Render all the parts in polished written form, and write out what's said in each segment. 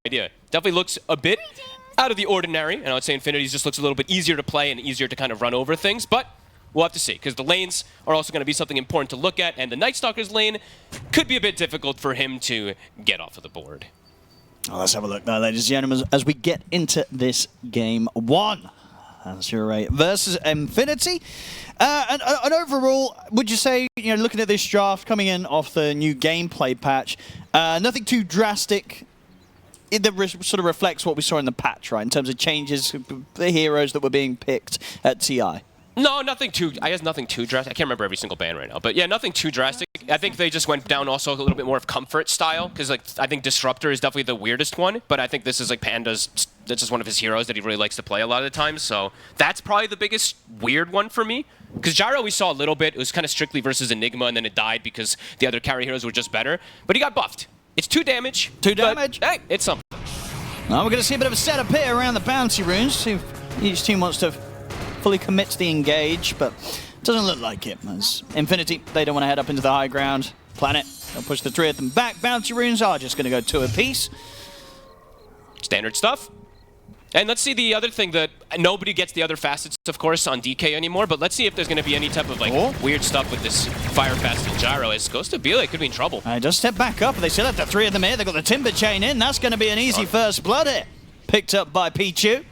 idea. Definitely looks a bit out of the ordinary, and I would say Infinity just looks a little bit easier to play and easier to kind of run over things, but we'll have to see, because the lanes are also going to be something important to look at, and the Night Stalker's lane could be a bit difficult for him to get off of the board. Well, let's have a look now, ladies and gentlemen, as we get into this game one. Azure Ray versus Infinity. And overall, would you say, looking at this draft coming in off the new gameplay patch, nothing too drastic that sort of reflects what we saw in the patch, right? In terms of changes, the heroes that were being picked at TI. No, nothing too, I guess nothing too drastic. I can't remember every single ban right now, but yeah, nothing too drastic. I think they just went down also a little bit more of comfort style, because like I think Disruptor is definitely the weirdest one, but I think this is like Panda's, that's just one of his heroes that he really likes to play a lot of the time, so that's probably the biggest weird one for me. Because Gyro we saw a little bit, it was kind of strictly versus Enigma, and then it died because the other carry heroes were just better, but he got buffed. It's 2 damage. 2 damage? Hey, it's something. Well, we're going to see a bit of a setup here around the bounty runes, see if each team wants to fully commit to the engage, but it doesn't look like it. As Infinity, they don't want to head up into the high ground. Planet, they'll push the 3 of them back. Bounty runes are just going to go 2 apiece. Standard stuff. And let's see the other thing that nobody gets the other facets, of course, on DK anymore, but let's see if there's going to be any type of like weird stuff with this fire facet and Gyro. As Ghost of Bile could be in trouble. Just step back up. They still have the 3 of them here. They've got the Timber Chain in. That's going to be an easy first blood hit. Picked up by Pichu.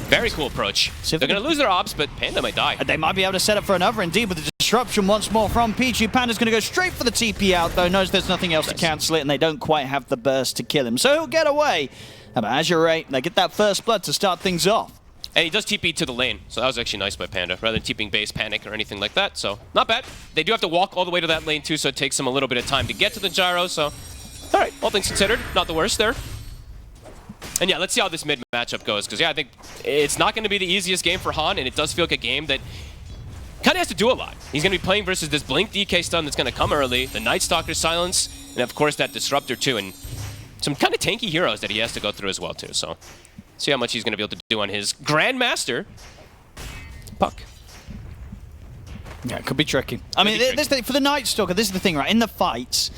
Very cool approach. They're going to lose their ops, but Panda might die. They might be able to set up for another, indeed, with the disruption once more from Pichu. Panda's going to go straight for the TP out, though, knows there's nothing else to cancel it, and they don't quite have the burst to kill him. So he'll get away. How about Azure Ray? They get that first blood to start things off. And he does TP to the lane, so that was actually nice by Panda, rather than TPing base panic or anything like that, so not bad. They do have to walk all the way to that lane, too, so it takes them a little bit of time to get to the Gyro, so all right, all things considered, not the worst there. And yeah, let's see how this mid matchup goes, because yeah, I think it's not going to be the easiest game for Han, and it does feel like a game that kind of has to do a lot. He's going to be playing versus this Blink DK stun that's going to come early, the Night Stalker silence, and of course that Disruptor too, and some kind of tanky heroes that he has to go through as well too, so see how much he's going to be able to do on his Grandmaster Puck. Yeah, it could be tricky. I mean, for the Night Stalker, this is the thing, right? In the fights,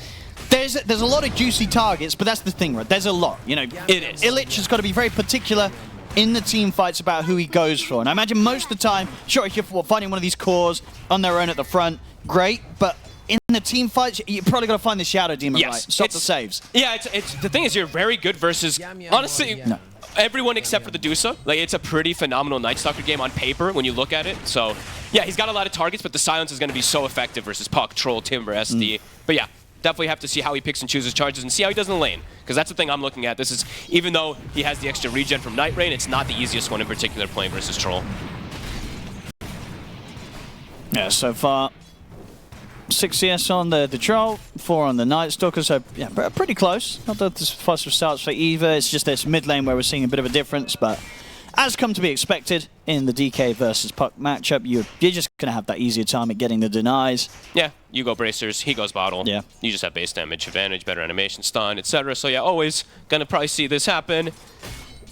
there's a lot of juicy targets, but that's the thing, right? There's a lot, It is. Illich has got to be very particular in the team fights about who he goes for. And I imagine most of the time, sure, if you're finding one of these cores on their own at the front, great, but in the team fights, you're probably got to find the Shadow Demon, right? Stop the saves. Yeah, it's the thing is you're very good versus, honestly, everyone except for the Dusa. Like, it's a pretty phenomenal Night Stalker game on paper when you look at it. So, yeah, he's got a lot of targets, but the silence is going to be so effective versus Puck, Troll, Timber, SD. But yeah, definitely have to see how he picks and chooses charges and see how he does in the lane. Because that's the thing I'm looking at. This is, even though he has the extra regen from Night Rain, it's not the easiest one in particular playing versus Troll. Yeah, so far, 6 CS on the Troll, 4 on the Night Stalker, so yeah, pretty close. Not that this fast of starts for either, it's just this mid lane where we're seeing a bit of a difference, but as come to be expected in the DK versus Puck matchup, you're just going to have that easier time at getting the denies. Yeah, you go bracers, he goes bottle. Yeah. You just have base damage advantage, better animation, stun, etc. So yeah, always going to probably see this happen.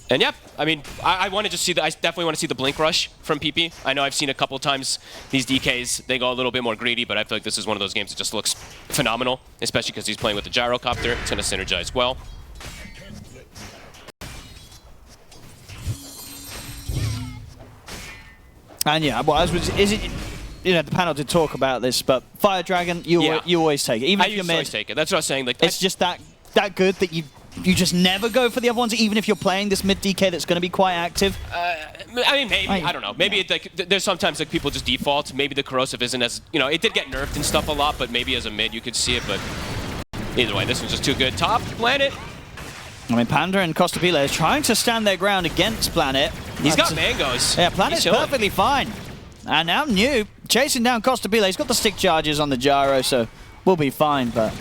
And yeah, I mean, I want to just see I definitely want to see the blink rush from PP. I know I've seen a couple times these DKs, they go a little bit more greedy, but I feel like this is one of those games that just looks phenomenal, especially because he's playing with the gyrocopter. It's going to synergize well. And yeah, well, the panel did talk about this, but Fire Dragon, you always take it, even if you're mid. I always take it. That's what I was saying. Like, it's just that good that you just never go for the other ones, even if you're playing this mid DK that's going to be quite active. I mean, maybe. I don't know. Maybe there's sometimes like people just default. Maybe the corrosive isn't as, it did get nerfed and stuff a lot, but maybe as a mid you could see it. But either way, this one's just too good. Top Planet. I mean, Panda and Costa Bile is trying to stand their ground against Planet. He's got mangoes. Yeah, Planet's perfectly fine. And now New chasing down Costa Bile. He's got the stick charges on the Gyro, so we'll be fine. But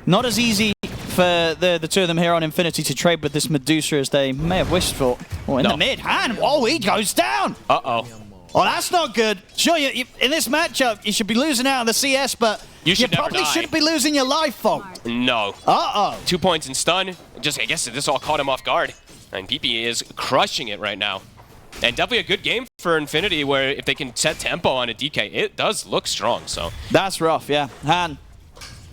not as easy for the 2 of them here on Infinity to trade with this Medusa as they may have wished for. Oh, in the mid hand. Oh, he goes down. Uh-oh. Oh, that's not good. Sure, in this matchup, you should be losing out on the CS, but you probably shouldn't be losing your life, folk. No. Uh-oh. 2 points in stun. I guess this all caught him off guard. And PP is crushing it right now. And definitely a good game for Infinity, where if they can set tempo on a DK, it does look strong, so. That's rough, yeah. Han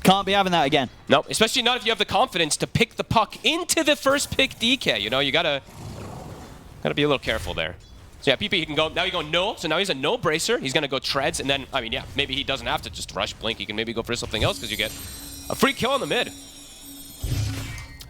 Can't be having that again. No, especially not if you have the confidence to pick the puck into the first pick DK. You know, you gotta be a little careful there. So yeah, PP, he can go, now you go no, so now he's a no bracer. He's gonna go treads, and then, I mean, yeah, maybe he doesn't have to just rush blink. He can maybe go for something else because you get a free kill on the mid.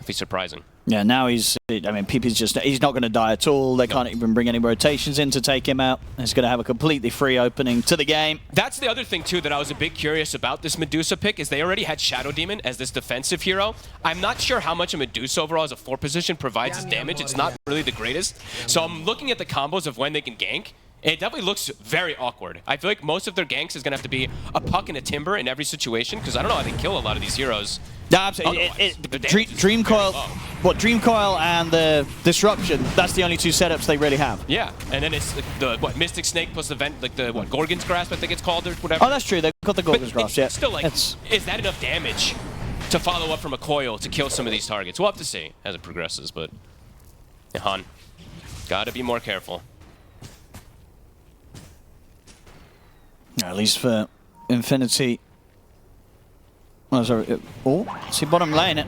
If he's surprising. Yeah, now he's, I mean, PP's just, he's not going to die at all. They can't even bring any rotations in to take him out. He's going to have a completely free opening to the game. That's the other thing, too, that I was a bit curious about this Medusa pick, is they already had Shadow Demon as this defensive hero. I'm not sure how much a Medusa overall as a 4 position provides as damage. It's not really the greatest. So I'm looking at the combos of when they can gank. It definitely looks very awkward. I feel like most of their ganks is going to have to be a puck and a timber in every situation, because I don't know how they kill a lot of these heroes. No, absolutely. Dream Coil and the Disruption, that's the only 2 setups they really have. Yeah, and then it's the Mystic Snake plus the vent, like the Gorgon's Grasp, I think it's called, or whatever. Oh, that's true. They've got the Gorgon's Grasp, yeah. Still, like, is that enough damage to follow up from a coil to kill some of these targets? We'll have to see as it progresses, but Han, gotta be more careful. At least for Infinity. Oh, sorry. Oh, see bottom lane it.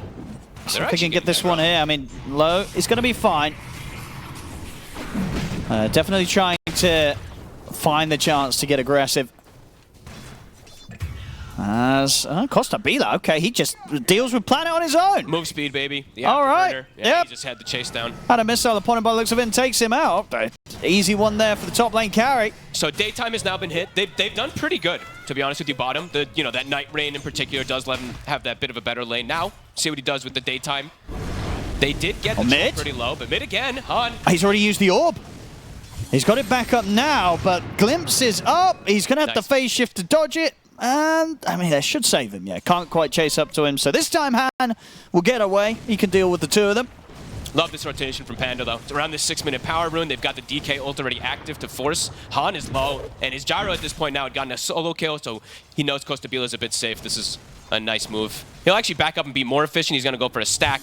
So if they can get this one here, I mean, low, it's going to be fine. Definitely trying to find the chance to get aggressive. As Costa Bila, okay, he just deals with Planet on his own. Move speed, baby. All right. Yeah, he just had the chase down. Had a missile opponent by the looks of it and takes him out. Easy one there for the top lane carry. So Daytime has now been hit. They've done pretty good, to be honest with you, bottom. That Night Rain in particular does let him have that bit of a better lane. Now, see what he does with the Daytime. They did get the mid pretty low, but mid again, Han. He's already used the orb. He's got it back up now, but Glimpse is up. He's going to have to phase shift to dodge it. And, I mean, that should save him, yeah. Can't quite chase up to him. So this time, Han will get away. He can deal with the 2 of them. Love this rotation from Panda, though. It's around this 6-minute power rune. They've got the DK ult already active to force. Han is low, and his gyro at this point now had gotten a solo kill, so he knows Costa Bila is a bit safe. This is a nice move. He'll actually back up and be more efficient. He's going to go for a stack.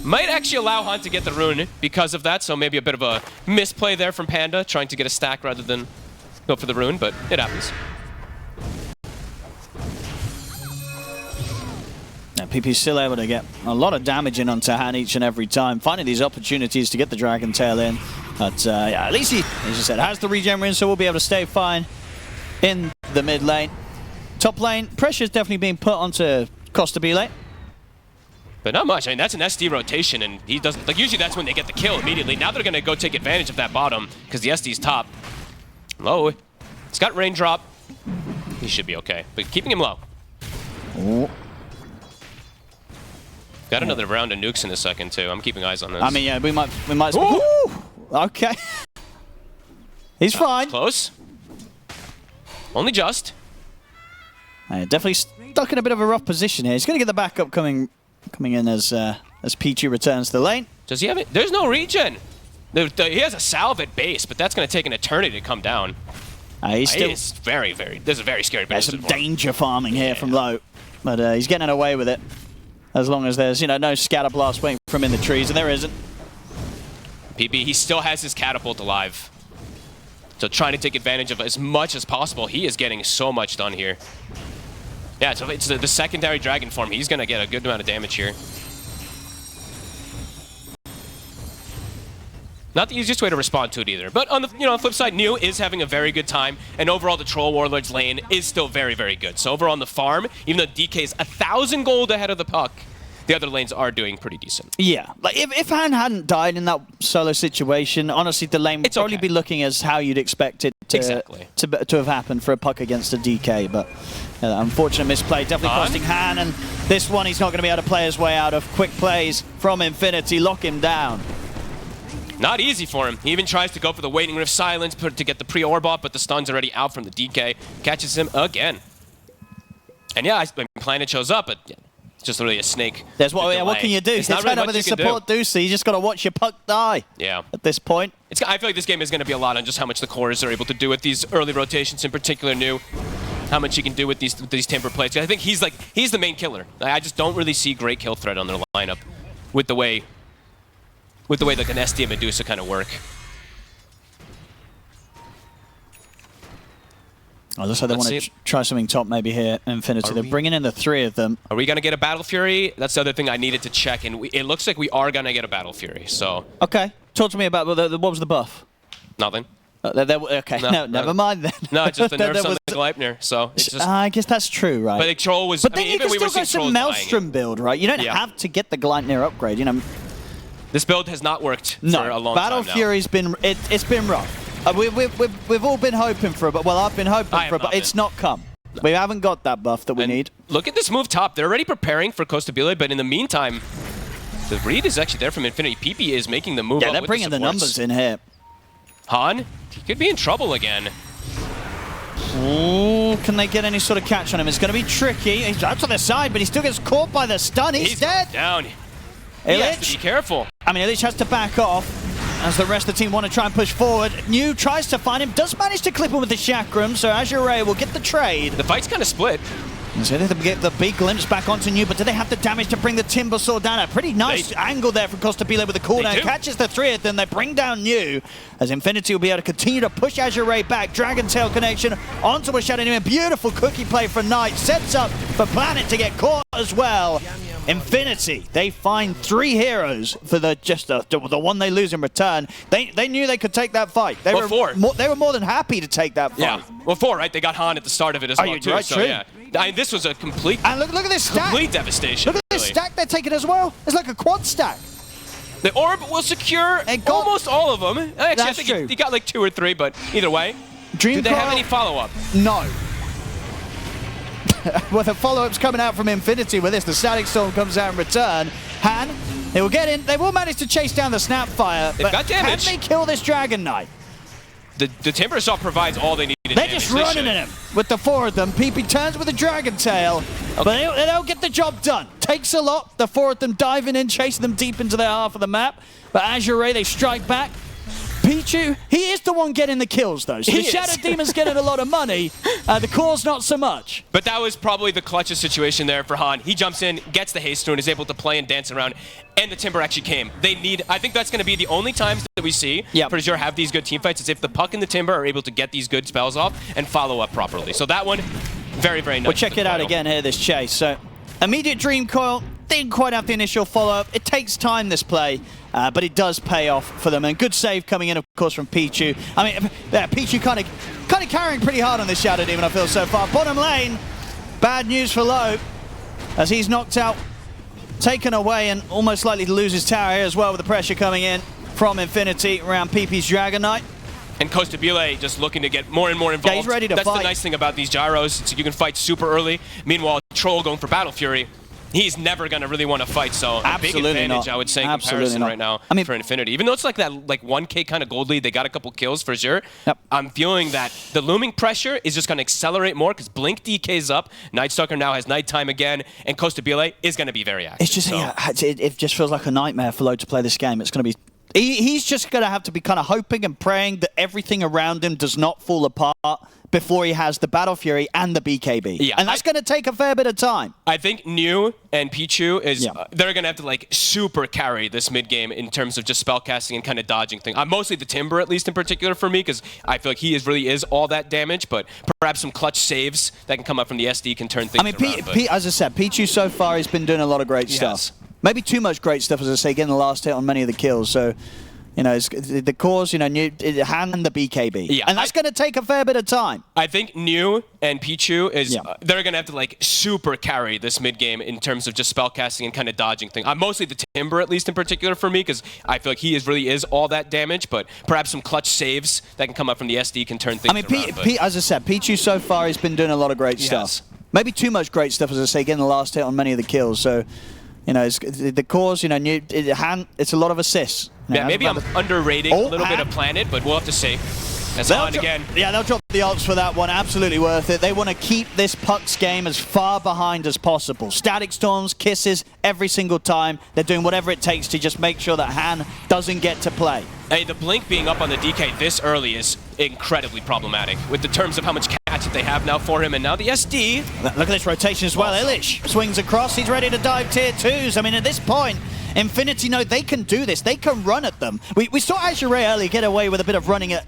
Might actually allow Han to get the rune because of that, so maybe a bit of a misplay there from Panda, trying to get a stack rather than go for the rune, but it happens. Now, PP's still able to get a lot of damage in onto Han each and every time, finding these opportunities to get the Dragon Tail in. But yeah, at least he, as you said, has the regen ring, so we'll be able to stay fine in the mid lane. Top lane, pressure's definitely being put onto Costa Bila. But not much. I mean, that's an SD rotation, and he doesn't, like, usually that's when they get the kill immediately. Now they're going to go take advantage of that bottom, because the SD's top. Low. It's got raindrop. He should be okay, but keeping him low. Oh. Got another round of nukes in a second, too. I'm keeping eyes on this. I mean, yeah, we might. Okay. He's fine. Close. Only just. Definitely stuck in a bit of a rough position here. He's going to get the backup coming in as Peachy returns to the lane. Does he have it? There's no regen. He has a salve at base, but that's going to take an eternity to come down. He's still. It's very, very. There's a very scary base. There's some danger farming here from low, but he's getting away with it. As long as there's, no scatter blast waiting for him in the trees, and there isn't. PB, he still has his catapult alive. So trying to take advantage of as much as possible. He is getting so much done here. Yeah, so it's the secondary dragon form. He's going to get a good amount of damage here. Not the easiest way to respond to it either. But on the flip side, Neo is having a very good time, and overall the Troll Warlord's lane is still very, very good. So overall on the farm, even though DK is 1,000 gold ahead of the puck, the other lanes are doing pretty decent. Yeah, like if Han hadn't died in that solo situation, honestly the lane would probably be looking as how you'd expect it to have happened for a puck against a DK, but unfortunate misplay, definitely costing Han, and this one he's not going to be able to play his way out of. Quick plays from Infinity, lock him down. Not easy for him. He even tries to go for the Waiting Rift Silence to get the pre-orb off, but the stun's already out from the DK. Catches him again. And yeah, Planet shows up, but just literally a snake. There's what can you do? It's not really much with his support Deuce, you just got to watch your puck die. Yeah. At this point. I feel like this game is going to be a lot on just how much the cores are able to do with these early rotations, in particular New. How much he can do with these timber plays. I think he's the main killer. I just don't really see great kill threat on their lineup with the way like an SD and Medusa kind of work. Oh, looks like they want to try something top maybe here. Infinity. They're bringing in the 3 of them. Are we going to get a Battle Fury? That's the other thing I needed to check, and it looks like we are going to get a Battle Fury, so... Okay. Talk to me about what was the buff? Nothing. Okay, no, never mind then. No, it's just the nerfs on the Gleipnir, so it's just... I guess that's true, right? But the Troll was... But then you can still go some Maelstrom build, right? You don't have to get the Gleipnir upgrade, you know. This build has not worked for a long time now. Battle Fury's been... It's been rough. We've all been hoping for it, but well, I've been hoping for it, but it's not come. We haven't got that buff that we need. Look at this move top. They're already preparing for Costa Bile, but in the meantime, the read is actually there from Infinity. PP is making the move up. Yeah, they're bringing the numbers in here. Han, he could be in trouble again. Ooh, can they get any sort of catch on him? It's going to be tricky. He's out to the side, but he still gets caught by the stun. He's dead. Down. He has to be careful. I mean, Illich has to back off as the rest of the team want to try and push forward. New tries to find him, does manage to clip him with the Chakram, so Azure Ray will get the trade. The fight's kind of split. So they get the big glimpse back onto New, but do they have the damage to bring the Timber Sword down? A pretty nice angle there from Costa Bile with the cooldown. Catches the 3 of them, they bring down New, as Infinity will be able to continue to push Azure Ray back. Dragon Tail connection onto a Shadow Demon. Beautiful cookie play from Knight. Sets up for Planet to get caught as well. Infinity, they find 3 heroes for the one they lose in return. They knew they could take that fight. They were 4. They were more than happy to take that fight. Yeah, well 4, right? They got Han at the start of it as well too. Right, so yeah, I mean, this was a complete. And look at this stack. Complete devastation. Look at this stack they're taking as well. It's like a quad stack. The orb will secure almost all of them. Actually, I think he got like 2 or 3, but either way. Do they have any follow-up? No. Well, the follow-up's coming out from Infinity with this. The Static Storm comes out in return. Han, they will get in. They will manage to chase down the Snapfire. They've got damage. Can they kill this Dragon Knight? The Timber Assault provides all they need. They're just running at him with the 4 of them. PP turns with the Dragon Tail, but they don't get the job done. Takes a lot. The 4 of them diving in, chasing them deep into their half of the map. But Azure Ray, they strike back. Pichu, he is the one getting the kills, though. So the Shadow Demon's getting a lot of money. The Core's not so much. But that was probably the clutchest situation there for Han. He jumps in, gets the haste and is able to play and dance around, and the Timber actually came. I think that's going to be the only times that we see for Azure have these good team fights, is if the Puck and the Timber are able to get these good spells off and follow up properly. So that one, very, very nice. We'll check it out again here, this chase. So, immediate Dream Coil, didn't quite have the initial follow-up. It takes time, this play, but it does pay off for them. And good save coming in, of course, from Pichu. I mean, Pichu kind of carrying pretty hard on this Shadow Demon, I feel, so far. Bottom lane, bad news for Low, as he's knocked out, taken away, and almost likely to lose his tower here as well, with the pressure coming in from Infinity around PP's Dragon Knight. And Costa Bile just looking to get more and more involved. Yeah, he's ready to fight. That's the nice thing about these gyros. So you can fight super early. Meanwhile, Troll going for Battle Fury, he's never going to really want to fight. So a big advantage, I would say, in comparison right now for Infinity. Even though it's like that 1K kind of gold lead, they got a couple kills for sure. Yep. I'm feeling that the looming pressure is just going to accelerate more because Blink DK's up. Nightstalker now has nighttime again, and Costa Bile is going to be very active. It's just, it just feels like a nightmare for Low to play this game. It's going to be... He's just going to have to be kind of hoping and praying that everything around him does not fall apart before he has the Battle Fury and the BKB. Yeah, and that's going to take a fair bit of time. I think New and Pichu they're going to have to like super carry this mid game in terms of just spellcasting and kind of dodging things. Mostly the Timber, at least in particular for me, because I feel like he really is all that damage, but perhaps some clutch saves that can come up from the SD can turn things around. As I said, Pichu so far has been doing a lot of great stuff. Maybe too much great stuff, as I say, getting the last hit on many of the kills. So, you know, the cause, you know, Han and the BKB. Yeah, and that's going to take a fair bit of time. I think New and Pichu they're going to have to like super carry this mid game in terms of just spellcasting and kind of dodging things. Mostly the Timber, at least in particular for me, because I feel like he really is all that damage, but perhaps some clutch saves that can come up from the SD can turn things around. As I said, Pichu so far has been doing a lot of great stuff. Maybe too much great stuff, as I say, getting the last hit on many of the kills. So, you know, the cause, you know, Han, it's a lot of assists. You know, yeah, maybe I'm underrating a little bit of Planet, but we'll have to see. That's on again. Yeah, they'll drop the ults for that one. Absolutely worth it. They want to keep this Puck's game as far behind as possible. Static Storms, kisses every single time. They're doing whatever it takes to just make sure that Han doesn't get to play. Hey, the Blink being up on the DK this early is incredibly problematic with the terms of how much catch that they have now for him, and now the SD. Look at this rotation as well. Illich swings across. He's ready to dive tier 2s. I mean, at this point, Infinity know they can do this. They can run at them. We saw Azure Ray early get away with a bit of running at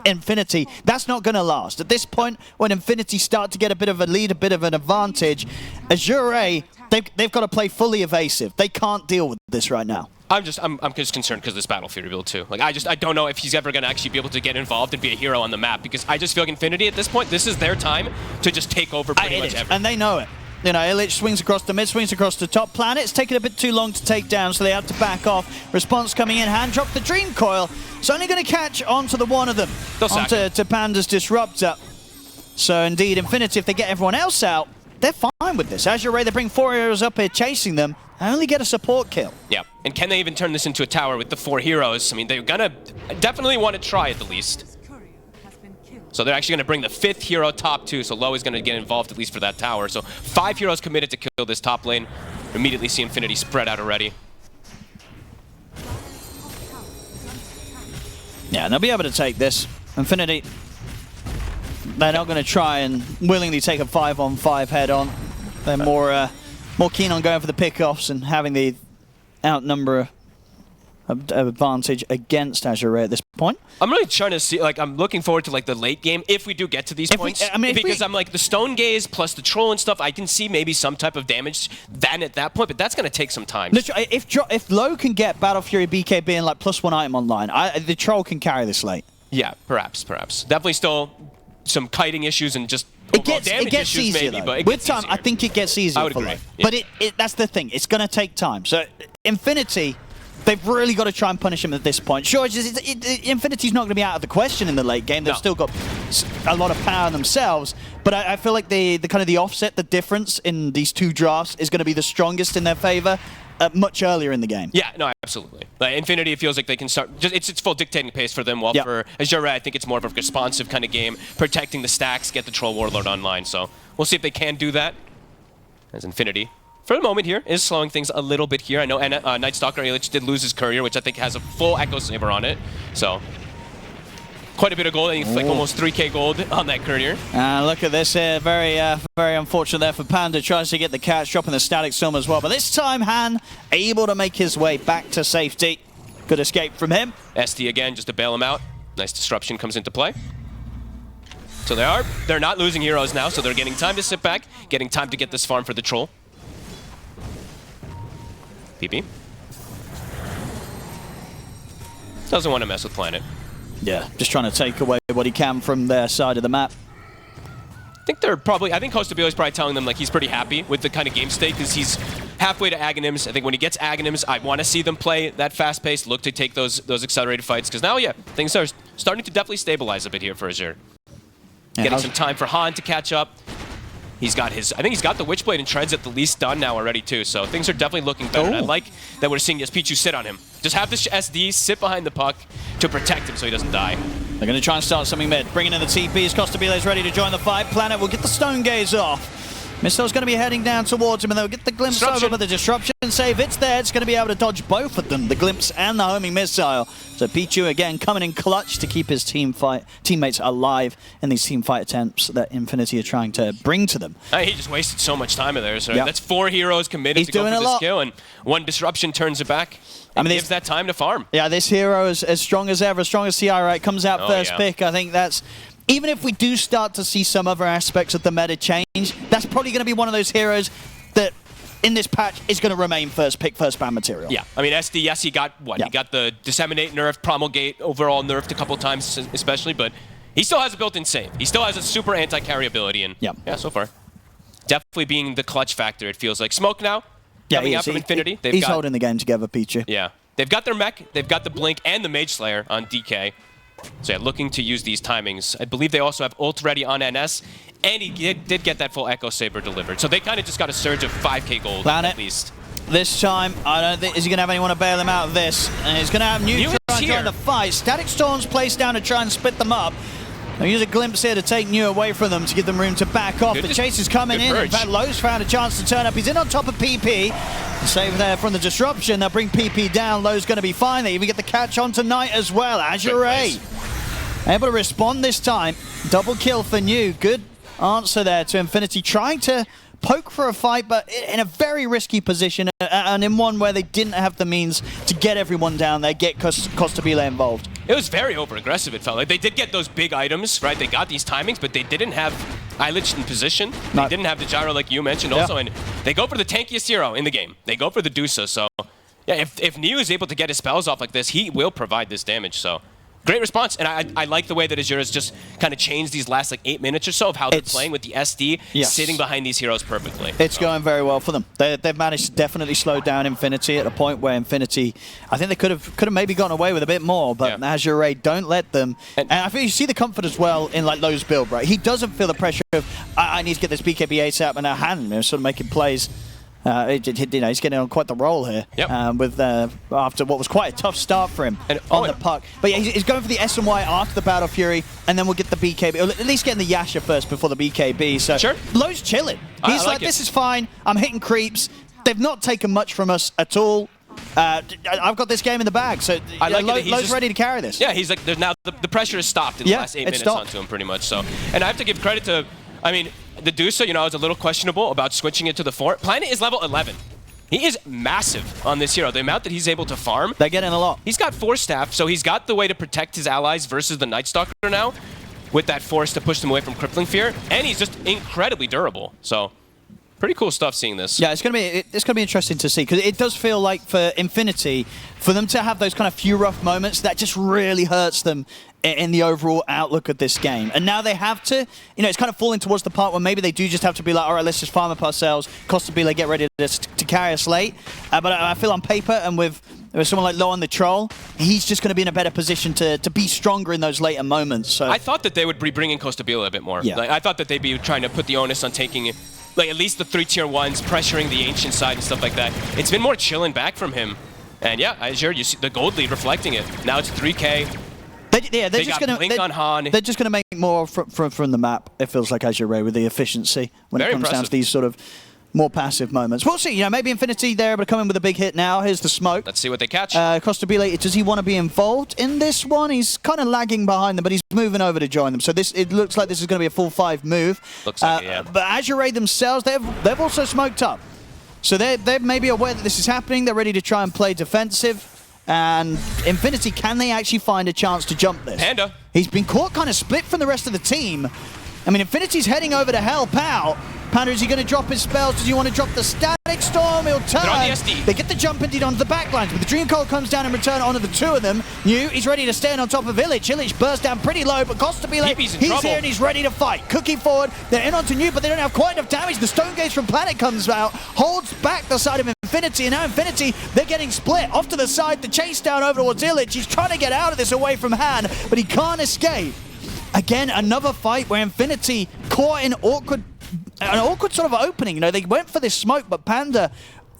Infinity, that's not going to last. At this point, when Infinity start to get a bit of a lead, a bit of an advantage, Azure Ray, they've got to play fully evasive. They can't deal with this right now. I'm just concerned because of this Battle Fury build too. Like I don't know if he's ever going to actually be able to get involved and be a hero on the map, because I just feel like Infinity at this point, this is their time to just take over pretty much everything. And they know it. You know, Illich swings across the mid, swings across the top. Planet's taking a bit too long to take down, so they have to back off. Response coming in, hand drop the Dream Coil. It's only going to catch onto the one of them, onto Panda's Disruptor. So indeed, Infinity, if they get everyone else out, they're fine with this. Azure Ray, they bring 4 heroes up here chasing them. I only get a support kill. Yeah, and can they even turn this into a tower with the 4 heroes? I mean, they're gonna definitely want to try at the least. So they're actually gonna bring the 5th hero top 2, so Low is gonna get involved at least for that tower. So 5 heroes committed to kill this top lane. Immediately see Infinity spread out already. Yeah, and they'll be able to take this. Infinity, they're not gonna try and willingly take a 5-on-5 head-on. They're more keen on going for the pickoffs and having the outnumber advantage against Azure Ray at this point. I'm really trying to see, like, I'm looking forward to like the late game if we do get to these points. Because I'm like the Stone Gaze plus the Troll and stuff, I can see maybe some type of damage then at that point, but that's going to take some time. If Low can get Battle Fury BKB and like +1 item online, the Troll can carry this late. Yeah, perhaps. Definitely still some kiting issues and just it gets easier, maybe, but with time, I think it gets easier for Low. Yeah. But that's the thing. It's going to take time. So Infinity, they've really got to try and punish him at this point. Sure, Infinity's not going to be out of the question in the late game. They've still got a lot of power themselves. But I feel like the kind of the offset, the difference in these 2 drafts is going to be the strongest in their favor much earlier in the game. Yeah, no, absolutely. Like Infinity, it feels like they can start. It's full dictating pace for them. While for Azure Ray, I think it's more of a responsive kind of game, protecting the stacks, get the Troll Warlord online. So we'll see if they can do that. As Infinity, for the moment here, is slowing things a little bit here. I know Night Stalker Illich did lose his courier, which I think has a full Echo Saber on it. So quite a bit of gold. I think like almost 3k gold on that courier. Look at this here. Very unfortunate there for Panda. Tries to get the catch, dropping the Static Storm as well. But this time, Han able to make his way back to safety. Good escape from him. SD again, just to bail him out. Nice disruption comes into play. So they're not losing heroes now, so they're getting time to sit back, getting time to get this farm for the Troll. PP. Doesn't want to mess with Planet. Yeah, just trying to take away what he can from their side of the map. I think Costa Bieler is probably telling them like he's pretty happy with the kind of game state because he's halfway to Aghanims. I think when he gets Aghanims, I want to see them play that fast pace, look to take those accelerated fights, because now, yeah, things are starting to definitely stabilize a bit here for Azure. Yeah, getting some time for Han to catch up. He's got his, I think he's got the Witchblade and Treads at the least done now already too, so things are definitely looking better. And I like that we're seeing Pichu sit on him. Just have this SD sit behind the puck to protect him so he doesn't die. They're going to try and start something mid. Bringing in the TPs. Costa Bieler is ready to join the fight. Planet will get the Stone Gaze off. Missile's going to be heading down towards him, and they'll get the glimpse over, but the disruption save, it's there. It's going to be able to dodge both of them, the glimpse and the homing missile. So Pichu again coming in clutch to keep his teammates alive in these team fight attempts that Infinity are trying to bring to them. He just wasted so much time in there. So that's 4 heroes committed to go for this kill, and 1 disruption turns it back. It gives that time to farm. Yeah, this hero is as strong as ever, as strong as CI, right? Comes out first pick. I think that's... Even if we do start to see some other aspects of the meta change, that's probably going to be one of those heroes that, in this patch, is going to remain first pick, first ban material. Yeah, I mean, SD, yes, he got what? Yeah. He got the Disseminate nerfed, Promulgate overall nerfed a couple times, especially, but he still has a built-in save. He still has a super anti-carry ability, and yeah, so far. Definitely being the clutch factor, it feels like. Smoke now, coming out from Infinity. He's holding the game together, Pichu. Yeah, they've got their mech, they've got the Blink, and the Mage Slayer on DK. So yeah, looking to use these timings. I believe they also have ult ready on NS, and he did get that full Echo Saber delivered. So they kind of just got a surge of 5k gold at least. This time, I don't think, is he going to have anyone to bail him out of this? And he's going to have Neutron trying to fight. Static Storm's placed down to try and split them up. They'll use a glimpse here to take New away from them to give them room to back off. The chase is coming in. In fact, Low's found a chance to turn up. He's in on top of PP. Save there from the disruption. They'll bring PP down. Low's going to be fine. They even get the catch onto Knight as well. Azure Ray able to respond this time. Double kill for New. Good answer there to Infinity. Trying to poke for a fight, but in a very risky position, and in one where they didn't have the means to get everyone down there, get Costabile involved. It was very over-aggressive, it felt like. They did get those big items, right? They got these timings, but they didn't have Eilich in position. They didn't have the gyro like you mentioned also, and they go for the tankiest hero in the game. They go for the DOTA, so yeah, if Neo is able to get his spells off like this, he will provide this damage, so great response, and I like the way that Azure has just kind of changed these last like 8 minutes or so of how they're playing with the SD, sitting behind these heroes perfectly. It's going very well for them. They've managed to definitely slow down Infinity at a point where Infinity, I think they could have maybe gotten away with a bit more, but Azure Ray don't let them. And I think you see the comfort as well in like Lowe's build, right? He doesn't feel the pressure of, I need to get this BKB ASAP and hand him, sort of making plays. He's getting on quite the roll here with after what was quite a tough start for him on the puck. But yeah, he's going for the S&Y after the Battle Fury, and then we'll get the BKB, or at least getting the Yasha first before the BKB. So Lowe's chilling. He's like, this is fine. I'm hitting creeps. They've not taken much from us at all. I've got this game in the bag, so Lowe's ready to carry this. Yeah, he's like, now the pressure is stopped in the last 8 minutes onto him pretty much. So, and I have to give credit to, I mean, the DOTA, I was a little questionable about switching it to the fort. Planet is level 11. He is massive on this hero. The amount that he's able to farm. They're getting a lot. He's got 4 staff, so he's got the way to protect his allies versus the Night Stalker now, with that force to push them away from Crippling Fear, and he's just incredibly durable. So, pretty cool stuff seeing this. Yeah, it's gonna be interesting to see, because it does feel like for Infinity, for them to have those kind of few rough moments, that just really hurts them in the overall outlook of this game. And now they have to, it's kind of falling towards the part where maybe they do just have to be like, all right, let's just farm up ourselves. Costabile, get ready to carry us late. But I feel on paper, and with someone like Low on the Troll, he's just going to be in a better position to be stronger in those later moments. So I thought that they would be bringing Costabile a bit more. Yeah. Like, I thought that they'd be trying to put the onus on taking like at least the 3 tier 1s, pressuring the Ancient side and stuff like that. It's been more chilling back from him. And yeah, Azure, you see the gold lead reflecting it. Now it's 3K. They're just going to make more from the map, it feels like, Azure Ray, with the efficiency when it comes down to these sort of more passive moments. We'll see, maybe Infinity they're able to come in with a big hit now. Here's the smoke. Let's see what they catch. Costabile, does he want to be involved in this one? He's kind of lagging behind them, but he's moving over to join them. So it looks like this is going to be a full 5 move. Looks like it, yeah. But Azure Ray themselves, they've also smoked up. So they're maybe aware that this is happening. They're ready to try and play defensive. And Infinity, can they actually find a chance to jump this? Panda. He's been caught kind of split from the rest of the team. I mean, Infinity's heading over to help out. Panda, is he going to drop his spells? Does he want to drop the Static Storm? He'll turn. They're on the SD. They get the jump indeed onto the backlines, but the Dream Coil comes down in return onto the 2 of them. New, he's ready to stand on top of Illich. Illich bursts down pretty low, but Costabile, he's here and he's ready to fight. Cookie forward, they're in onto New, but they don't have quite enough damage. The Stone Gaze from Planet comes out, holds back the side of Infinity, and now Infinity, they're getting split. Off to the side, the chase down over towards Illich. He's trying to get out of this away from hand, but he can't escape. Again, another fight where Infinity caught in an awkward sort of opening. They went for this smoke, but Panda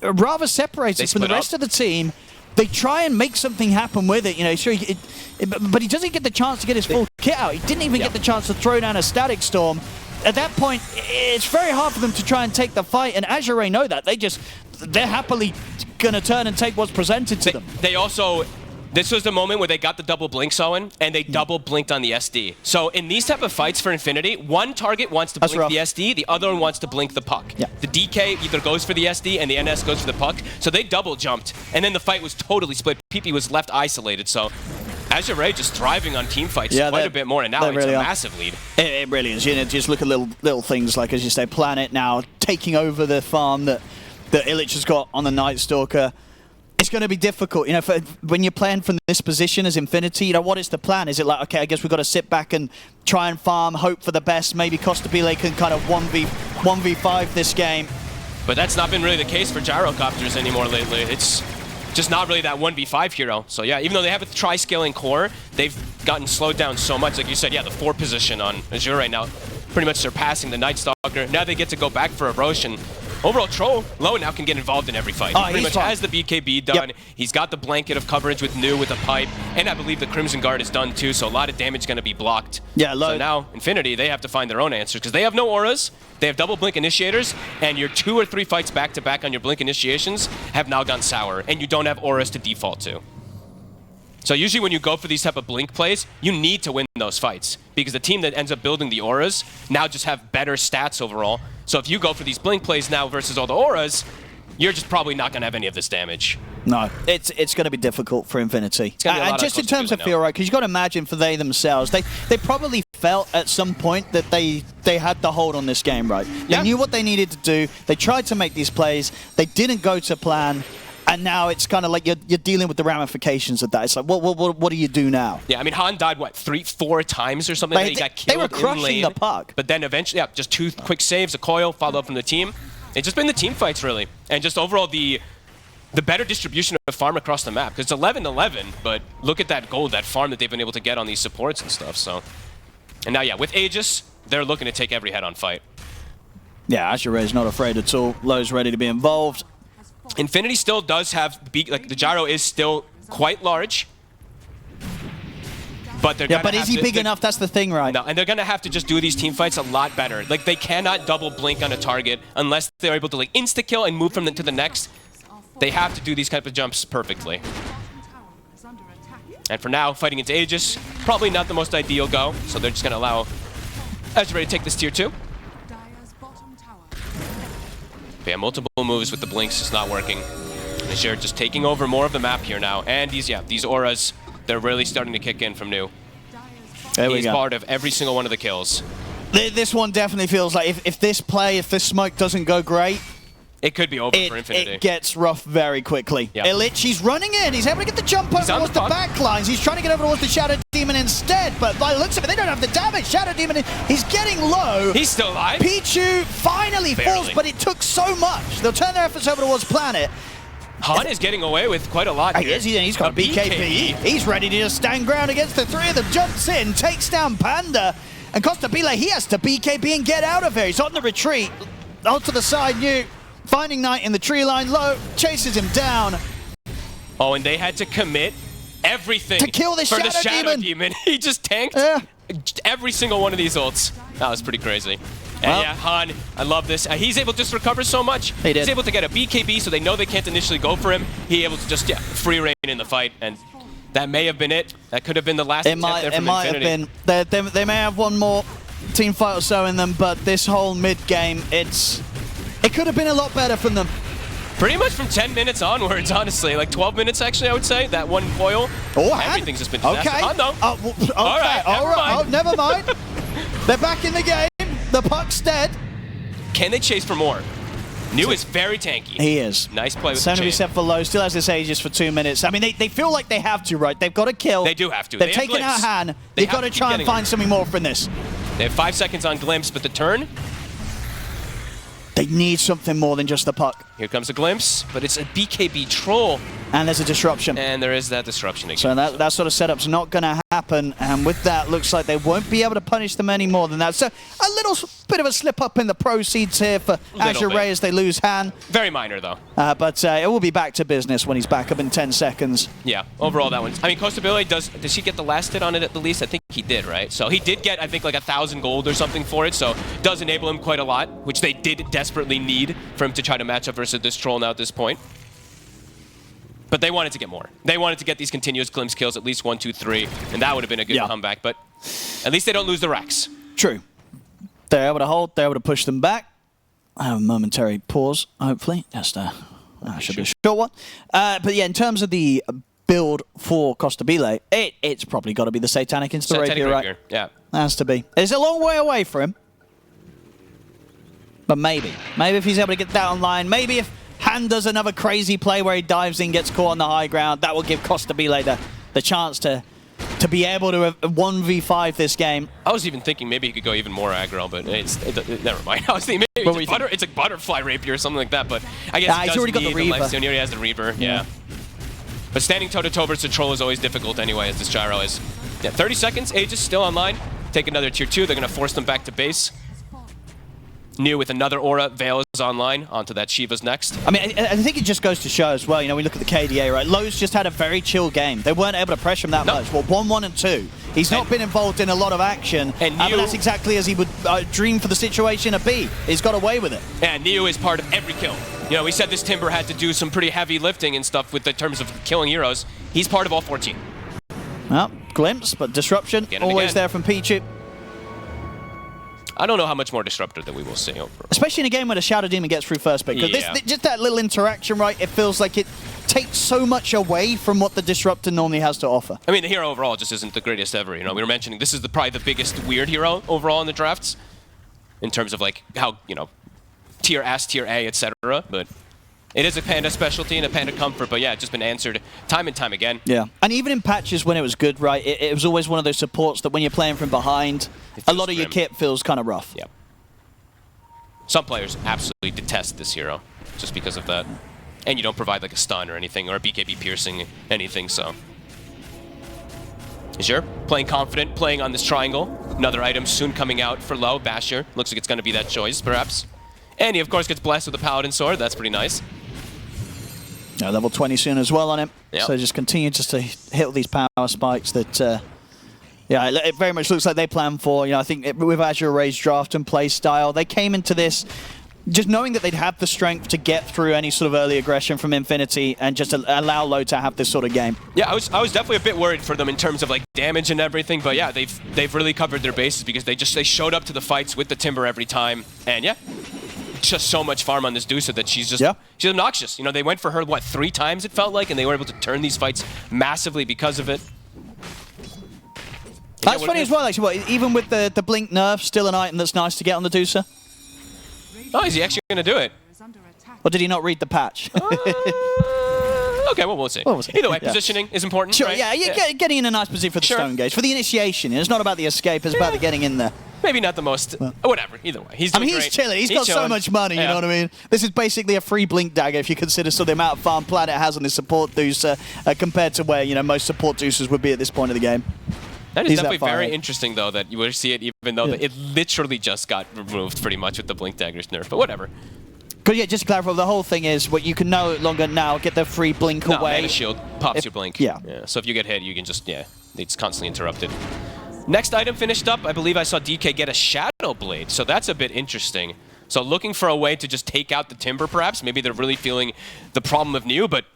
rather separated from the rest of the team. They try and make something happen with it. Sure, but he doesn't get the chance to get his full kit out. He didn't even get the chance to throw down a Static Storm. At that point, it's very hard for them to try and take the fight, and Azure Ray know that. They're happily going to turn and take what's presented to them. They also... This was the moment where they got the double blinks on, and they double blinked on the SD. So in these type of fights for Infinity, one target wants to blink the SD, the other one wants to blink the puck. Yeah. The DK either goes for the SD and the NS goes for the puck. So they double jumped, and then the fight was totally split. PP was left isolated, so Azure Ray just thriving on team fights quite a bit more, and now it's a massive lead. It really is. Just look at little things like, as you say, Planet now taking over the farm that Illich has got on the Night Stalker. It's going to be difficult, when you're playing from this position as Infinity, what is the plan? Is it like, okay, I guess we've got to sit back and try and farm, hope for the best, maybe Costabile can kind of 1v5 this game? But that's not been really the case for Gyrocopters anymore lately. It's just not really that 1v5 hero. So yeah, even though they have a tri-scaling core, they've gotten slowed down so much. Like you said, yeah, the 4 position on Azure right now, pretty much surpassing the Night Stalker. Now they get to go back for a Roche, and overall, Troll, Low now can get involved in every fight. He pretty much has the BKB done. Yep. He's got the blanket of coverage with New with a pipe, and I believe the Crimson Guard is done too, so a lot of damage going to be blocked. Yeah, so now, Infinity, they have to find their own answers, because they have no auras, they have double blink initiators, and your 2 or 3 fights back-to-back on your blink initiations have now gone sour, and you don't have auras to default to. So usually when you go for these type of blink plays, you need to win those fights, because the team that ends up building the auras now just have better stats overall. So if you go for these blink plays now versus all the auras, you're just probably not going to have any of this damage. No, it's going to be difficult for Infinity. And just in terms of feel, right, because you've got to imagine for they themselves, they probably felt at some point that they had the hold on this game, right? They knew what they needed to do. They tried to make these plays. They didn't go to plan. And now it's kind of like you're dealing with the ramifications of that. It's like, what do you do now? Yeah, I mean, Han died, what, 3-4 times or something? He got killed. They were crushing the puck. But then eventually, yeah, just 2 quick saves, a coil, follow up from the team. It's just been the team fights, really. And just overall, the better distribution of farm across the map. Because it's 11-11, but look at that gold, that farm that they've been able to get on these supports and stuff. So, and now, yeah, with Aegis, they're looking to take every head-on fight. Yeah, Azure Ray is not afraid at all. Lowe's ready to be involved. Infinity still does have, like, the gyro is still quite large. But they're but is he big enough? That's the thing, right? No, and they're going to have to just do these team fights a lot better. Like, they cannot double blink on a target unless they're able to, like, insta-kill and move from to the next. They have to do these type of jumps perfectly. And for now, fighting into Aegis, probably not the most ideal go, so they're just going to allow Azure Ray to take this tier 2. Yeah, multiple moves with the blinks just not working. Azure just taking over more of the map here now. And these auras, they're really starting to kick in from New. He's part of every single one of the kills. This one definitely feels like if this smoke doesn't go great, it could be over for Infinity. It gets rough very quickly. Yep. Illich, he's running in. He's able to get the jump over towards the back lines. He's trying to get over towards the Shadow Demon instead, but by the looks of it, they don't have the damage. Shadow Demon, he's getting low. He's still alive. Pichu finally falls, but it took so much. They'll turn their efforts over towards Planet. Han is getting away with quite a lot here. He's got BKB. He's ready to just stand ground against the 3 of them. Jumps in, takes down Panda. And Costabile, he has to BKB and get out of here. He's on the retreat. Onto the side, New. Finding Knight in the tree line, low, chases him down. Oh, and they had to commit everything to kill this for the Shadow Demon. He just tanked every single one of these ults. That was pretty crazy. And yeah, Han, I love this. He's able to just recover so much. He's able to get a BKB, so they know they can't initially go for him. He's able to just free reign in the fight, and that may have been it. That could have been the last attempt there from Infinity. It might have been. They may have one more team fight or so in them, but this whole mid-game, it could have been a lot better from them. Pretty much from 10 minutes onwards, honestly. Like 12 minutes, actually, I would say. That one foil. Everything's just been disaster. Okay. Oh, no. Okay. All right. Never mind. They're back in the game. The puck's dead. Can they chase for more? New is very tanky. He is. Nice play with the chain. 70% for low. Still has this Aegis for 2 minutes. I mean, they feel like they have to, right? They've got to kill. They do have to. They've taken out Han. They've got to try and find something more from this. They have 5 seconds on Glimpse, but the turn... They need something more than just the puck. Here comes a Glimpse, but it's a BKB troll. And there's a disruption. And there is that disruption again. So that sort of setup's not going to happen. And with that, looks like they won't be able to punish them any more than that. So a little bit of a slip up in the proceeds here for Azure Ray as they lose Han. Very minor, though. But it will be back to business when he's back up in 10 seconds. Yeah, overall that one. I mean, Costabile, does he get the last hit on it at the least? I think he did, right? So he did get, I think, like 1,000 gold or something for it. So it does enable him quite a lot, which they did desperately need for him to try to match up versus this troll now at this point. But they wanted to get more. They wanted to get these continuous Glimpse kills, at least 1, 2, 3, and that would have been a good comeback. But at least they don't lose the Rex. True. They're able to hold. They're able to push them back. I have a momentary pause, hopefully. Just should be a short one. But yeah, in terms of the build for Costabile, it's probably got to be the Satanic Insta Rapier, right? Yeah. Has to be. It's a long way away for him. But maybe if he's able to get that online, maybe if Han does another crazy play where he dives in, gets caught on the high ground, that will give Costabile the chance to be able to 1v5 this game. I was even thinking maybe he could go even more aggro, but never mind. I was thinking maybe it's a butterfly rapier or something like that, but I guess he's already got the Reaver. He already has the Reaver, yeah. But standing toe-to-toe versus the troll is always difficult anyway, as this gyro is. Yeah, 30 seconds, Aegis still online. Take another tier 2, they're going to force them back to base. New with another aura, Veil is online, onto that Shiva's next. I mean, I think it just goes to show as well, you know, we look at the KDA, right? Lowe's just had a very chill game. They weren't able to pressure him that much. Well, 1-1 and 2. He's not been involved in a lot of action, but that's exactly as he would dream for the situation to be. He's got away with it. Yeah, Neo is part of every kill. You know, we said this Timber had to do some pretty heavy lifting and stuff with the terms of killing heroes. He's part of all 14. Well, Glimpse, but disruption always there from Pichu. I don't know how much more disruptor that we will see overall. Especially in a game where the Shadow Demon gets through first pick. Because just that little interaction, right, it feels like it takes so much away from what the disruptor normally has to offer. I mean, the hero overall just isn't the greatest ever. You know, we were mentioning this is probably the biggest weird hero overall in the drafts in terms of like how, you know, tier S, tier A, etc. But it is a Panda specialty and a Panda comfort, but yeah, it's just been answered time and time again. Yeah, and even in patches when it was good, right, it was always one of those supports that when you're playing from behind, a lot of your kit feels kind of rough. Yeah. Some players absolutely detest this hero just because of that. And you don't provide like a stun or anything, or a BKB piercing, anything, so. Azure playing confident, playing on this triangle. Another item soon coming out for low, Basher. Looks like it's going to be that choice, perhaps. And he, of course, gets blessed with a Paladin Sword. That's pretty nice. Yeah, level 20 soon as well on him. Yep. So just continue just to hit all these power spikes that, yeah, it very much looks like they plan for. You know, I think with Azure Ray's draft and play style, they came into this just knowing that they'd have the strength to get through any sort of early aggression from Infinity and just allow Low to have this sort of game. Yeah, I was definitely a bit worried for them in terms of like damage and everything, but yeah, they've really covered their bases because they showed up to the fights with the Timber every time, and yeah. Just so much farm on this Dusa that she's obnoxious. You know, they went for her, what, 3 times it felt like, and they were able to turn these fights massively because of it. That's funny as well, actually. What, even with the Blink nerf, still an item that's nice to get on the Dusa? Oh, is he actually going to do it? Or did he not read the patch? Okay, well, we'll see. Either way, positioning is important, sure, right? Yeah, getting in a nice position for the Stone Gauge. For the initiation, it's not about the escape, it's about the getting in there. Maybe not the most, whatever, either way. He's doing he's great. chilling. He's got chilling. so much money, you know what I mean? This is basically a free Blink dagger if you consider the amount of farm Planet has on his support Dusa compared to where, you know, most support Dusas would be at this point of the game. That is definitely very interesting, though, that you would see it even though it literally just got removed pretty much with the Blink dagger's nerf, but whatever. Because, yeah, just to clarify, the whole thing is what you can no longer now get the free Blink away. Mana Shield pops your Blink. Yeah. So if you get hit, you can just, it's constantly interrupted. Next item finished up, I believe I saw DK get a Shadow Blade, so that's a bit interesting. So looking for a way to just take out the Timber, perhaps. Maybe they're really feeling the problem of New, but,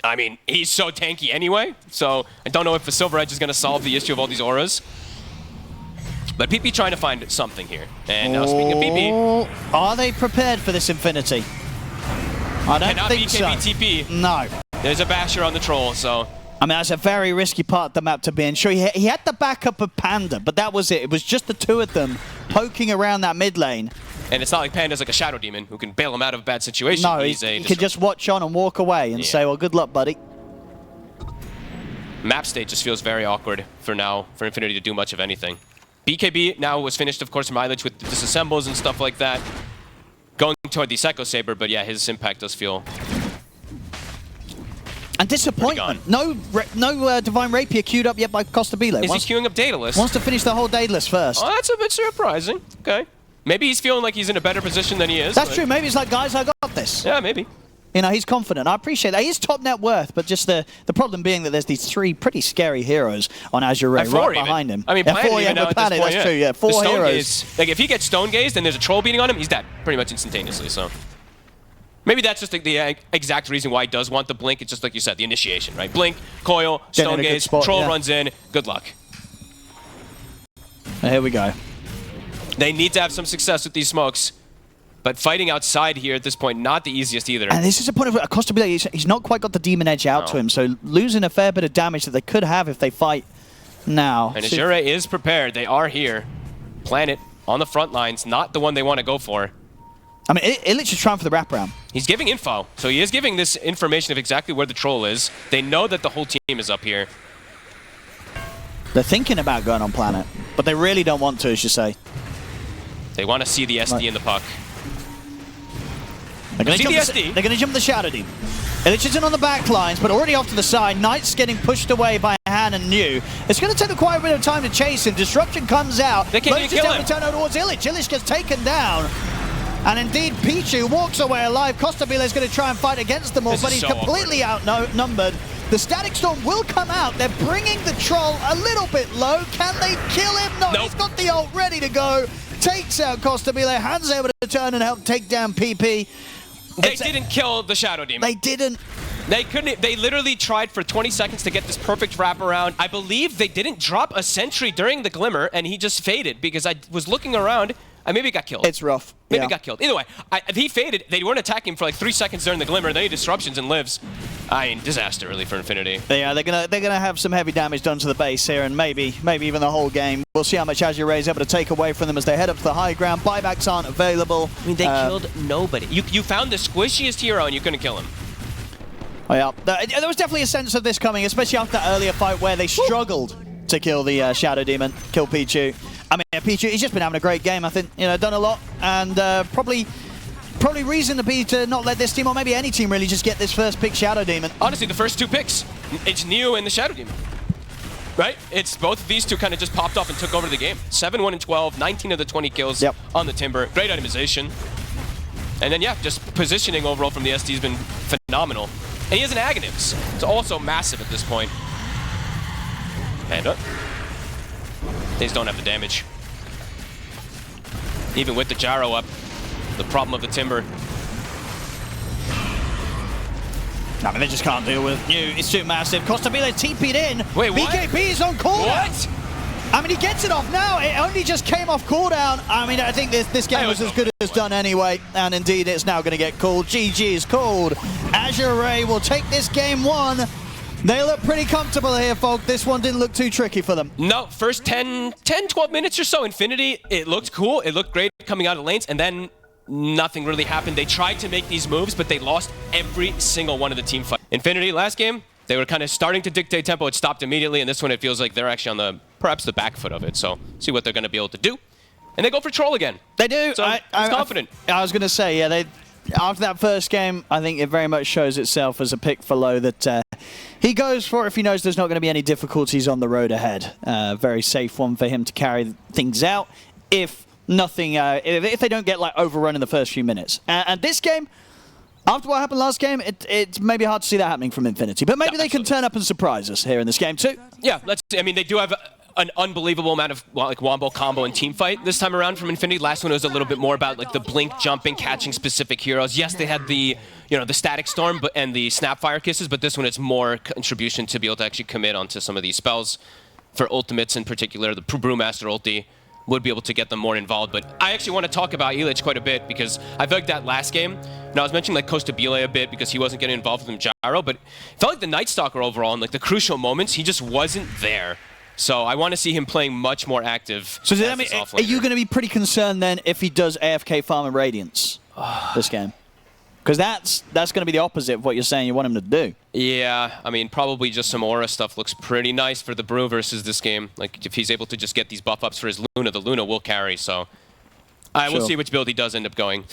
I mean, he's so tanky anyway, so I don't know if the Silver Edge is going to solve the issue of all these auras. But PP trying to find something here. And now speaking of PP... Are they prepared for this Infinity? I don't think so. Cannot BKB TP. No. There's a Basher on the Troll, so... I mean, that's a very risky part of the map to be in. Sure, he had the backup of Panda, but that was it. It was just the 2 of them poking around that mid lane. And it's not like Panda's like a Shadow Demon who can bail him out of a bad situation. No, he could just watch on and walk away and say, well, good luck, buddy. Map state just feels very awkward for now, for Infinity to do much of anything. BKB now was finished, of course, mileage with the disassembles and stuff like that. Going toward the Psycho Saber, but yeah, his impact does feel... And disappointment. No Divine Rapier queued up yet by Costabile. Is he queuing up Daedalus? Wants to finish the whole Daedalus first. Oh, that's a bit surprising. Okay. Maybe he's feeling like he's in a better position than he is. That's true. Maybe it's like, guys, I got this. Yeah, maybe. You know, he's confident. I appreciate that. He is top net worth, but just the problem being that there's these 3 pretty scary heroes on Azure Ray right behind him. I mean, Planet even now at this point, that's true, yeah. 4 heroes. Like, if he gets Stone Gazed and there's a Troll beating on him, he's dead pretty much instantaneously, so... Maybe that's just the exact reason why he does want the Blink. It's just like you said, the initiation, right? Blink, Coil, Stone Gaze, Troll runs in, good luck. Here we go. They need to have some success with these smokes. But fighting outside here at this point, not the easiest either. And this is a point of Costabile. He's not quite got the Demon Edge out to him, so losing a fair bit of damage that they could have if they fight now. And Azure Ray is prepared. They are here. Planet on the front lines, not the one they want to go for. I mean, Illich is trying for the wraparound. He's giving info. So he is giving this information of exactly where the Troll is. They know that the whole team is up here. They're thinking about going on Planet, but they really don't want to, as you say. They want to see the SD in the puck. They're going to jump the Shadow Demon. Illich is in on the back lines, but already off to the side. Knight's getting pushed away by Han and New. It's going to take quite a bit of time to chase him. Disruption comes out. They can't even kill him. Turn towards Illich. Illich gets taken down. And indeed, Pichu walks away alive. Costabile is going to try and fight against them all, but he's completely outnumbered. The Static Storm will come out. They're bringing the Troll a little bit low. Can they kill him? No, he's got the ult ready to go. Takes out Costabile. Han's able to turn and help take down PP. They didn't kill the Shadow Demon. They didn't. They couldn't. They literally tried for 20 seconds to get this perfect wraparound. I believe they didn't drop a sentry during the Glimmer, and he just faded because I was looking around. Maybe he got killed. It's rough. Maybe he got killed. Either way, he faded. They weren't attacking for like 3 seconds during the Glimmer. Then he disruptions and lives. I mean, disaster really for Infinity. Yeah, they're gonna have some heavy damage done to the base here, and maybe even the whole game. We'll see how much Azure Ray is able to take away from them as they head up to the high ground. Buybacks aren't available. I mean, they killed nobody. You found the squishiest hero and you couldn't kill him. Oh yeah, there was definitely a sense of this coming, especially after that earlier fight where they struggled to kill the Shadow Demon, kill Pichu. I mean, Pichu, he's just been having a great game. I think, done a lot, and probably reason to be to not let this team, or maybe any team really, just get this first pick Shadow Demon. Honestly, the first 2 picks, it's Neo and the Shadow Demon. Right? It's both of these two kind of just popped off and took over the game. 7, 1, and 12, 19 of the 20 kills on the Timber. Great itemization. And then, yeah, just positioning overall from the SD has been phenomenal. And he has an Aghanim's. It's also massive at this point. Panda. They just don't have the damage. Even with the gyro up, the problem of the Timber. I mean, they just can't deal with you. It's too massive. Costabile TP'd in. Wait, what? BKB is on cooldown. What? I mean, he gets it off now. It only just came off cooldown. I mean, I think this game was as good as done anyway. And indeed, it's now going to get called. GG is called. Azure Ray will take this game 1. They look pretty comfortable here, folk. This one didn't look too tricky for them. No, first 10, 12 minutes or so, Infinity, it looked cool. It looked great coming out of lanes, and then nothing really happened. They tried to make these moves, but they lost every single one of the team fights. Infinity, last game, they were kind of starting to dictate tempo. It stopped immediately, and this one, it feels like they're actually on perhaps the back foot of it. So, see what they're going to be able to do. And they go for Troll again. They do. So, I'm confident. I was going to say, yeah, after that first game, I think it very much shows itself as a pick for Low that he goes for it if he knows there's not going to be any difficulties on the road ahead. Very safe one for him to carry things out if nothing, if they don't get like overrun in the first few minutes. And this game, after what happened last game, it's maybe hard to see that happening from Infinity. But maybe they can turn up and surprise us here in this game too. Yeah, let's see. I mean, they do have an unbelievable amount of wombo, combo, and team fight this time around from Infinity. Last one was a little bit more about like the blink, jumping, catching specific heroes. Yes, they had the the static storm and the snapfire kisses, but this one it's more contribution to be able to actually commit onto some of these spells. For ultimates in particular, the Brewmaster ulti would be able to get them more involved. But I actually want to talk about Illich quite a bit because I felt like that last game, and I was mentioning like Costabile a bit because he wasn't getting involved with Gyro, but it felt like the Night Stalker overall in like the crucial moments, he just wasn't there. So I want to see him playing much more active. So does that mean, are you going to be pretty concerned then if he does AFK farm and Radiance this game? Because that's going to be the opposite of what you're saying you want him to do. Yeah, I mean, probably just some aura stuff looks pretty nice for the Brew versus this game. Like, if he's able to just get these buff ups for his Luna, the Luna will carry, so I will see which build he does end up going.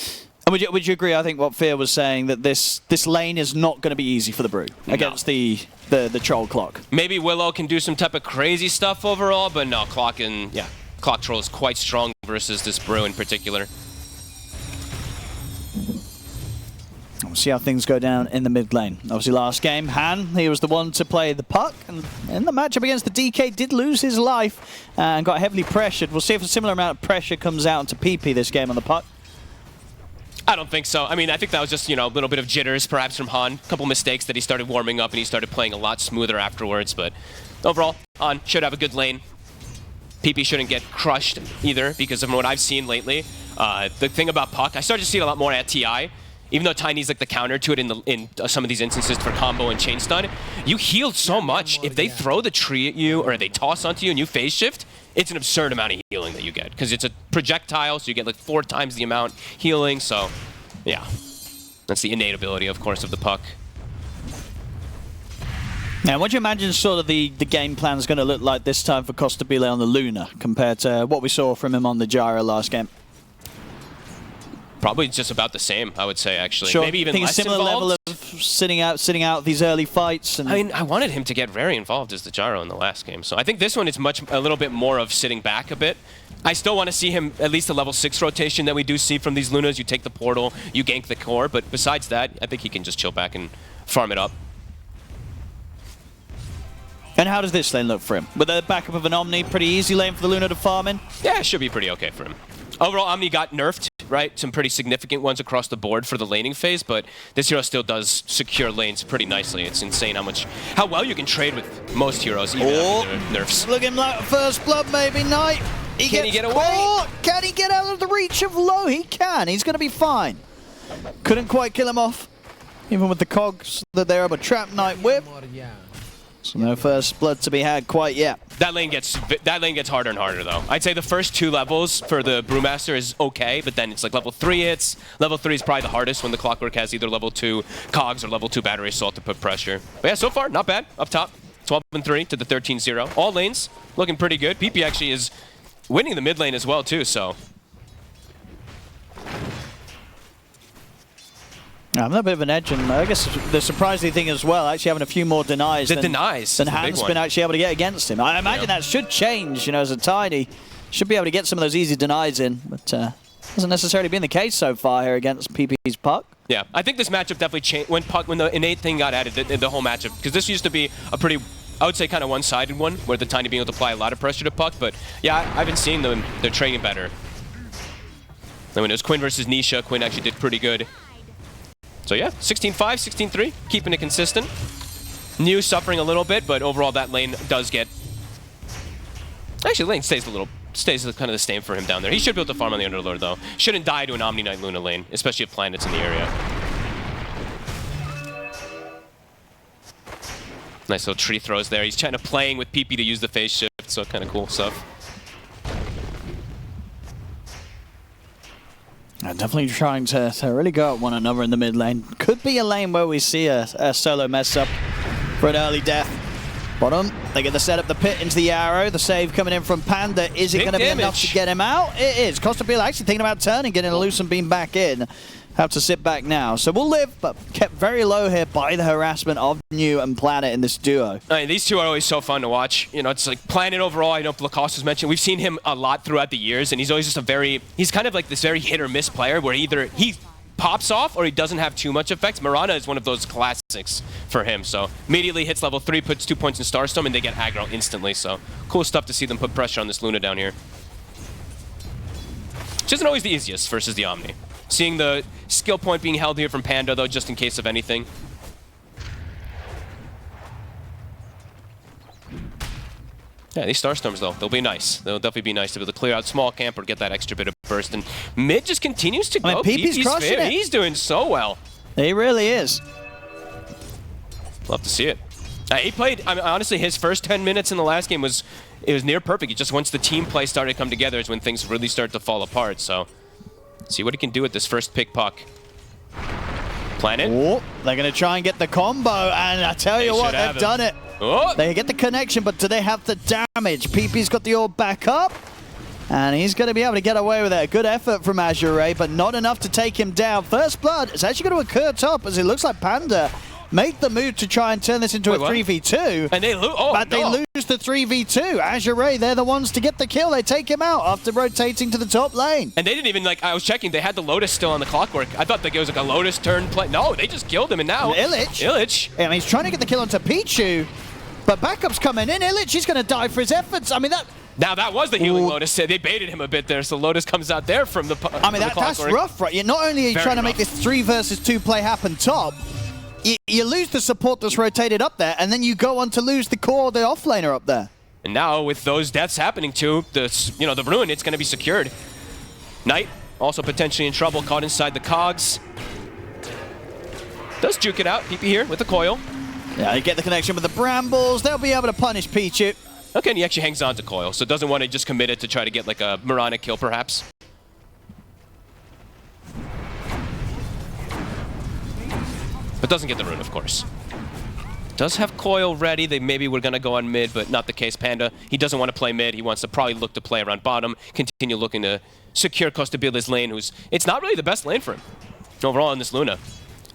And would you agree, I think, what Fear was saying, that this lane is not going to be easy for the Brew against the Troll Clock? Maybe Willow can do some type of crazy stuff overall, but no, Clock Troll is quite strong versus this Brew in particular. We'll see how things go down in the mid lane. Obviously last game, Han, he was the one to play the puck, and in the matchup against the DK did lose his life and got heavily pressured. We'll see if a similar amount of pressure comes out into PP this game on the puck. I don't think so. I mean, I think that was just, a little bit of jitters perhaps from Han. A couple mistakes that he started warming up and he started playing a lot smoother afterwards, but overall, Han should have a good lane. PP shouldn't get crushed either because of what I've seen lately. The thing about puck, I started to see it a lot more at TI. Even though Tiny's like the counter to it in some of these instances for combo and chain stun, you heal so much. If they throw the tree at you or they toss onto you and you phase shift, it's an absurd amount of healing that you get because it's a projectile, so you get like 4 times the amount healing. So, yeah, that's the innate ability, of course, of the puck. Now, what do you imagine sort of the game plan is going to look like this time for Costabile on the Luna compared to what we saw from him on the Gyro last game? Probably just about the same, I would say, actually. Sure. Maybe even think less a similar involved. level of sitting out these early fights. And I mean, I wanted him to get very involved as the Gyro in the last game. So I think this one is a little bit more of sitting back a bit. I still want to see him at least a level 6 rotation that we do see from these Lunas. You take the portal, you gank the core, but besides that, I think he can just chill back and farm it up. And how does this lane look for him? With the backup of an Omni, pretty easy lane for the Luna to farm in? Yeah, it should be pretty okay for him. Overall, Omni got nerfed, right? Some pretty significant ones across the board for the laning phase, but this hero still does secure lanes pretty nicely. It's insane how well you can trade with most heroes, even after their nerfs. Looking like first blood, maybe, Knight. Can he get away? Oh, can he get out of the reach of low? He can. He's going to be fine. Couldn't quite kill him off, even with the cogs that they're able to trap Knight with. So no first blood to be had quite yet. That lane gets harder and harder though. I'd say the first 2 levels for the Brewmaster is okay, but then it's like level 3 hits. Level 3 is probably the hardest when the Clockwork has either level 2 cogs or level 2 battery assault to put pressure. But yeah, so far not bad. Up top, 12-3 to the 13-0. All lanes looking pretty good. PP actually is winning the mid lane as well too. So. I'm a bit of an edge, and I guess the surprising thing as well, actually having a few more denies than Hans been actually able to get against him. I imagine that should change, you know, as a Tiny. Should be able to get some of those easy denies in, but hasn't necessarily been the case so far here against PP's Puck. Yeah, I think this matchup definitely changed when the innate thing got added, the whole matchup, because this used to be a pretty, I would say, kind of one-sided one, where the Tiny being able to apply a lot of pressure to Puck, but yeah, I've been seeing them, they're trading better. Then when it was Quinn versus Nisha, Quinn actually did pretty good. So yeah, 16-5, 16-3, keeping it consistent. New suffering a little bit, but overall that lane does get... Actually, lane stays kind of the same for him down there. He should be able to farm on the Underlord though. Shouldn't die to an Omni Knight Luna lane, especially if Planet's in the area. Nice little tree throws there. He's kind of playing with PP to use the phase shift, so kind of cool stuff. Definitely trying to really go at one another in the mid lane. Could be a lane where we see a solo mess up for an early death. Bottom, they get the setup, the pit into the arrow. The save coming in from Panda. Is it going to be enough to get him out? It is. Costabile actually thinking about turning, getting a loose and beam back in. Have to sit back now. So we'll live, but kept very low here by the harassment of New and Planet in this duo. I mean, these two are always so fun to watch. You know, it's like Planet overall. I know Lacoste was mentioned. We've seen him a lot throughout the years, and he's always just he's kind of like this very hit or miss player where either he pops off or he doesn't have too much effects. Mirana is one of those classics for him. So immediately hits level 3, puts 2 points in Starstorm, and they get aggro instantly. So cool stuff to see them put pressure on this Luna down here. Which isn't always the easiest versus the Omni. Seeing the skill point being held here from Panda, though, just in case of anything. Yeah, these Starstorms, though, they'll be nice. They'll definitely be nice to be able to clear out small camp or get that extra bit of burst. And mid just continues to go. PP's crushing it. He's doing so well. He really is. Love to see it. He played, I mean, honestly, his first 10 minutes in the last game was near perfect. It just once the team play started to come together is when things really start to fall apart. So see what he can do with this first pick puck. Planet. Oh, they're going to try and get the combo, and I tell you what, they've done it. Oh. They get the connection, but do they have the damage? PP's got the orb back up, and he's going to be able to get away with it. Good effort from Azure Ray, but not enough to take him down. First blood is actually going to occur top, as it looks like Panda make the move to try and turn this into a 3v2. And they lose. But they lose the 3v2. Azure Ray, they're the ones to get the kill. They take him out after rotating to the top lane. And they didn't even, like, I was checking, they had the Lotus still on the Clockwork. I thought that it was like a Lotus turn play. No, they just killed him, and now Illich. And he's trying to get the kill onto Pichu, but backup's coming in. Illich, he's going to die for his efforts. I mean, that... Now that was the healing Lotus. They baited him a bit there, so Lotus comes out there from the I mean, that's rough, right? You're not only are you trying to make this 3 versus 2 play happen top, you lose the support that's rotated up there, and then you go on to lose the core, the offlaner up there. And now with those deaths happening too, the Ruin, it's going to be secured. Knight also potentially in trouble, caught inside the cogs. Does juke it out, PP here with the coil. Yeah, you get the connection with the brambles. They'll be able to punish Pichu. Okay, and he actually hangs on to coil, so doesn't want to just commit it to try to get like a Mirana kill perhaps. But doesn't get the rune, of course. Does have coil ready. They maybe were going to go on mid, but not the case. Panda, he doesn't want to play mid. He wants to probably look to play around bottom, continue looking to secure Costabile's lane, it's not really the best lane for him overall in this Luna.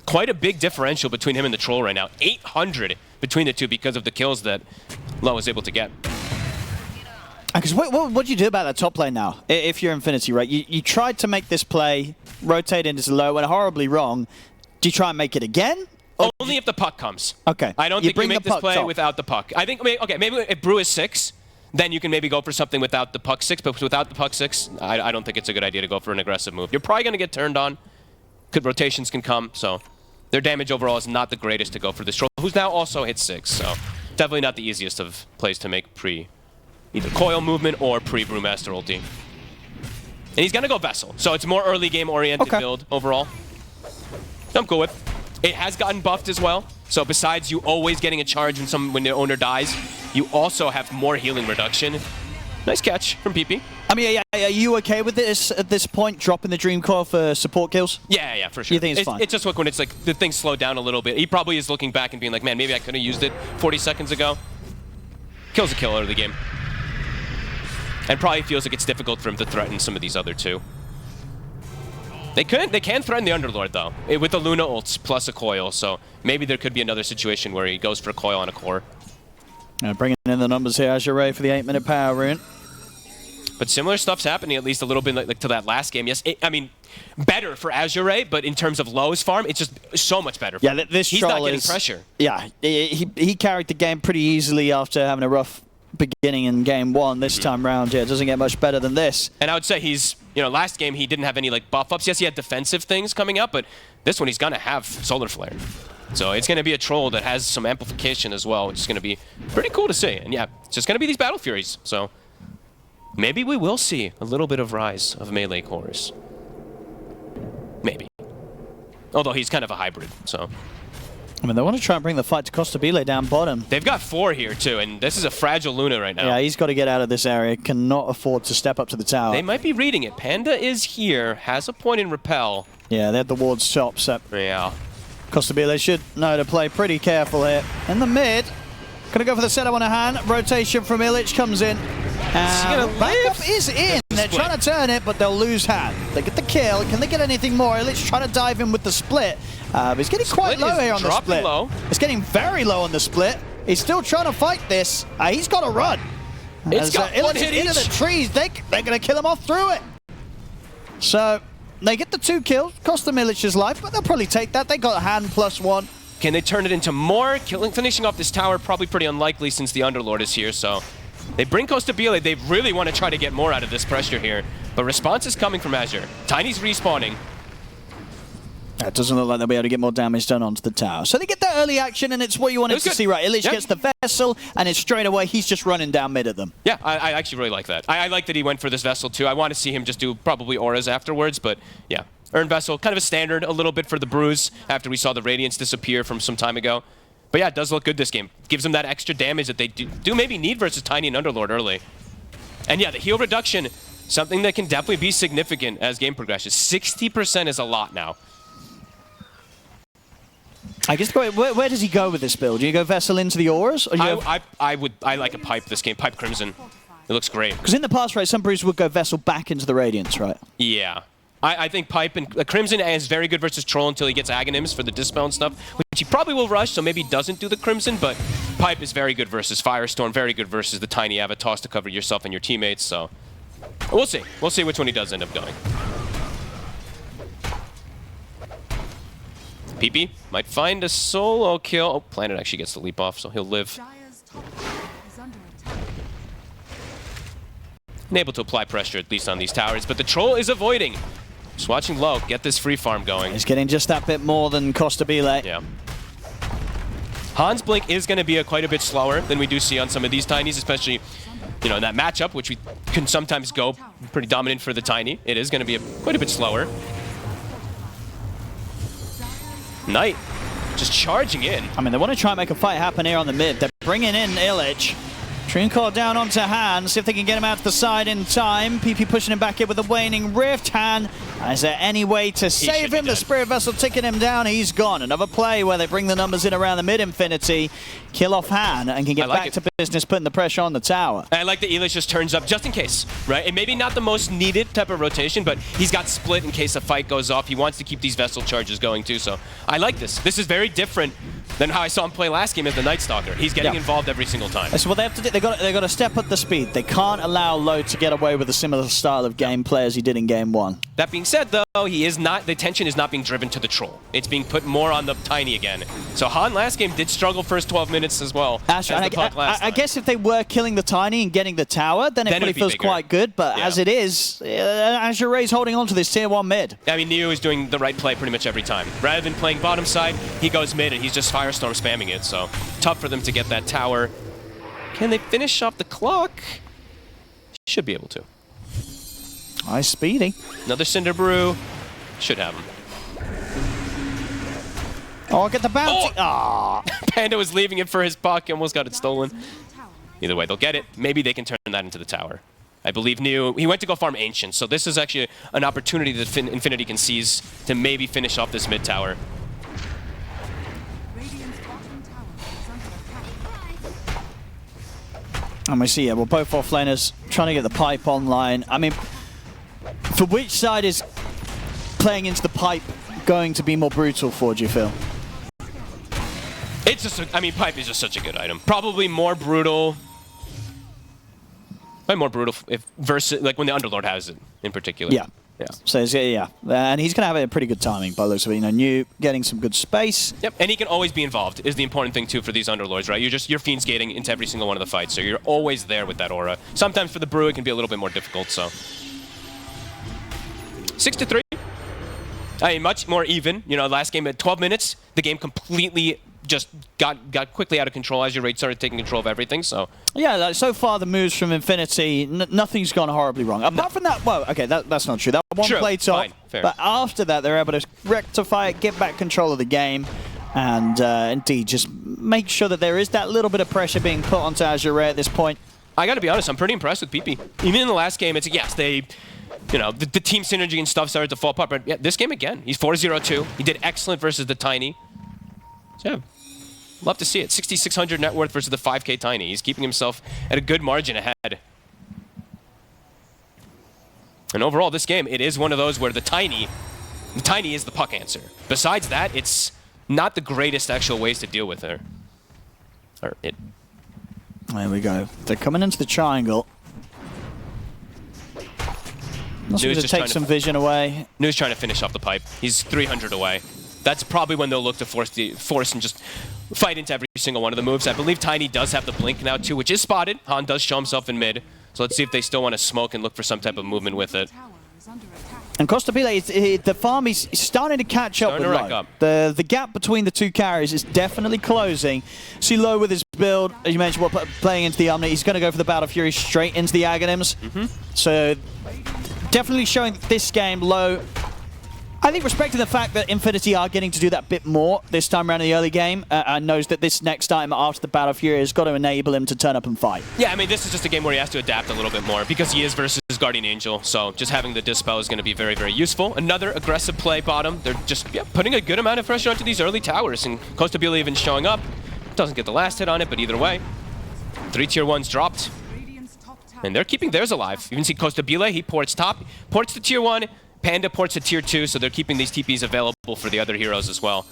Quite a big differential between him and the Troll right now. 800 between the two because of the kills that Low was able to get. Because what do you do about that top lane now? If you're Infinity, right? You tried to make this play, rotate into Low, went horribly wrong. Do you try and make it again? Only if the puck comes. Okay. I don't think you make this play without the puck. I think, okay, maybe if Brew is 6, then you can maybe go for something without the puck 6, but without the puck 6, I don't think it's a good idea to go for an aggressive move. You're probably going to get turned on. Rotations can come, so their damage overall is not the greatest to go for this Troll, who's now also hit 6, so definitely not the easiest of plays to make pre either coil movement or pre-Brewmaster ulti. And he's going to go Vessel, so it's more early game oriented build overall. I'm cool with. It has gotten buffed as well, so besides you always getting a charge when the owner dies, you also have more healing reduction. Nice catch from PP. I mean, are you okay with this at this point, dropping the Dream Core for support kills? Yeah, for sure. You think it's fine? It's just like when it's like the thing slowed down a little bit. He probably is looking back and being like, man, maybe I could have used it 40 seconds ago. Kills a kill early game. And probably feels like it's difficult for him to threaten some of these other two. They can threaten the Underlord, though, with the Luna ults plus a coil, so maybe there could be another situation where he goes for a coil on a core. Bringing in the numbers here, Azure Ray for the 8-minute power rune. But similar stuff's happening, at least a little bit like to that last game. Yes, I mean, better for Azure Ray, but in terms of Lowe's farm, it's just so much better. Yeah, this He's not getting pressure. Yeah, he carried the game pretty easily after having a rough beginning in game one. This time round, yeah, it doesn't get much better than this. And I would say he's, last game he didn't have any like buff ups. Yes, he had defensive things coming up, but this one he's gonna have Solar Flare. So it's gonna be a troll that has some amplification as well, which is gonna be pretty cool to see. And yeah, it's just gonna be these Battle Furies. So maybe we will see a little bit of rise of melee cores. Maybe. Although he's kind of a hybrid, so. I mean, they want to try and bring the fight to Costabile down bottom. They've got 4 here, too, and this is a fragile Luna right now. Yeah, he's got to get out of this area. Cannot afford to step up to the tower. They might be reading it. Panda is here, has a point in Repel. Yeah, they have the ward's top, so... Yeah. Costabile should know to play pretty careful here. In the mid, gonna go for the setup on a hand. Rotation from Illich comes in. Backup is in. They're trying to turn it, but they'll lose hand. They get the kill. Can they get anything more? Illich trying to dive in with the split. He's getting quite low here on the split. Low. It's getting very low on the split. He's still trying to fight this. He's got to run. It's got one hit into the trees. They're going to kill him off through it. So they get the 2 kills. Cost them Illich's life, but they'll probably take that. They got a hand +1. Can they turn it into more? Finishing off this tower probably pretty unlikely since the Underlord is here, so they bring Costabile. They really want to try to get more out of this pressure here, but response is coming from Azure. Tiny's respawning. It doesn't look like they'll be able to get more damage done onto the tower. So they get that early action, and it's what you wanted to see, right? Illich gets the Vessel, and it's straight away, he's just running down mid at them. Yeah, I actually really like that. I like that he went for this Vessel, too. I want to see him just do probably auras afterwards, but yeah. Earn Vessel, kind of a standard a little bit for the Brews after we saw the Radiance disappear from some time ago. But yeah, it does look good this game. Gives them that extra damage that they do maybe need versus Tiny and Underlord early. And yeah, the heal reduction, something that can definitely be significant as game progresses. 60% is a lot now. I guess where does he go with this build? Do you go Vessel into the auras? Or I like a pipe this game, pipe Crimson. It looks great. Because in the past, right, some Brews would go Vessel back into the Radiance, right? Yeah. I think Pipe and Crimson is very good versus Troll until he gets Aghanims for the Dispel and stuff, which he probably will rush, so maybe he doesn't do the Crimson, but Pipe is very good versus Firestorm, very good versus the Tiny Avatars to cover yourself and your teammates, so we'll see. We'll see which one he does end up going. PP might find a solo kill. Oh, Planet actually gets the leap off, so he'll live. And able to apply pressure at least on these towers, but the Troll is avoiding. Just watching low, get this free farm going. He's getting just that bit more than Costabile. Yeah. Hans Blink is going to be quite a bit slower than we do see on some of these Tinies, especially in that matchup, which we can sometimes go pretty dominant for the Tiny. It is going to be quite a bit slower. Knight just charging in. I mean, they want to try and make a fight happen here on the mid. They're bringing in Illich. Dreamcore down onto Han, see if they can get him out to the side in time. PP pushing him back in with a waning rift. Han, is there any way to save him? The Spirit Vessel ticking him down, he's gone. Another play where they bring the numbers in around the mid-infinity, kill off Han, and can get back to business, putting the pressure on the tower. I like that Elish just turns up just in case, right? And maybe not the most needed type of rotation, but he's got split in case a fight goes off. He wants to keep these Vessel charges going too, so I like this. This is very different than how I saw him play last game as the Night Stalker. He's getting involved every single time. That's what they have to do. They got to step up the speed. They can't allow Low to get away with a similar style of gameplay as he did in game one. That being said, though, he is not. The attention is not being driven to the Troll. It's being put more on the Tiny again. So Han last game did struggle first 12 minutes as well. I guess if they were killing the Tiny and getting the tower, then it really feels quite good. But as it is, Azure Ray's holding on to this tier 1 mid. I mean, Neo is doing the right play pretty much every time. Rather than playing bottom side, he goes mid and he's just Firestorm spamming it. So tough for them to get that tower. Can they finish off the clock? Should be able to. Nice speedy. Another Cinder Brew. Should have him. Oh, get the bounty. Ah. Panda was leaving it for his puck. Almost got it stolen. Either way, they'll get it. Maybe they can turn that into the tower. I believe he went to go farm Ancient, so this is actually an opportunity that Infinity can seize to maybe finish off this mid tower. And we see, yeah, well, both offlaners trying to get the pipe online. I mean, for which side is playing into the pipe going to be more brutal for, do you feel? It's just, I mean, pipe is just such a good item. Probably more brutal. Probably more brutal if versus like when the Underlord has it in particular. Yeah. Yeah. So yeah, and he's gonna have a pretty good timing by the looks of it. You know, New getting some good space. Yep, and he can always be involved is the important thing too for these Underlords, right? You're fiend skating into every single one of the fights, so you're always there with that aura. Sometimes for the Brew it can be a little bit more difficult. So 6-3. I mean, much more even. You know, last game at 12 minutes, the game completely just got quickly out of control. Azure Ray started taking control of everything, so... Yeah, like, so far the moves from Infinity, nothing's gone horribly wrong. Apart from that, well, okay, that's not true. That one play top, but after that they're able to rectify it, get back control of the game, and indeed just make sure that there is that little bit of pressure being put onto Azure Ray at this point. I gotta be honest, I'm pretty impressed with PP. Even in the last game, it's, yes, they... You know, the team synergy and stuff started to fall apart, but yeah, this game again, he's 4-0-2. He did excellent versus the Tiny. So yeah, love to see it. 6,600 net worth versus the 5K Tiny. He's keeping himself at a good margin ahead. And overall, this game, it is one of those where the Tiny is the puck answer. Besides that, it's not the greatest actual ways to deal with her. Or it. There we go. They're coming into the triangle. Not supposed to take some vision away. Nouns trying to finish off the pipe. He's 300 away. That's probably when they'll look to force and just fight into every single one of the moves. I believe Tiny does have the blink now too, which is spotted. Han does show himself in mid. So let's see if they still want to smoke and look for some type of movement with it. And Costabile, the farm is starting to catch up with Low. The gap between the two carries is definitely closing. See Low with his build, as you mentioned, playing into the Omni. He's going to go for the Battle Fury straight into the Aghanims. So definitely showing this game Low, I think, respecting the fact that Infinity are getting to do that bit more this time around in the early game, and knows that this next time after the Battle Fury has got to enable him to turn up and fight. Yeah, I mean, this is just a game where he has to adapt a little bit more because he is versus Guardian Angel, so just having the Dispel is going to be very, very useful. Another aggressive play bottom. They're just putting a good amount of pressure onto these early towers, and Costabile even showing up. Doesn't get the last hit on it, but either way, 3 tier 1s dropped. And they're keeping theirs alive. You can see Costabile, he ports top, ports to tier 1, Panda ports to tier 2, so they're keeping these TPs available for the other heroes as well.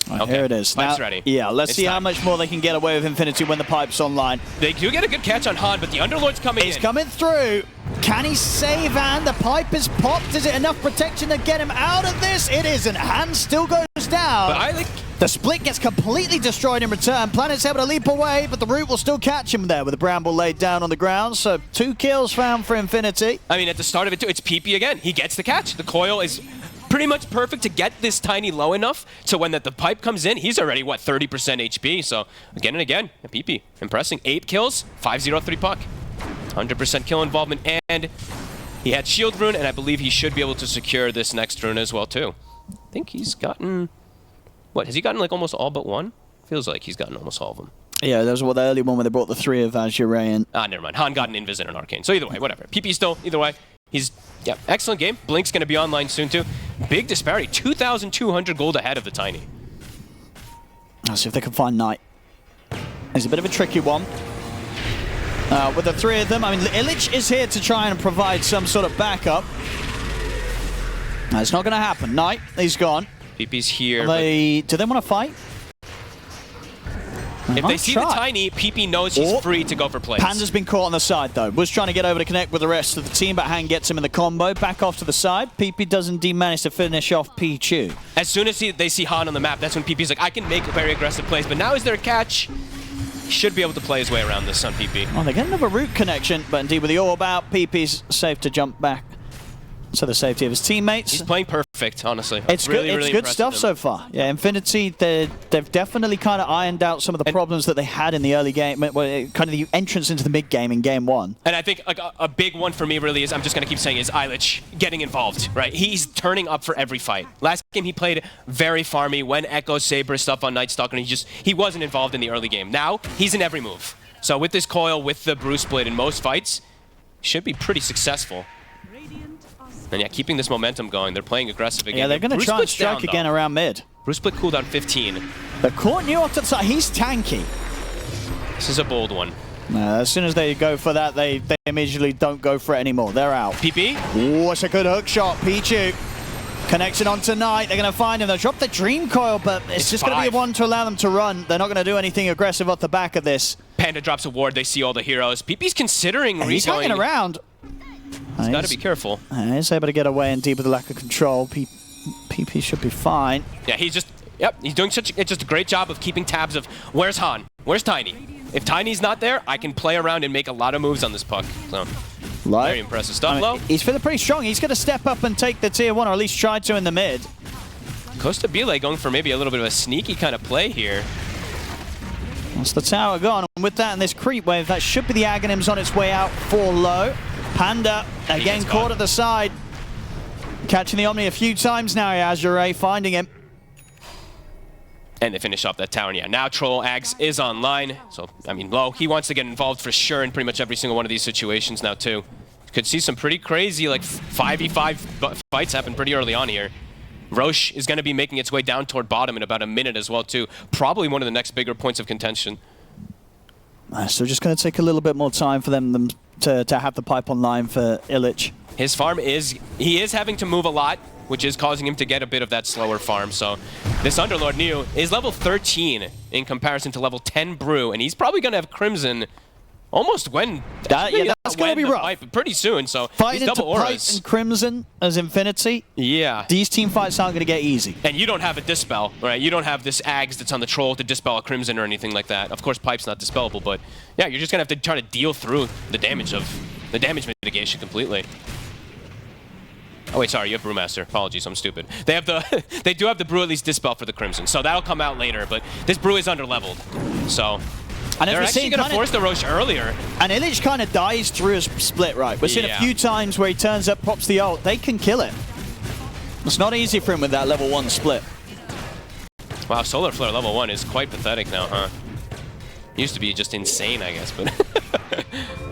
Okay. Here it is. Pipe's ready. Yeah, let's see how much more they can get away with Infinity when the pipe's online. They do get a good catch on Han, but the Underlord's coming in. He's coming through. Can he save Han? The pipe is popped. Is it enough protection to get him out of this? It isn't. Han still goes down. But I like... The split gets completely destroyed in return. Planet's able to leap away, but the root will still catch him there with the bramble laid down on the ground. So 2 kills found for Infinity. I mean, at the start of it too, it's PP again. He gets the catch. The coil is pretty much perfect to get this Tiny low enough so when the pipe comes in, he's already, what, 30% HP. So again and again, PP impressing. 8 kills, 5-0-3 puck. 100% kill involvement, and he had shield rune, and I believe he should be able to secure this next rune as well too. I think he's gotten... What, has he gotten like almost all but one? Feels like he's gotten almost all of them. Yeah, that was the early one where they brought the 3 of Azure Ray in. Ah, never mind. Han got an Invis and an Arcane. So either way, whatever. PP still, either way. He's, yeah, excellent game. Blink's going to be online soon too. Big disparity. 2,200 gold ahead of the Tiny. Let's see if they can find Knight. It's a bit of a tricky one. With the 3 of them, I mean, Illich is here to try and provide some sort of backup. It's not going to happen. Knight, he's gone. PP's here. Do they want to fight? If they see the Tiny, PP knows he's free to go for plays. Panda's been caught on the side, though. Was trying to get over to connect with the rest of the team, but Han gets him in the combo. Back off to the side. PP does indeed manage to finish off Pichu. As soon as they see Han on the map, that's when PP's like, I can make very aggressive plays, but now is there a catch? He should be able to play his way around this on PP. Oh, they get another root connection, but indeed with the orb out, PP's safe to jump back. to the safety of his teammates. He's playing perfect, honestly. It's really, good. really It's good stuff so far. Yeah, Infinity, they've definitely kind of ironed out some of the problems that they had in the early game, kind of the entrance into the mid game in game 1. And I think like a big one for me really is, I'm just going to keep saying, is Eilich getting involved, right? He's turning up for every fight. Last game he played very farmy, when Echo, Saber stuff on Night Stalker, and he wasn't involved in the early game. Now, he's in every move. So with this coil, with the Brew Split in most fights, should be pretty successful. And yeah, keeping this momentum going. They're playing aggressive again. Yeah, they're going to try and strike again around mid. Brew Split cooldown 15. The court new off to the side. He's tanky. This is a bold one. As soon as they go for that, they immediately don't go for it anymore. They're out. PP? Oh, it's a good hook shot. Pichu connection on tonight. They're going to find him. They'll drop the Dream Coil, but it's just going to be one to allow them to run. They're not going to do anything aggressive off the back of this. Panda drops a ward. They see all the heroes. PP's considering He's hanging around. He's got to be careful. He's able to get away, and deep with the lack of control. PP should be fine. Yeah, he's just, he's doing just a great job of keeping tabs of where's Han, where's Tiny. If Tiny's not there, I can play around and make a lot of moves on this puck. So, very impressive stuff, Low. He's feeling pretty strong. He's going to step up and take the tier 1, or at least try to in the mid. Costa Bile going for maybe a little bit of a sneaky kind of play here. That's the tower gone, and with that and this creep wave, that should be the Aghanims on its way out for Low. Panda, again caught at the side. Catching the Omni a few times now, Azure Ray finding him. And they finish off that tower. And yeah, now Troll Ags is online. So, I mean, Low, he wants to get involved for sure in pretty much every single one of these situations now, too. Could see some pretty crazy, like, 5v5 fights happen pretty early on here. Roche is going to be making its way down toward bottom in about a minute as well, too. Probably one of the next bigger points of contention. So just going to take a little bit more time for them to have the pipe online for Illich. His farm he is having to move a lot, which is causing him to get a bit of that slower farm. So this Underlord Neo is level 13 in comparison to level 10 Brew, and he's probably going to have Crimson almost when... that's going to be rough. Pipe, pretty soon, so fighting he's double into auras. Pipe and Crimson as Infinity. Yeah. These team fights aren't going to get easy. And you don't have a Dispel, right? You don't have this Ags that's on the Troll to Dispel a Crimson or anything like that. Of course, Pipe's not dispellable, but yeah, you're just going to have to try to deal through the damage mitigation completely. Oh wait, sorry, you have Brewmaster. Apologies, I'm stupid. They have they do have the Brew at least Dispel for the Crimson, so that'll come out later, but this Brew is under-leveled, so... And they're actually going to force the Roche earlier. And Illich kind of dies through his split, right? We've seen a few times where he turns up, pops the ult. They can kill it. It's not easy for him with that level 1 split. Wow, Solar Flare level 1 is quite pathetic now, huh? Used to be just insane, I guess, but...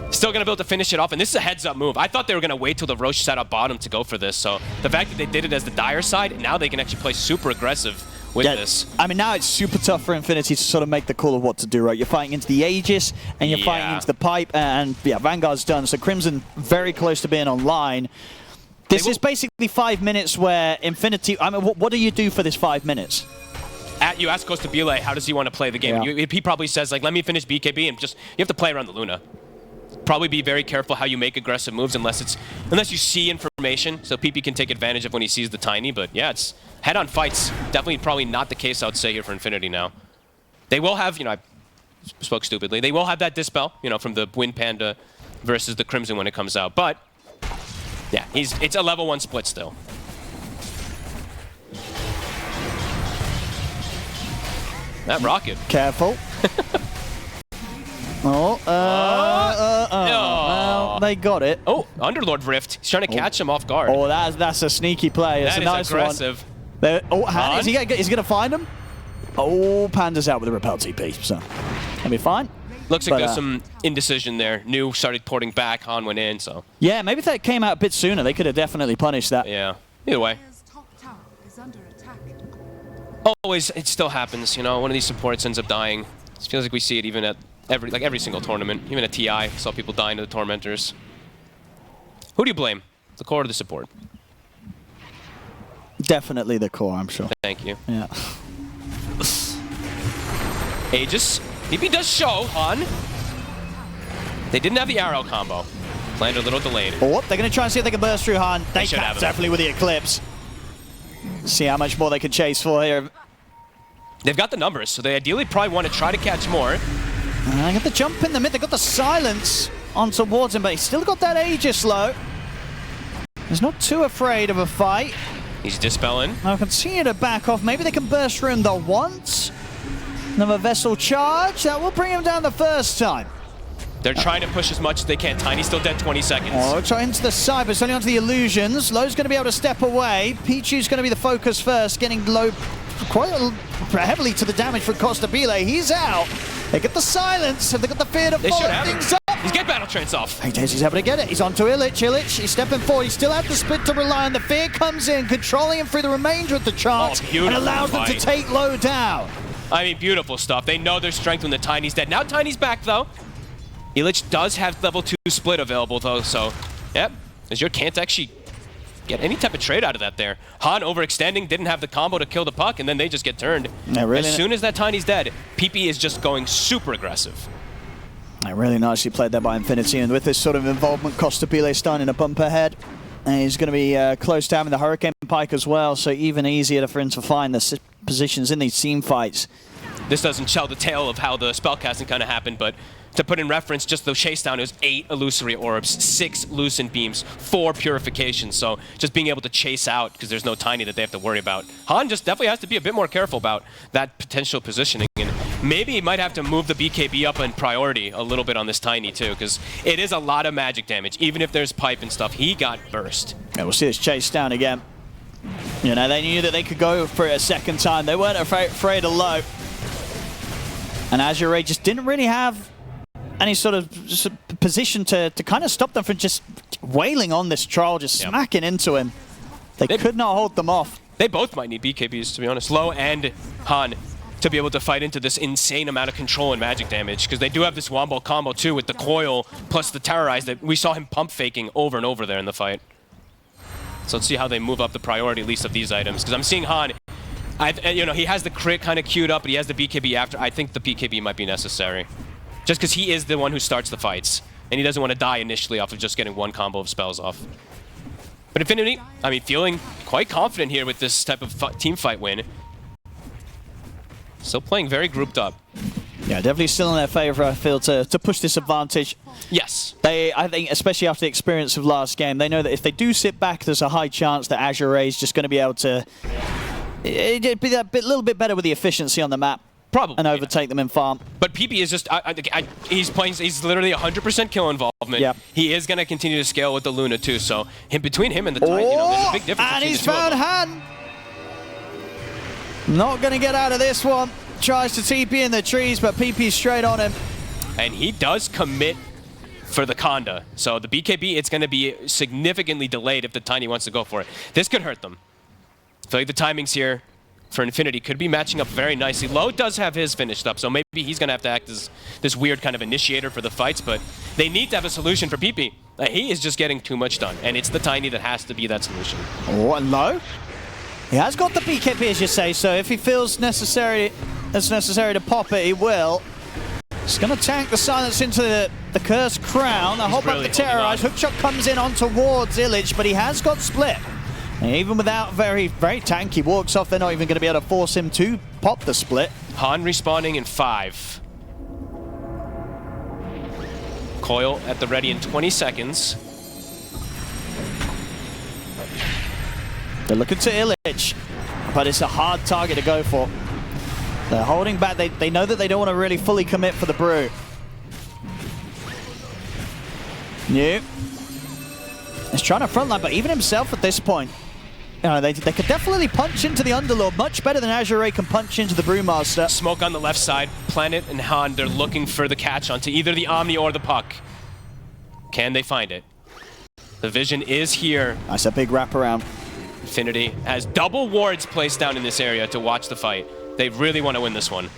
Still going to be able to finish it off, and this is a heads-up move. I thought they were going to wait till the Roche set up bottom to go for this, so the fact that they did it as the Dire side, now they can actually play super aggressive with this. I mean, now it's super tough for Infinity to sort of make the call of what to do, right? You're fighting into the Aegis, and you're fighting into the Pipe, and yeah, Vanguard's done, so Crimson very close to being online. This is basically 5 minutes where Infinity... I mean, what do you do for this 5 minutes? You ask Costa Bile, how does he want to play the game? Yeah. He probably says, like, let me finish BKB, and just... You have to play around the Luna. Probably be very careful how you make aggressive moves unless you see information, so PP can take advantage of when he sees the Tiny, but yeah, it's head-on fights. Definitely probably not the case, I would say, here for Infinity now. They will have, you know, I spoke stupidly, they will have that Dispel, you know, from the Wind Panda versus the Crimson when it comes out, but yeah, it's a level 1 split still. That rocket. Careful. Well, they got it. Oh, Underlord Rift. He's trying to catch him off guard. Oh, that's a sneaky play. That's a nice aggressive. One. Oh, is he going to find him? Oh, Panda's out with a repel TP, so that'll be fine. Looks like there's some indecision there. New started porting back, Han went in, so. Yeah, maybe if that came out a bit sooner, they could have definitely punished that. Yeah, either way. Always, it still happens, you know, one of these supports ends up dying. It feels like we see it even at every single tournament. Even at TI, saw people dying to the Tormentors. Who do you blame? The core or the support? Definitely the core, I'm sure. Thank you. Yeah. Aegis. PP does show, Han. They didn't have the arrow combo. Planned a little delayed. Oh, they're going to try and see if they can burst through Han. They should have definitely with the Eclipse. See how much more they can chase for here. They've got the numbers, so they ideally probably want to try to catch more. I got the jump in the mid. They got the silence on towards him, but he's still got that Aegis low. He's not too afraid of a fight. He's dispelling. Now continue to back off. Maybe they can burst through him the once. Another vessel charge. That will bring him down the first time. They're trying to push as much as they can. Tiny's still dead 20 seconds. Oh, try into the side, but it's only onto the illusions. Low's going to be able to step away. Pichu's going to be the focus first, getting low quite heavily to the damage for Costabile. He's out. They get the silence. Have they got the fear to follow things up? He's getting battle trance off. He's able to get it. He's onto Illich. He's stepping forward. He still has the split to rely on. The fear comes in, controlling him through the remainder of the chance, and allows them to take Low down. I mean, beautiful stuff. They know their strength when the Tiny's dead. Now Tiny's back, though. Illich does have level 2 split available, though, so, yep. Azure can't actually get any type of trade out of that there. Han overextending, didn't have the combo to kill the puck, and then they just get turned. As soon as that Tiny's dead, PP is just going super aggressive. Really nicely played there by Infinity, and with this sort of involvement, Costabile starting to bump ahead. And he's going to be close to having the Hurricane Pike as well, so even easier for him to find the positions in these team fights. This doesn't tell the tale of how the spellcasting kind of happened, but to put in reference, just the chase down, it was 8 illusory orbs, 6 lucent beams, 4 purifications. So just being able to chase out, because there's no Tiny that they have to worry about. Han just definitely has to be a bit more careful about that potential positioning. And maybe he might have to move the BKB up in priority a little bit on this Tiny too, because it is a lot of magic damage. Even if there's pipe and stuff, he got burst. Yeah, we'll see this chase down again. You know, they knew that they could go for it a second time. They weren't afraid of Low. And Azure Ray just didn't really have any sort of position to kind of stop them from just wailing on this troll, just smacking into him. They could not hold them off. They both might need BKBs, to be honest. Low and Han to be able to fight into this insane amount of control and magic damage, because they do have this Wombo combo too with the coil plus the terrorize that we saw him pump faking over and over there in the fight. So let's see how they move up the priority list of these items, because I'm seeing Han, you know, he has the crit kind of queued up, but he has the BKB after. I think the BKB might be necessary. Just because he is the one who starts the fights, and he doesn't want to die initially off of just getting one combo of spells off. But Infinity, I mean, feeling quite confident here with this type of team fight win. Still playing very grouped up. Yeah, definitely still in their favor, I feel, to push this advantage. Yes. I think, especially after the experience of last game, they know that if they do sit back, there's a high chance that Azure Ray is just going to be able to be that little bit better with the efficiency on the map. Probably. And overtake them in farm. But PP is just, he's literally 100% kill involvement. Yep. He is going to continue to scale with the Luna too, so between him and the Titan, you know, there's a big difference and between he's the two found of Han. them. Not going to get out of this one. Tries to TP in the trees, but PP's straight on him. And he does commit for the Conda. So the BKB, it's going to be significantly delayed if the Tiny wants to go for it. This could hurt them. I feel like the timings here for Infinity could be matching up very nicely. Low does have his finished up, so maybe he's going to have to act as this weird kind of initiator for the fights, but they need to have a solution for PP. He is just getting too much done, and it's the Tiny that has to be that solution. Oh, and Low? He has got the BKB, as you say, so if he feels it's necessary to pop it, he will. He's going to tank the silence into the Cursed Crown. They'll hold back the Terrorize. Hookshot comes in on towards Illich, but he has got split. And even without very tanky walks off, they're not even going to be able to force him to pop the split. Han respawning in 5. Coil at the ready in 20 seconds. They're looking to Illich, but it's a hard target to go for. They're holding back. They know that they don't want to really fully commit for the brew. New. He's trying to frontline, but even himself at this point, you know, they could definitely punch into the Underlord much better than Azure Ray can punch into the Brewmaster. Smoke on the left side. Planet and Han, they're looking for the catch onto either the Omni or the puck. Can they find it? The vision is here. That's a big wraparound. Infinity has double wards placed down in this area to watch the fight. They really want to win this one.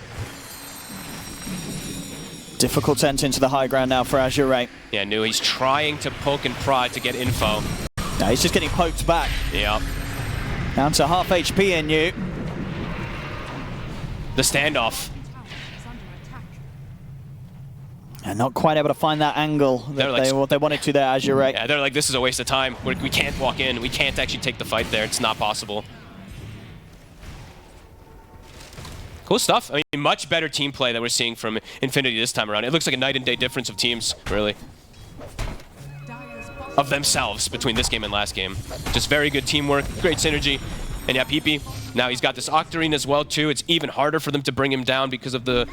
Difficult to enter into the high ground now for Azure Ray. Yeah, New, he's trying to poke and prod to get info. No, he's just getting poked back. Yeah. Down to half HP in New. The standoff. And not quite able to find that angle that what they wanted to there, Azure Ray. Yeah, they're like, this is a waste of time. We can't walk in. We can't actually take the fight there. It's not possible. Cool stuff. I mean, much better team play that we're seeing from Infinity this time around. It looks like a night and day difference of teams, really. of themselves between this game and last game. Just very good teamwork, great synergy. And yeah, PP, now he's got this Octarine as well too. It's even harder for them to bring him down because of the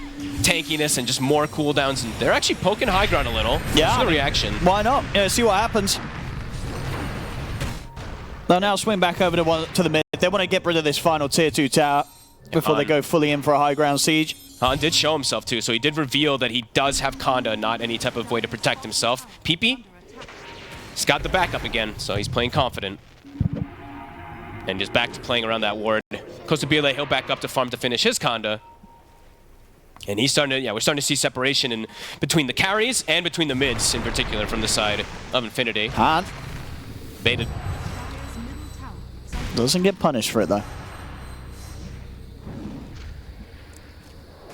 tankiness and just more cooldowns. And they're actually poking high ground a little. Yeah. What's the reaction? Why not? Yeah, see what happens. They'll now swing back over to the mid. They want to get rid of this final tier 2 tower before they go fully in for a high ground siege. Han did show himself too, so he did reveal that he does have Conda, not any type of way to protect himself. PP, he's got the backup again, so he's playing confident. And just back to playing around that ward. Costa Bile, he'll back up to farm to finish his Conda. And he's starting to, yeah, we're starting to see separation in between the carries and between the mids in particular from the side of Infinity. Han baited. Doesn't get punished for it though.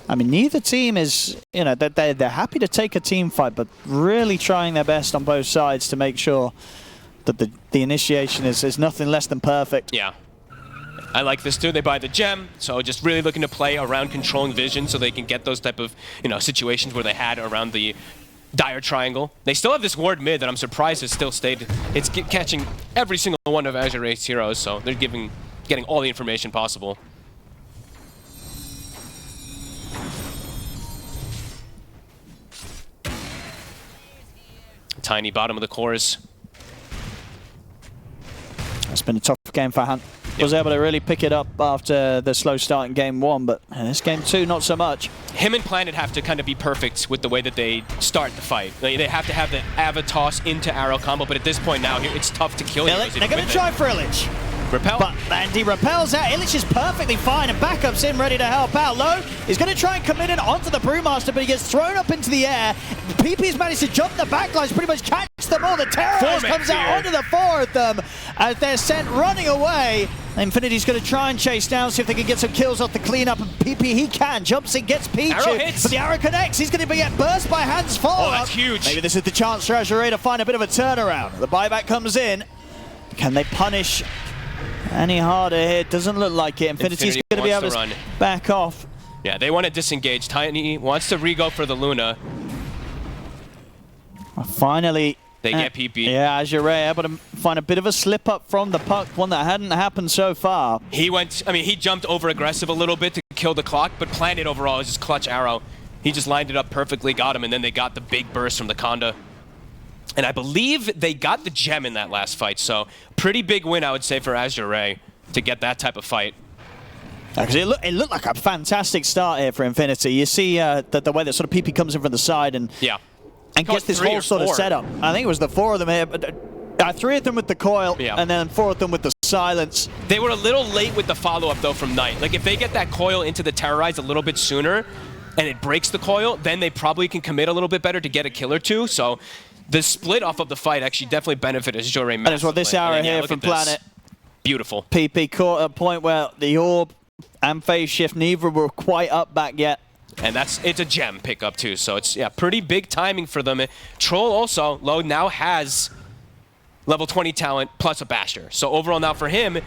I mean, neither team is, you know, they're happy to take a team fight, but really trying their best on both sides to make sure that the initiation is nothing less than perfect. Yeah. I like this too. They buy the gem, so just really looking to play around controlling vision so they can get those type of, you know, situations where they had around the dire triangle. They still have this ward mid that I'm surprised has still stayed. It's catching every single one of Azure Ray's heroes, so they're getting all the information possible. Tiny bottom of the cores. It's been a tough game for Han. Was able to really pick it up after the slow start in game 1, but in this game 2, not so much. Him and Planet have to kind of be perfect with the way that they start the fight. They have to have the Ava toss into arrow combo, but at this point now, it's tough to kill. They're going to try for Illich. Repel. But Andy repels out. Illich is perfectly fine, and backup's in, ready to help out. Low is going to try and commit it onto the Brewmaster, but he gets thrown up into the air. PP's managed to jump the backlines, pretty much catch them all. The Terrorize comes out onto the 4 of them as they're sent running away. Infinity's going to try and chase down, see if they can get some kills off the cleanup. And PP, he can. Jumps in, gets Pichu. But the arrow connects. He's going to get burst by Han's follow-up. Oh, that's huge. Maybe this is the chance for Azure Ray to find a bit of a turnaround. The buyback comes in. Can they punish any harder here? Doesn't look like it. Infinity's going to be able to back off. Yeah, they want to disengage. Tiny wants to re-go for the Luna. Finally, they get PP. Yeah, Azure Ray able to find a bit of a slip up from the puck, one that hadn't happened so far. He went, I mean, he jumped over aggressive a little bit to kill the clock, but Planet overall is just clutch arrow. He just lined it up perfectly, got him, and then they got the big burst from the Conda. And I believe they got the gem in that last fight, so pretty big win, I would say, for Azure Ray to get that type of fight. Actually, it looked like a fantastic start here for Infinity. You see the way that sort of PP comes in from the side and gets this whole sort of setup. I think it was the 4 of them here, but 3 of them with the coil, and then 4 of them with the silence. They were a little late with the follow-up, though, from Knight. Like, if they get that coil into the Terrorize a little bit sooner, and it breaks the coil, then they probably can commit a little bit better to get a kill or two. So the split off of the fight actually definitely benefited Azure Ray massively. And it's what this arrow here from Planet. Beautiful. PP caught at a point where the orb and phase shift neither were quite up back yet. And it's a gem pickup too, so it's pretty big timing for them. Troll also, Low now has level 20 talent plus a Basher. So overall now for him,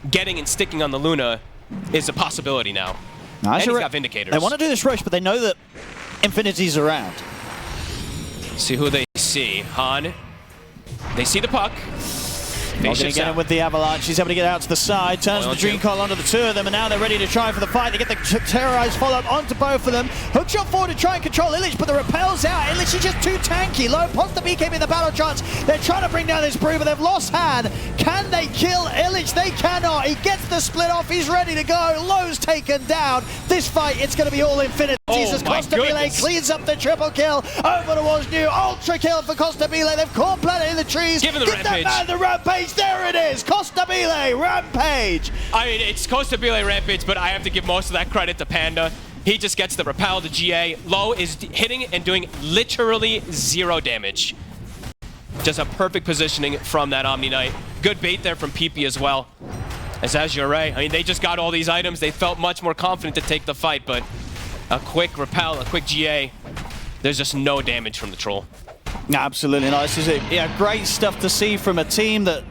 getting and sticking on the Luna is a possibility now. And he's got Vindicators. They want to do this rush, but they know that Infinity's around. See who they see. Han. They see the puck. Not going to get him with the Avalanche. He's able to get out to the side, turns the Dream Coil onto the 2 of them, and now they're ready to try for the fight. They get the Terrorize follow-up onto both of them. Hookshot forward to try and control Illich, but the repel's out. Illich is just too tanky. Low pops the BKB in the battle chance. They're trying to bring down this Brew, but they've lost Han. Can they kill Illich? They cannot. He gets the split off. He's ready to go. Low's taken down. This fight, it's going to be all Infinity. Jesus, Costa Bile cleans up the triple kill over towards New. Ultra kill for Costa Bile. They've caught Planet in the trees. Give him the Rampage. That man the Rampage. There it is. Costa Bile, Rampage. I mean, it's Costa Bile Rampage, but I have to give most of that credit to Panda. He just gets the repel, the GA. Low is hitting and doing literally 0 damage. Just a perfect positioning from that Omni Knight. Good bait there from PP as well. As Azure Ray, I mean, they just got all these items. They felt much more confident to take the fight, but a quick repel, a quick GA. There's just no damage from the Troll. Absolutely not. This is great stuff to see from a team that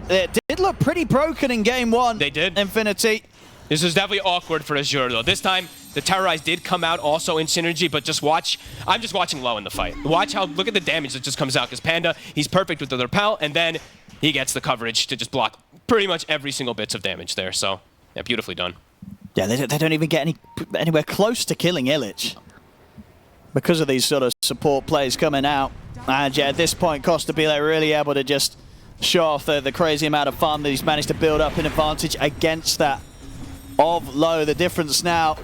did look pretty broken in game 1. They did. Infinity. This was definitely awkward for Azure, though. This time, The Terrorize did come out also in synergy, but just watch. I'm just watching low in the fight. Watch how, look at the damage that just comes out, because Panda, he's perfect with the repel, and then he gets the coverage to just block pretty much every single bits of damage there. So, yeah, beautifully done. Yeah, they don't even get anywhere close to killing Illich because of these sort of support plays coming out. And yeah, at this point, Costabile really able to just show off the crazy amount of farm that he's managed to build up in advantage against that of low. The difference now,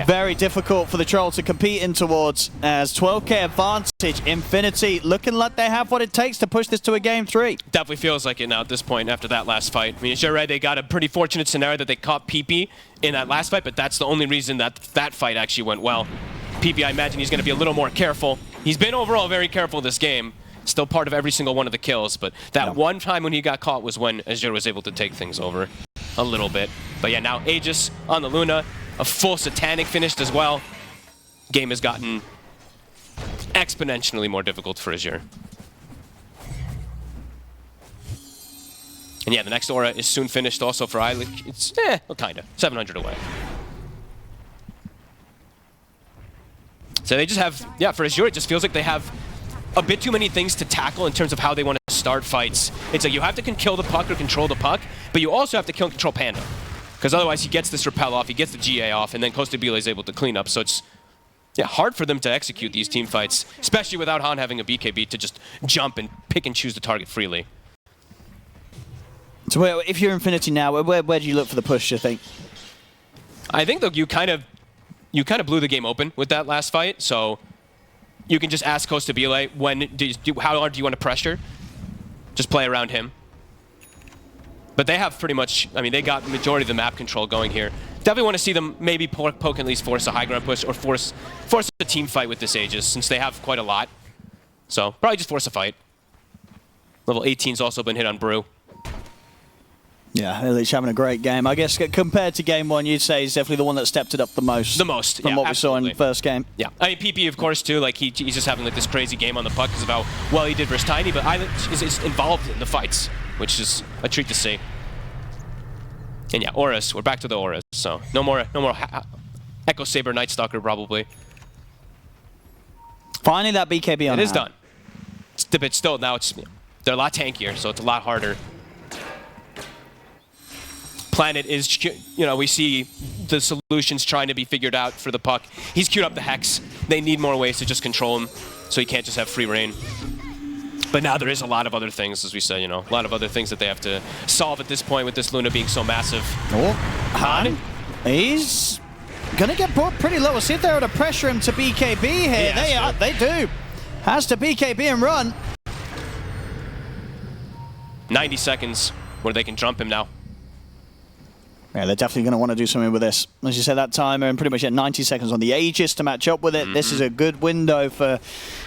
very difficult for the Troll to compete in towards, as 12k advantage. Infinity looking like they have what it takes to push this to a game 3. Definitely feels like it now at this point after that last fight. I mean, Azure Ray, they got a pretty fortunate scenario that they caught PP in that last fight, but that's the only reason that that fight actually went well. PP, I imagine he's going to be a little more careful. He's been overall very careful this game. Still part of every single one of the kills, but that one time when he got caught was when Azure was able to take things over a little bit. But yeah, now Aegis on the Luna, a full Satanic finished as well. Game has gotten exponentially more difficult for Azure. And yeah, the next aura is soon finished also for Eilich. It's, well, kinda. 700 away. So they just have, yeah, for Azure, it just feels like they have a bit too many things to tackle in terms of how they want to start fights. It's like you have to kill the puck or control the puck, but you also have to kill and control Panda. Because otherwise he gets this repel off, he gets the GA off, and then Costabile is able to clean up. So it's hard for them to execute these team fights, especially without Han having a BKB to just jump and pick and choose the target freely. So if you're Infinity now, where do you look for the push, you think? I think, though, you kind of blew the game open with that last fight, so you can just ask Costabile, how hard do you want to pressure? Just play around him. But they have pretty much, I mean, they got the majority of the map control going here. Definitely want to see them maybe poke at least force a high ground push or force a team fight with this Aegis, since they have quite a lot. So probably just force a fight. Level 18's also been hit on Brew. Yeah, Illich having a great game. I guess compared to game 1, you'd say he's definitely the one that stepped it up the most. The most, from what absolutely. we saw in the first game. Yeah. I mean, PP, of course, too. Like, he's just having like this crazy game on the puck because of how well he did versus Tiny, but Eilich is involved in the fights, which is a treat to see. And yeah, auras. We're back to the auras. So no more Echo Saber Night Stalker probably. Finally, that BKB on. It is done. It's a bit still now. They're a lot tankier, so it's a lot harder. Planet is, we see the solutions trying to be figured out for the puck. He's queued up the Hex. They need more ways to just control him, so he can't just have free reign. But now there is a lot of other things, as we said, a lot of other things that they have to solve at this point with this Luna being so massive. Oh, Han, he's going to get brought pretty low. We'll see if they're able to pressure him to BKB here. Yeah, they do. Has to BKB and run. 90 seconds where they can jump him now. Yeah, they're definitely going to want to do something with this. As you said, that timer and pretty much at 90 seconds on the Aegis to match up with it. This is a good window for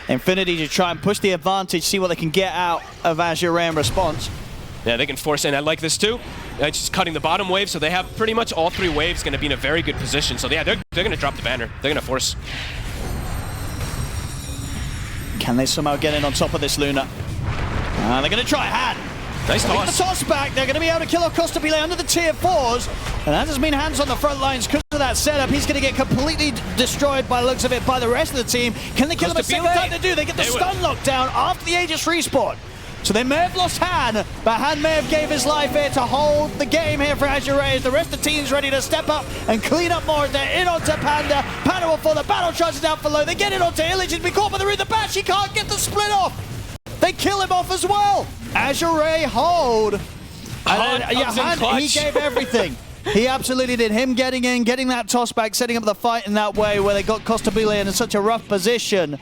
Infinity to try and push the advantage, see what they can get out of Azure Ray in response. Yeah, they can force in. I like this too. It's just cutting the bottom wave, so they have pretty much all 3 waves going to be in a very good position. So yeah, they're going to drop the banner. They're going to force. Can they somehow get in on top of this Luna? They're going to try Han. Nice toss. The toss back. They're going to be able to kill off Costabile under the tier 4s. And that doesn't mean Han's on the front lines because of that setup. He's going to get completely destroyed by the looks of it by the rest of the team. Can they kill him a second time? They do. They get the stun lockdown after the Aegis respawn. So they may have lost Han, but Han may have gave his life here to hold the game here for Azure Ray as the rest of the team's ready to step up and clean up more. They're in onto Panda. Panda will fall. The battle charges down for low. They get it onto Illich. He's been caught by the root. The bash. He can't get the split off. They kill him off as well. Azure Ray hold. Han, he gave everything. He absolutely did. Him getting in, getting that toss back, setting up the fight in that way where they got Costabile in such a rough position.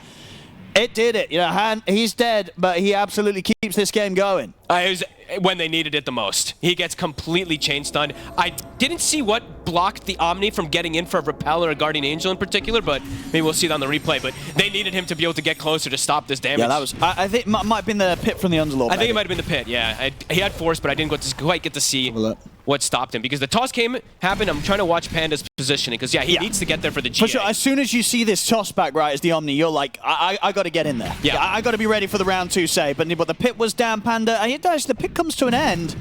It did it. Han, he's dead, but he absolutely keeps this game going. It was when they needed it the most. He gets completely chain stunned. I didn't see what blocked the Omni from getting in for a Repel or a Guardian Angel in particular, but maybe we'll see it on the replay. But they needed him to be able to get closer to stop this damage. Yeah, that was. I think it might have been the pit from the Underlord. I think it might have been the pit, yeah. He had force, but I didn't quite get to see what stopped him. Because the toss happened, I'm trying to watch Panda's positioning, because, he needs to get there for the GA. For sure, as soon as you see this toss back right as the Omni, you're like, I got to get in there. Yeah. I got to be ready for the round 2 save. But the pit was down, Panda. The pit comes to an end.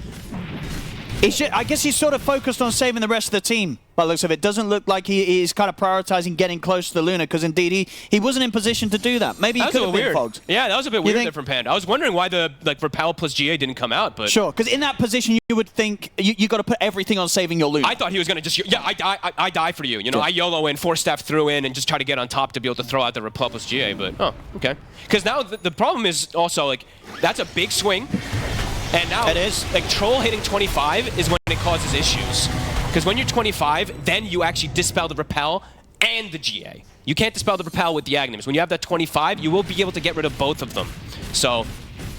I guess he's sort of focused on saving the rest of the team. By the looks of it, doesn't look like he is kind of prioritizing getting close to the Luna, because indeed he wasn't in position to do that. Maybe he could have been fogged. Yeah, that was a bit weird there from Panda. I was wondering why the Repel plus GA didn't come out, but sure, because in that position you would think you got to put everything on saving your Luna. I thought he was going to just I die for you. You know, I YOLO in, 4-staff through in, and just try to get on top to be able to throw out the Repel plus GA. But oh, okay. Because now the problem is also like that's a big swing. And now, it is. Like, Troll hitting 25 is when it causes issues. Because when you're 25, then you actually dispel the Repel and the GA. You can't dispel the Repel with the Aghanim's. When you have that 25, you will be able to get rid of both of them. So,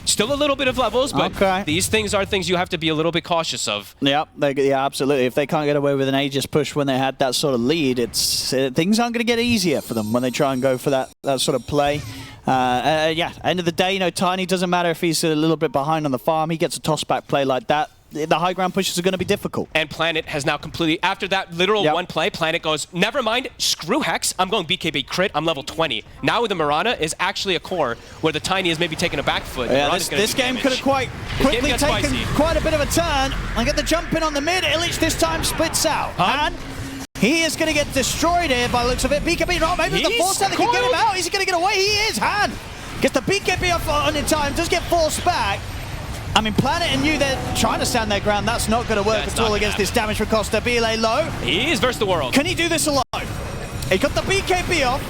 still a little bit of levels, but these things are things you have to be a little bit cautious of. Yeah, yeah, absolutely. If they can't get away with an Aegis push when they had that sort of lead, things aren't going to get easier for them when they try and go for that sort of play. Yeah, end of the day, you know, Tiny doesn't matter if he's a little bit behind on the farm. He gets a toss-back play like that. The high ground pushes are going to be difficult. And Planet has now completely, after that literal one play, Planet goes, never mind, screw Hex, I'm going BKB crit, I'm level 20. Now with the Mirana is actually a core where the Tiny is maybe taking a back foot. Yeah, this game could have quite quickly taken quite a bit of a turn. And get the jump in on the mid. Illich this time splits out. And he is going to get destroyed here by the looks of it. BKB, no, maybe with the force out, they can get him out. Is he going to get away? He is. Han gets the BKB off on in time, does get forced back. I mean, Planet and you, they're trying to stand their ground. That's not going to work at all against this damage from Costa. Bile low. He is versus the world. Can he do this alone? He got the BKB off.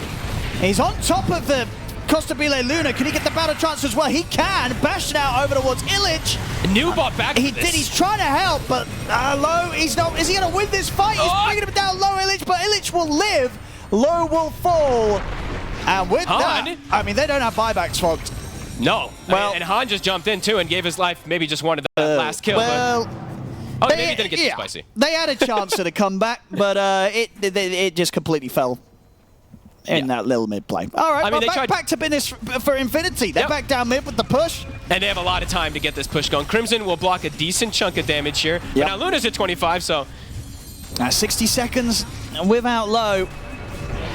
He's on top of the Costa Bile Luna. Can he get the battle chance as well? He can. Bash it out over towards Illich. New bot back. He did. He's trying to help, but low. He's not. Is he going to win this fight? He's bringing him down low, Illich, but Illich will live. Low will fall. And with that, I mean, they don't have buybacks, folks. No. Well, and Han just jumped in too and gave his life. Maybe just wanted the last kill. Well, but maybe he didn't get too spicy. They had a chance at a comeback, but it just completely fell in that little mid play. All right, I mean, back to business for Infinity. They're back down mid with the push. And they have a lot of time to get this push going. Crimson will block a decent chunk of damage here. But now Luna's at 25, so 60 seconds without low.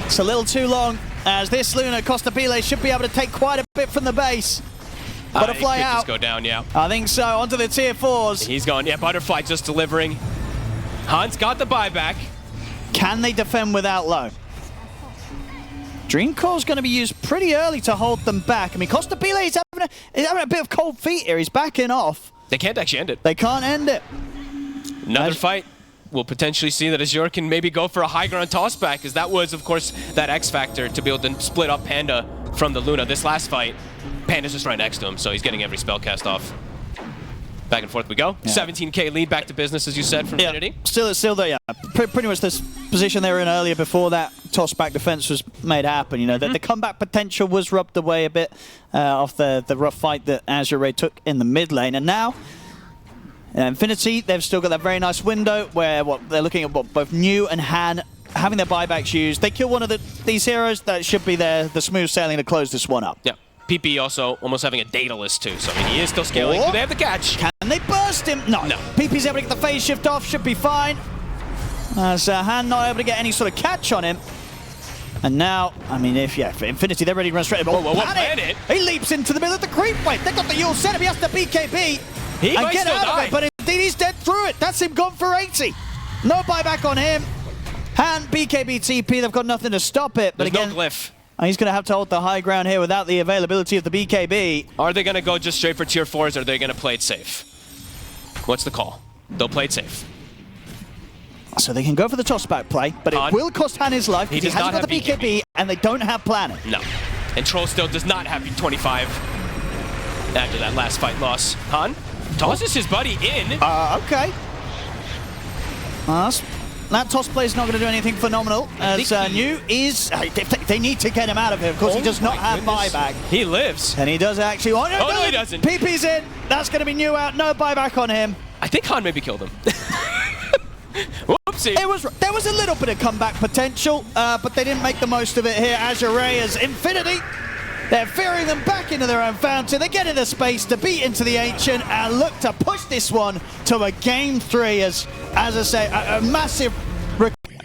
It's a little too long. As this Luna, Costa Bile should be able to take quite a bit from the base. Butterfly out. Just go down, I think so. Onto the tier 4s. He's gone. Yeah, Butterfly just delivering. Han's got the buyback. Can they defend without low? Dream Core's going to be used pretty early to hold them back. I mean, Costa Bile is having a bit of cold feet here. He's backing off. They can't actually end it. They can't end it. Another fight. We'll potentially see that Azure can maybe go for a high ground toss back, because that was, of course, that X factor to be able to split up Panda from the Luna. This last fight, Panda's just right next to him, so he's getting every spell cast off. Back and forth we go. 17k lead, back to business, as you said, from Infinity. Still there, pretty much this position they were in earlier before that toss back defense was made happen. You know, the comeback potential was rubbed away a bit off the rough fight that Azure Ray took in the mid lane, and now Infinity, they've still got that very nice window where they're looking at both New and Han having their buybacks used. They kill one of these heroes, that should be the smooth sailing to close this one up. Yeah. PP also almost having a Daedalus too, so I mean, he is still scaling. Do they have the catch? Can they burst him? No. PP's able to get the phase shift off, should be fine. As Han not able to get any sort of catch on him. And now, I mean, for Infinity, they're ready to run straight. Planet! He leaps into the middle of the creep wave. They've got the Yule set up. He has to BKB. He might get out of it, but indeed he's dead through it. That's him gone for 80. No buyback on him. Han, BKB, TP, they've got nothing to stop it. But There's no glyph. He's going to have to hold the high ground here without the availability of the BKB. Are they going to go just straight for tier 4s, or are they going to play it safe? What's the call? They'll play it safe. So they can go for the toss-back play, but it will cost Han his life because he hasn't got the BKB, and they don't have Planet. No. And Troll still does not have 25 after that last fight loss. Han tosses his buddy in. Okay. That toss play is not going to do anything phenomenal, as New is... They need to get him out of here. Of course, he does not have buyback. He lives. And he does actually... Oh, no, he doesn't. PP's in. That's going to be New out. No buyback on him. I think Han maybe killed him. Whoopsie. There was a little bit of comeback potential, but they didn't make the most of it here. Azure Ray as Infinity. They're veering them back into their own fountain. They get in the space to beat into the Ancient and look to push this one to a game 3 as I say, a massive...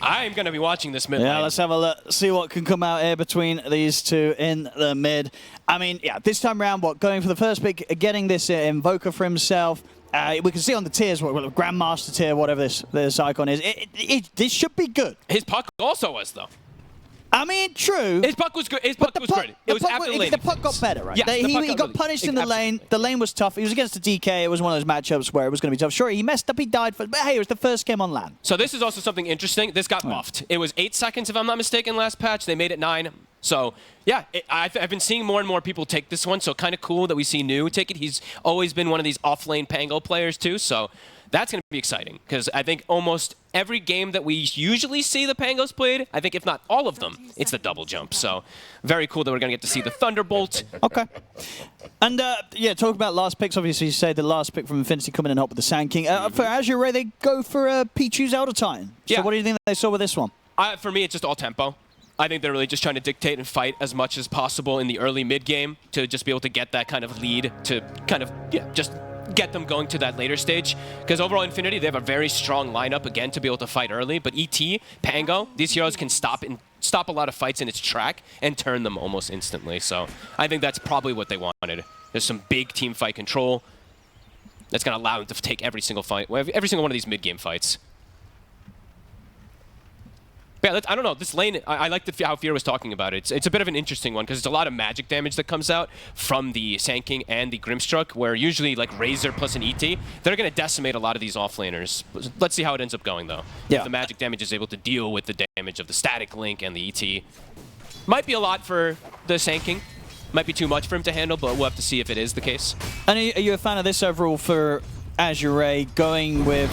I'm going to be watching this mid lane. Yeah, let's have a look, see what can come out here between these two in the mid. I mean, yeah, this time around, going for the first pick, getting this Invoker for himself. We can see on the tiers, Grandmaster tier, whatever this icon is. This should be good. His puck also was, though. I mean, true. His puck was good. His puck was good. It was after the lane. The puck got better, right? Yes, he got punished in the lane. The lane was tough. He was against the DK. It was one of those matchups where it was going to be tough. Sure, he messed up. He died. But hey, it was the first game on LAN. So this is also something interesting. This got buffed. It was 8 seconds, if I'm not mistaken, last patch. They made it 9. So, yeah, I've been seeing more and more people take this one. So kind of cool that we see New take it. He's always been one of these off-lane Pango players, too. So that's going to be exciting because I think almost every game that we usually see the Pangos played, I think if not all of them, it's the double jump. So very cool that we're going to get to see the Thunderbolt. Okay. And yeah, talk about last picks. Obviously, you say the last pick from Infinity coming in hot with the Sand King. For Azure Ray, they go for Pichu's Elder Titan. So Yeah. what do you think they saw with this one? For me, it's just all tempo. I think they're really just trying to dictate and fight as much as possible in the early mid game to just be able to get that kind of lead to kind of, just get them going to that later stage. Because overall Infinity, they have a very strong lineup, again, to be able to fight early. But ET, Pango, these heroes can stop a lot of fights in its track and turn them almost instantly. So I think that's probably what they wanted. There's some big team fight control that's going to allow them to take every single fight, every single one of these mid-game fights. But yeah, I don't know. This lane, I like how Fear was talking about it. It's a bit of an interesting one because there's a lot of magic damage that comes out from the Sand King and the Grimstruck, where usually like Razor plus an ET, they're going to decimate a lot of these offlaners. Let's see how it ends up going, though. Yeah. If the magic damage is able to deal with the damage of the Static Link and the ET. Might be a lot for the Sand King. Might be too much for him to handle, but we'll have to see if it is the case. And are you a fan of this overall for Azure Ray, going with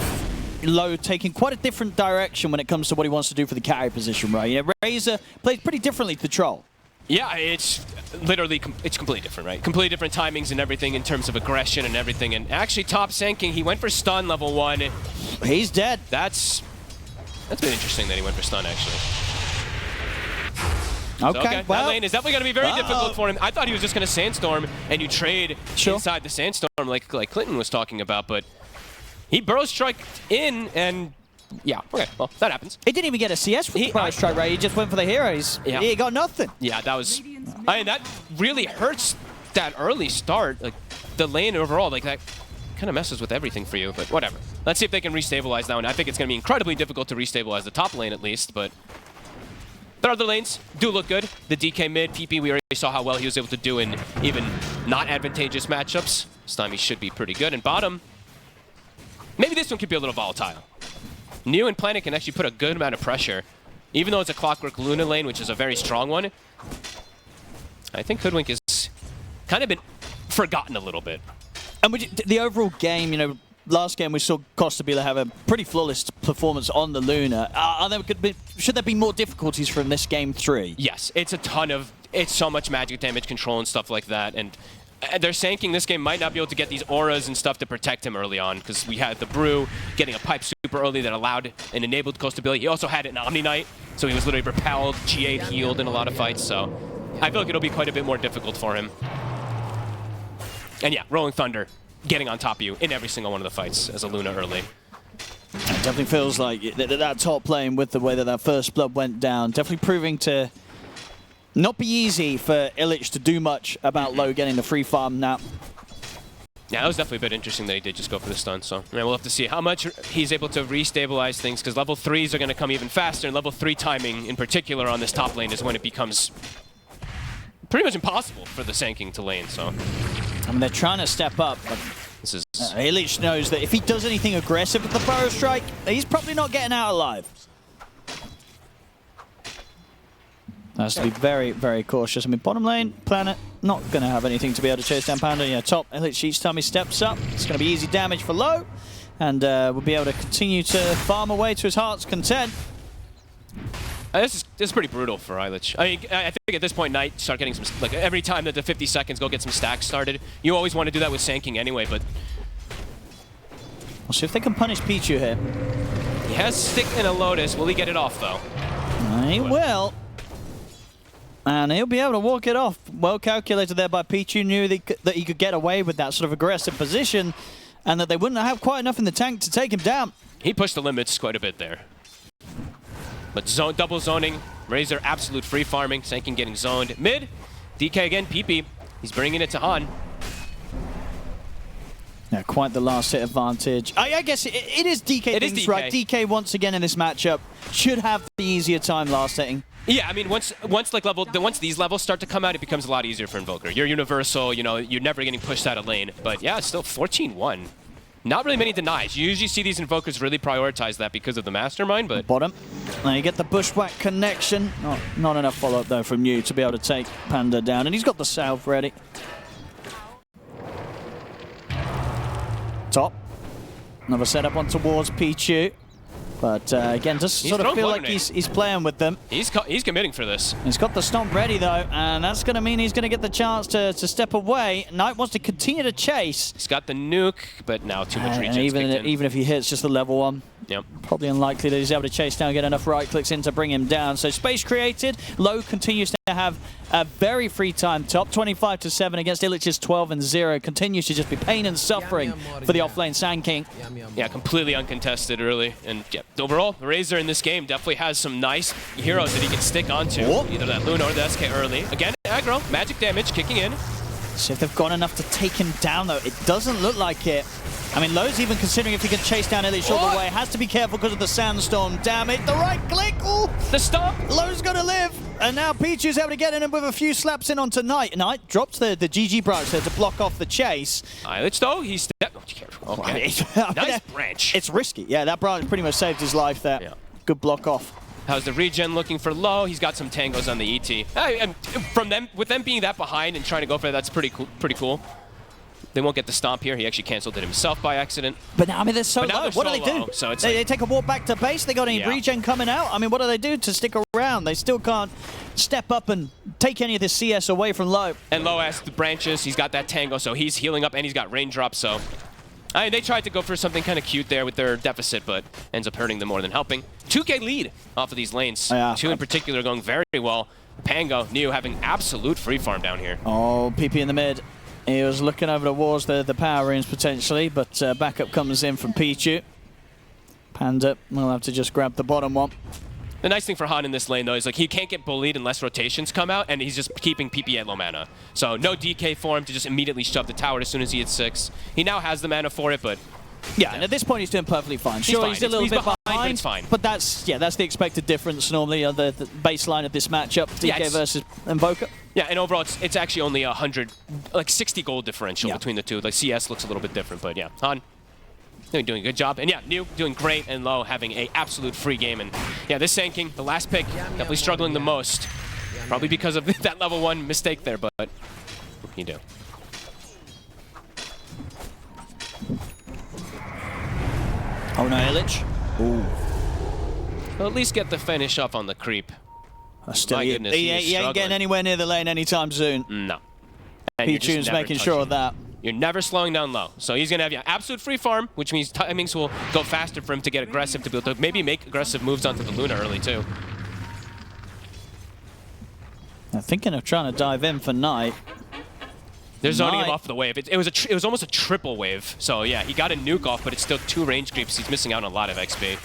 Low taking quite a different direction when it comes to what he wants to do for the carry position, right? You know, Razor plays pretty differently to Troll. Yeah, it's literally, it's completely different, right? Completely different timings and everything in terms of aggression and everything. And actually, top Sand King, he went for stun level 1. He's dead. That's been interesting that he went for stun, actually. Okay, well, that lane is definitely going to be very difficult for him. I thought he was just going to Sandstorm and you trade inside the Sandstorm like Clinton was talking about, but he Burrow Strike in, and yeah, okay, well, that happens. He didn't even get a CS with the Burrow Strike, right? He just went for the heroes. Yeah. He got nothing. Yeah, that was, I mean, that really hurts that early start. Like, the lane overall, like, that kind of messes with everything for you, but whatever. Let's see if they can restabilize that one. I think it's going to be incredibly difficult to restabilize the top lane, at least, but their other lanes do look good. The DK mid, PP, we already saw how well he was able to do in even not advantageous matchups. This time he should be pretty good. And bottom, maybe this one could be a little volatile. New and Planet can actually put a good amount of pressure. Even though it's a Clockwork Luna lane, which is a very strong one, I think Hoodwink has kind of been forgotten a little bit. And the overall game, you know, last game we saw Costabila have a pretty flawless performance on the Luna. Should there be more difficulties from this game 3? Yes, it's so much magic damage control and stuff like that, and they're sanking this game might not be able to get these auras and stuff to protect him early on, because we had the Brew getting a pipe super early that allowed and enabled Costabila. He also had it in Omni Knight, so he was literally repelled, G8 healed in a lot of fights, so I feel like it'll be quite a bit more difficult for him. And yeah, Rolling Thunder getting on top of you in every single one of the fights as a Luna early. It definitely feels like that top lane, with the way that first blood went down, definitely proving to not be easy for Illich to do much about Low getting the free farm now. Yeah, that was definitely a bit interesting that he did just go for the stun, so yeah, we'll have to see how much he's able to restabilize things, because level 3s are going to come even faster, and level 3 timing in particular on this top lane is when it becomes pretty much impossible for the Sand King to lane, so. I mean, they're trying to step up, but this is Illich knows that if he does anything aggressive with the Burrow Strike, he's probably not getting out alive. Has to be very, very cautious. I mean, bottom lane, Planet, not going to have anything to be able to chase down Panda. Yeah, top, Illich each time he steps up, it's going to be easy damage for Low, and we'll be able to continue to farm away to his heart's content. This is pretty brutal for Illich. I mean, I think at this point, Knight start getting some, like, every time that the 50 seconds go get some stacks started. You always want to do that with Sand King anyway, but We'll see if they can punish Pichu here. He has Stick and a Lotus. Will he get it off, though? He will. And he'll be able to walk it off. Well calculated there by Pichu. Knew that he could get away with that sort of aggressive position, and that they wouldn't have quite enough in the tank to take him down. He pushed the limits quite a bit there. But double zoning, Razor absolute free farming, Sanking getting zoned. Mid, DK again, PP. He's bringing it to Han. Yeah, quite the last hit advantage. I guess it is DK It is things, DK. right? DK once again in this matchup should have the easier time last hitting. Yeah, I mean, once these levels start to come out, it becomes a lot easier for Invoker. You're universal, you know, you're never getting pushed out of lane. But yeah, it's still 14-1. Not really many denies. You usually see these Invokers really prioritize that because of the Mastermind, but... Bottom. Now you get the bushwhack connection. Not enough follow-up, though, from you to be able to take Panda down. And he's got the salve ready. Top. Another setup on towards Pichu. But again, just sort of feel like he's playing with them. He's committing for this. He's got the stomp ready, though, and that's going to mean he's going to get the chance to step away. Knight wants to continue to chase. He's got the nuke, but now too much regen. Even if he hits just the level 1, yep. Probably unlikely that he's able to chase down, get enough right clicks in to bring him down. So space created. Low continues to have a very free time top, 25-7 against Illich's 12-0. Continues to just be pain and suffering for the offlane Sand King. Yeah, completely uncontested early. And yeah, overall, Razor in this game definitely has some nice heroes that he can stick onto. Either that Luna or the SK early. Again, aggro, magic damage kicking in. See if they've got enough to take him down, though. It doesn't look like it. I mean, Lowe's even considering if he can chase down Illich all the way. Has to be careful because of the sandstorm. Damn it. The right click. Ooh. The stop. Lowe's going to live. And now Pichu's able to get in him with a few slaps in onto Knight. Knight drops the GG branch there to block off the chase. Illich, though, he's... Okay. Nice branch. It's risky. Yeah, that branch pretty much saved his life there. Yeah. Good block off. How's the regen looking for Low? He's got some tangos on the ET. And with them being that behind and trying to go for that, that's pretty cool. They won't get the stomp here. He actually canceled it himself by accident. But now, I mean, they're so low. What do they do? So it's they take a walk back to base. They got any regen coming out? I mean, what do they do to stick around? They still can't step up and take any of this CS away from Low. And Low has the branches. He's got that tango, so he's healing up, and he's got raindrops, so... I mean, they tried to go for something kind of cute there with their deficit, but ends up hurting them more than helping. 2K lead off of these lanes. Yeah. 2 in particular going very well. Pango, Neo having absolute free farm down here. Oh, PP in the mid. He was looking over towards the power rooms potentially, but backup comes in from Pichu. Panda will have to just grab the bottom one. The nice thing for Han in this lane, though, is like he can't get bullied unless rotations come out, and he's just keeping PP at low mana. So no DK for him to just immediately shove the tower as soon as he hits 6. He now has the mana for it, but... Yeah, and at this point he's doing perfectly fine. Sure, he's a little bit behind, but it's fine. But that's the expected difference normally on the baseline of this matchup, DK versus Invoker. Yeah, and overall it's actually only 100, like 60 gold differential between the two. Like CS looks a little bit different, but yeah, Han doing a good job. And yeah, New doing great, and Low having a absolute free game. And yeah, this Sand King, the last pick, definitely struggling the most. Probably because of that level 1 mistake there, but what can you do? Oh no, Illich. Ooh. Well, at least get the finish off on the creep. Still, he ain't getting anywhere near the lane anytime soon. No. And Pichu's making sure of that. You're never slowing down Low. So he's going to have absolute free farm, which means timings will go faster for him to get aggressive, to be able to maybe make aggressive moves onto the Luna early, too. I'm thinking of trying to dive in for Knight. They're zoning him off the wave. It was almost a triple wave. So yeah, he got a nuke off, but it's still 2 range creeps. He's missing out on a lot of XP.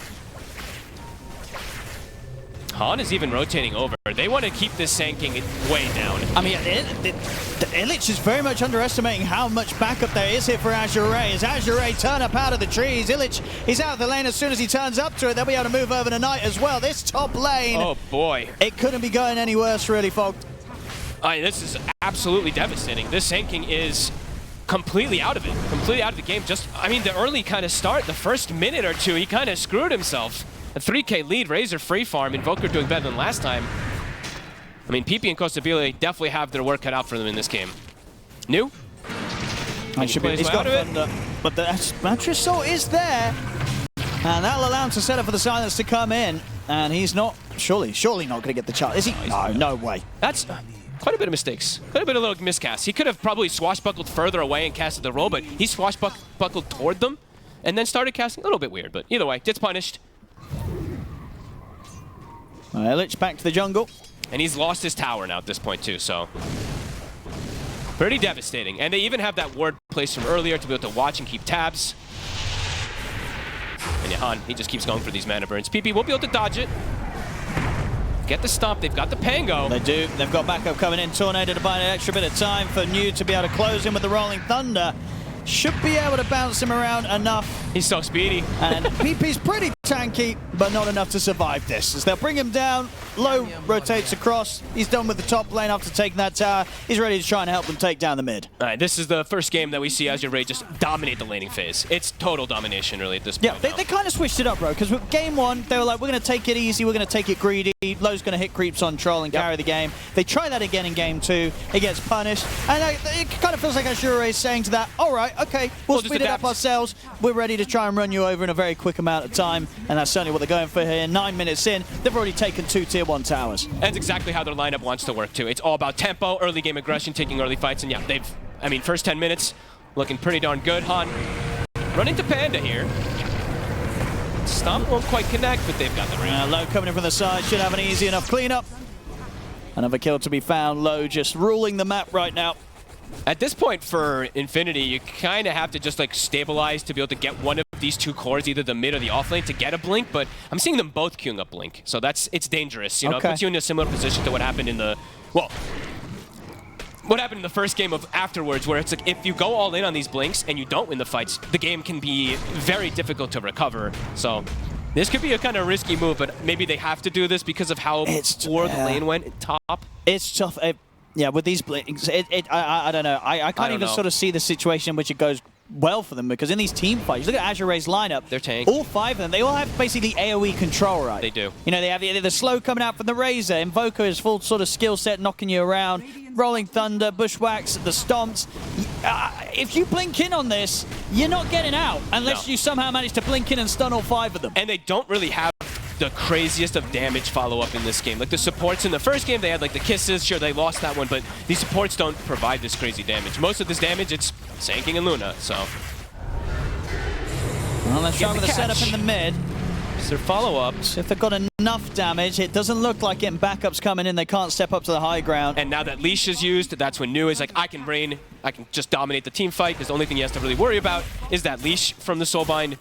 Han is even rotating over. They want to keep this Sand King way down. I mean, Illich is very much underestimating how much backup there is here for Azure Ray. As Azure Ray turn up out of the trees, Illich is out of the lane as soon as he turns up to it. They'll be able to move over to Knight as well. This top lane. Oh boy. It couldn't be going any worse, really, folks. This is absolutely devastating. This Sand King is completely out of it. Completely out of the game. I mean, the early kind of start, the first minute or two, he kind of screwed himself. A 3K lead, Razor free farm, Invoker doing better than last time. I mean, PP and Costa Vila definitely have their work cut out for them in this game. New? He's got Thunder, but the Mattress Assault is there. And that'll allow him to set up for the silence to come in. And he's not, surely not going to get the charge. Is he? No way. That's quite a bit of mistakes. Quite a bit of little miscasts. He could have probably swashbuckled further away and casted the roll, but he swashbuckled toward them and then started casting. A little bit weird, but either way, gets punished. Illich back to the jungle. And he's lost his tower now at this point too, so pretty devastating. And they even have that ward placed from earlier to be able to watch and keep tabs. And Han, he just keeps going for these mana burns. PP won't be able to dodge it. get the stomp. They've got the Pango. They do. They've got backup coming in. Tornado to buy an extra bit of time for New to be able to close in with the Rolling Thunder. Should be able to bounce him around enough. He's so speedy. And PP's pretty tanky, but not enough to survive this. As they'll bring him down, Low rotates across. He's done with the top lane after taking that tower. He's ready to try and help them take down the mid. All right, this is the first game that we see Azure Ray just dominate the laning phase. It's total domination, really, at this point. Yeah, they kind of switched it up, bro, because with game one, they were like, we're going to take it easy, we're going to take it greedy. Low's going to hit creeps on Troll and carry the game. They try that again in game two. It gets punished. And it kind of feels like Azure Ray is saying to that, all right, okay, we'll speed it up ourselves. We're ready to try and run you over in a very quick amount of time. And that's certainly what they're going for here. 9 minutes in, they've already taken 2 tier 1 towers. That's exactly how their lineup wants to work, too. It's all about tempo, early game aggression, taking early fights. And yeah, first 10 minutes looking pretty darn good. Han running to Panda here. Stomp won't quite connect, but they've got the range. Low coming in from the side, should have an easy enough cleanup. Another kill to be found. Low just ruling the map right now. At this point for Infinity, you kind of have to just like stabilize to be able to get one of these two cores, either the mid or the off lane, to get a blink. But I'm seeing them both queuing up blink, so it's dangerous. You know, it puts you in a similar position to what happened in the what happened in the first game of afterwards, where it's like if you go all in on these blinks and you don't win the fights, the game can be very difficult to recover. So this could be a kind of risky move, but maybe they have to do this because of how poor the lane went at top. It's tough. Yeah, with these blinks, I don't know. I can't even sort of see the situation in which it goes well for them, because in these team fights, look at Azure Ray's lineup. They're tank. All 5 of them, they all have basically AoE control, right? They do. You know, they have the slow coming out from the Razor, Invoker is full sort of skill set, knocking you around, Rolling Thunder, Bushwhacks, the Stomps. If you blink in on this, you're not getting out unless you somehow manage to blink in and stun all 5 of them. And they don't really have the craziest of damage follow-up in this game. Like the supports in the first game, they had like the kisses. Sure, they lost that one, but these supports don't provide this crazy damage. Most of this damage, it's Sanking and Luna, so. Well, let's try with the setup in the mid. It's their follow-ups. If they've got enough damage, it doesn't look like getting backups coming in. They can't step up to the high ground. And now that Leash is used, that's when New is like, I can reign. I can just dominate the team fight, because the only thing he has to really worry about is that Leash from the Soulbind.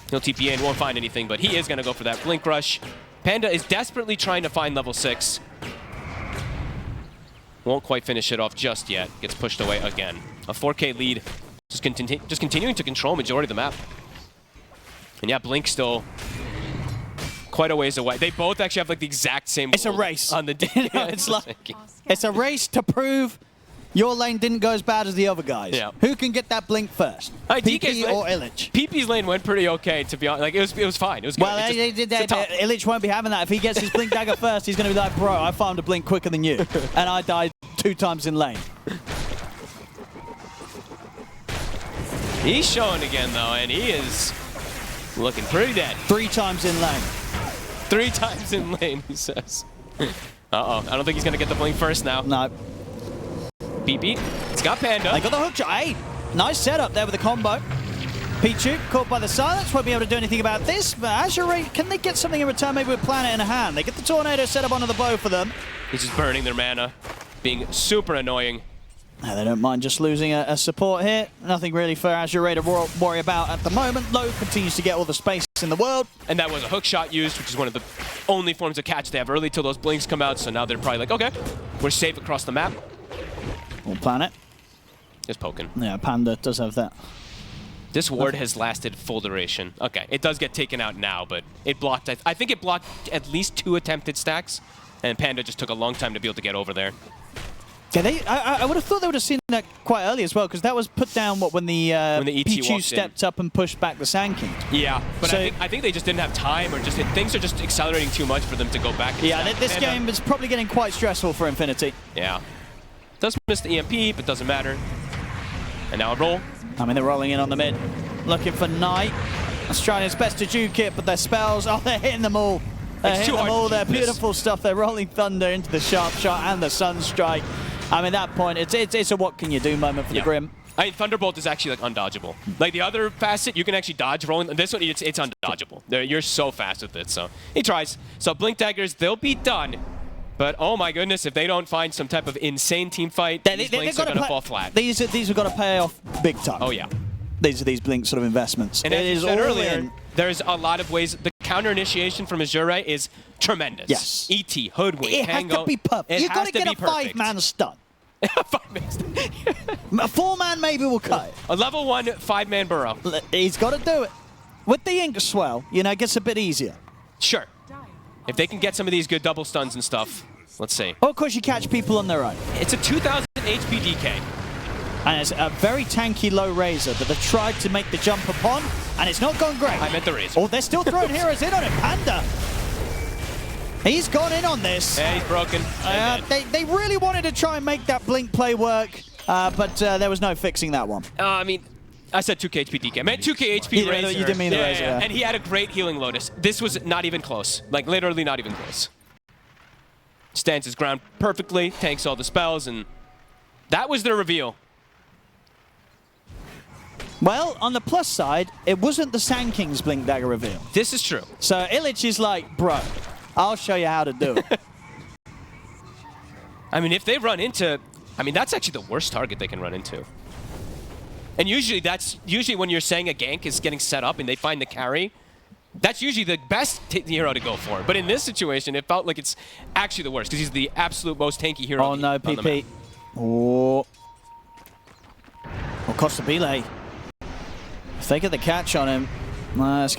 He'll TP in, won't find anything, but he is going to go for that Blink Rush. Panda is desperately trying to find level 6. Won't quite finish it off just yet. Gets pushed away again. A 4K lead. Just continuing to control majority of the map. And yeah, Blink still quite a ways away. They both actually have like the exact same. It's a race. On the it's a race to prove your lane didn't go as bad as the other guys. Yeah. Who can get that blink first? PP or Illich? PP's lane went pretty okay, to be honest. Like it was fine. It was good. Well, Illich won't be having that. If he gets his blink dagger first, he's going to be like, bro, I farmed a blink quicker than you, and I died 2 times in lane. He's showing again though, and he is looking pretty dead. 3 times in lane. 3 times in lane, he says. Uh-oh. I don't think he's going to get the blink first now. No. Beat. It's got Panda. They got the hook shot. Hey, nice setup there with the combo. Pichu caught by the silence. Won't be able to do anything about this. But Azure Ray, can they get something in return? Maybe with Planet in a hand. They get the Tornado set up onto the bow for them. He's just burning their mana. Being super annoying. No, they don't mind just losing a support here. Nothing really for Azure Ray to worry about at the moment. Low continues to get all the space in the world. And that was a hook shot used, which is one of the only forms of catch they have early till those blinks come out. So now they're probably like, okay, we're safe across the map. Or Planet. Just poking. Yeah, Panda does have that. This ward has lasted full duration. Okay, it does get taken out now, but it blocked. I think it blocked at least 2 attempted stacks, and Panda just took a long time to be able to get over there. Yeah, I would have thought they would have seen that quite early as well, because that was put down when the Pichu stepped up and pushed back the Sand King. Yeah, but so, I think they just didn't have time, or just things are just accelerating too much for them to go back. Yeah, this game is probably getting quite stressful for Infinity. Yeah. Does miss the EMP, but doesn't matter. And now a roll. I mean, they're rolling in on the mid. Looking for Knight. That's trying its best to juke it, but their spells, they're hitting them all. They're hitting them all. They're beautiful stuff. They're rolling Thunder into the Sharp Shot and the Sunstrike. I mean, at that point, it's a what can you do moment for the Grim. I mean, Thunderbolt is actually like undodgeable. Like the other facet, you can actually dodge rolling. This one, it's undodgeable. You're so fast with it, so he tries. So Blink Daggers, they'll be done. But oh my goodness, if they don't find some type of insane team fight, these blinks are going to fall flat. These have got to pay off big time. Oh yeah. These are these blink sort of investments. And as you said earlier, there's a lot of ways. The counter initiation from Azure Ray is tremendous. Yes. ET, Hoodwink, It has to be perfect. You've got to get a 5-man stun. 5-man stun. A 4-man maybe will cut it. A level 1 5-man burrow. He's got to do it. With the ink swell, you know, it gets a bit easier. Sure. If they can get some of these good double stuns and stuff, let's see. Or, of course, you catch people on their own. It's a 2,000 HP DK. And it's a very tanky low Razor that they've tried to make the jump upon, and it's not gone great. I meant the Razor. Oh, they're still throwing heroes in on it. Panda. He's gone in on this. Yeah, he's broken. They really wanted to try and make that blink play work, but there was no fixing that one. I mean, I said 2k HP DK. I meant 2k HP Razor. You didn't mean the Razor. Yeah. And he had a great healing Lotus. This was not even close. Like, literally not even close. Stands his ground perfectly, tanks all the spells, and that was their reveal. Well, on the plus side, it wasn't the Sand King's Blink Dagger reveal. This is true. So Illich is like, bro, I'll show you how to do it. I mean, if they run into... I mean, that's actually the worst target they can run into. And usually when you're saying a gank is getting set up and they find the carry, that's usually the best hero to go for. But in this situation, it felt like it's actually the worst because he's the absolute most tanky hero on the PP. Oh. Well, Costa Bile. If they get the catch on him, it's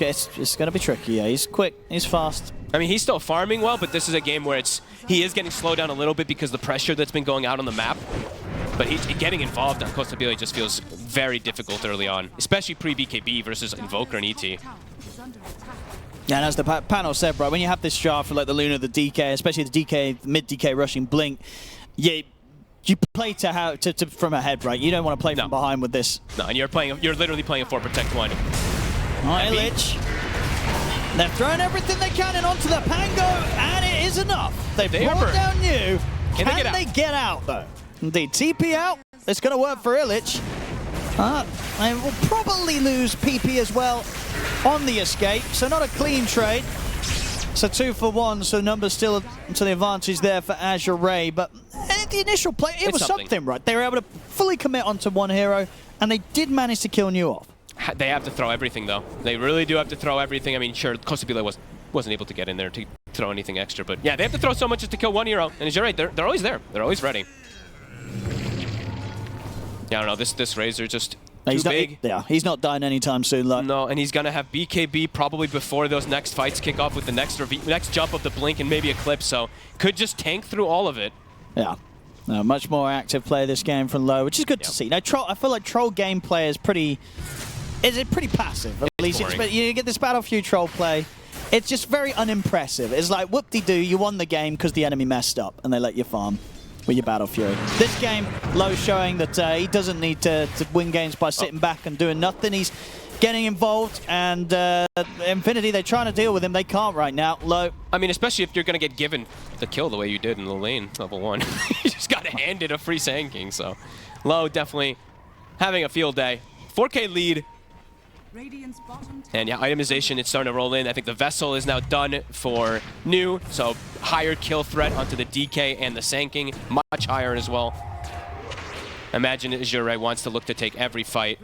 going to be tricky. Yeah, he's quick, he's fast. I mean, he's still farming well, but this is a game where he is getting slowed down a little bit because of the pressure that's been going out on the map. But he's getting involved on Costa Bile just feels very difficult early on, especially pre-BKB versus Invoker and ET. Yeah, and as the panel said, bro, when you have this jar for like the Luna, the DK, especially the DK, mid-DK rushing Blink, you play from ahead, right? You don't want to play from behind with this. No, and you're literally playing a 4 Protect 1. All right, Illich. They're throwing everything they can in onto the Pango, and it is enough. They've brought down you. Can they get out, though? Indeed, TP out. It's going to work for Illich. They will probably lose PP as well on the escape, so not a clean trade. So 2 for 1, so numbers still to the advantage there for Azure Ray, but the initial play, it was something, right? They were able to fully commit onto one hero, and they did manage to kill New off. They have to throw everything, though. They really do have to throw everything. I mean, sure, Costa Bile wasn't able to get in there to throw anything extra, but yeah, they have to throw so much just to kill one hero, and Azure Ray, they're always there. They're always ready. Yeah, I don't know, this Razor just too big. He's not dying anytime soon, though. No, and he's going to have BKB probably before those next fights kick off with the next jump of the Blink and maybe Eclipse, so could just tank through all of it. Yeah. Much more active play this game from Low, which is good to see. Now, I feel like Troll gameplay is pretty passive, at least. You get this Battlefield Troll play. It's just very unimpressive. It's like, whoop-de-doo, you won the game because the enemy messed up, and they let you farm with your Battle Fury. This game, Low showing that he doesn't need to win games by sitting back and doing nothing. He's getting involved, and Infinity, they're trying to deal with him. They can't right now. Low. I mean, especially if you're going to get given the kill the way you did in the lane, level 1. You just got handed a free Sand King, so Low definitely having a field day. 4K lead. And yeah, itemization, it's starting to roll in. I think the Vessel is now done for New, so higher kill threat onto the DK and the Sand King, much higher as well. Imagine Azure Ray wants to look to take every fight.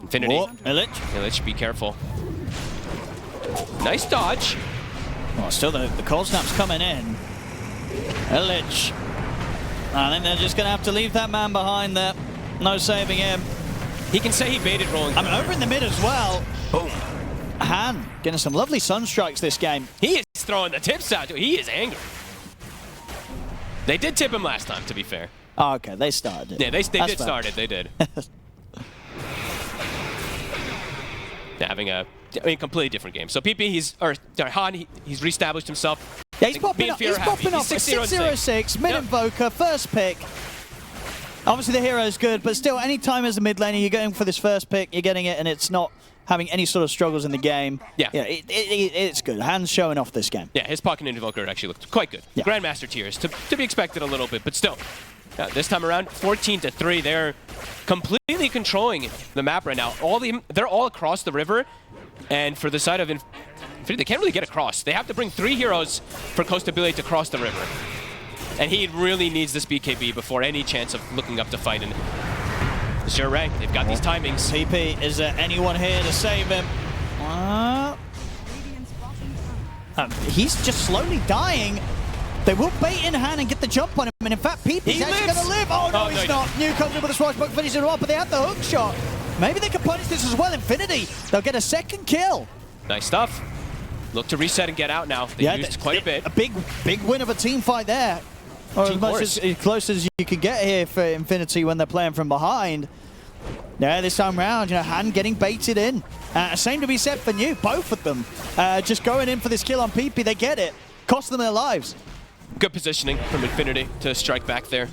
Infinity. Oh, Illich, be careful. Nice dodge. Well, still the cold snap's coming in. Illich. I think they're just going to have to leave that man behind there. No saving him. He can say he baited rolling. I mean, over in the mid as well. Boom. Han getting some lovely sunstrikes this game. He is throwing the tips out. He is angry. They did tip him last time, to be fair. Oh, okay, they started. Yeah, they did start it. They did. Having a completely different game. So PP, Han, he's reestablished himself. Yeah, he's popping up. He's popping up. 606, mid invoker, first pick. Obviously, the hero's good, but still, any time as a mid laner, you're going for this first pick, you're getting it, and it's not having any sort of struggles in the game. Yeah, it's good. Han's showing off this game. Yeah, his pocket invoker actually looked quite good. Yeah. Grandmaster tiers, to be expected a little bit, but still. This time around, 14-3. They're completely controlling the map right now. They're all across the river, and for the side of Infinity, they can't really get across. They have to bring 3 heroes for Costa Bile to cross the river. And he really needs this BKB before any chance of looking up to fight. And Azure Ray, they've got these timings. TP, is there anyone here to save him? He's just slowly dying. They will bait in hand and get the jump on him, and in fact, Peepy's actually going to live. Oh, no, he's not. New comes in with a swashbuckler, finishes it off, but they have the hook shot. Maybe they can punish this as well. Infinity, they'll get a second kill. Nice stuff. Look to reset and get out now. They used quite a bit. A big win of a team fight there. Or as close as you could get here for Infinity when they're playing from behind. Yeah, this time round, hand getting baited in. Same to be said for New, both of them. Just going in for this kill on PP, they get it. Cost them their lives. Good positioning from Infinity to strike back there.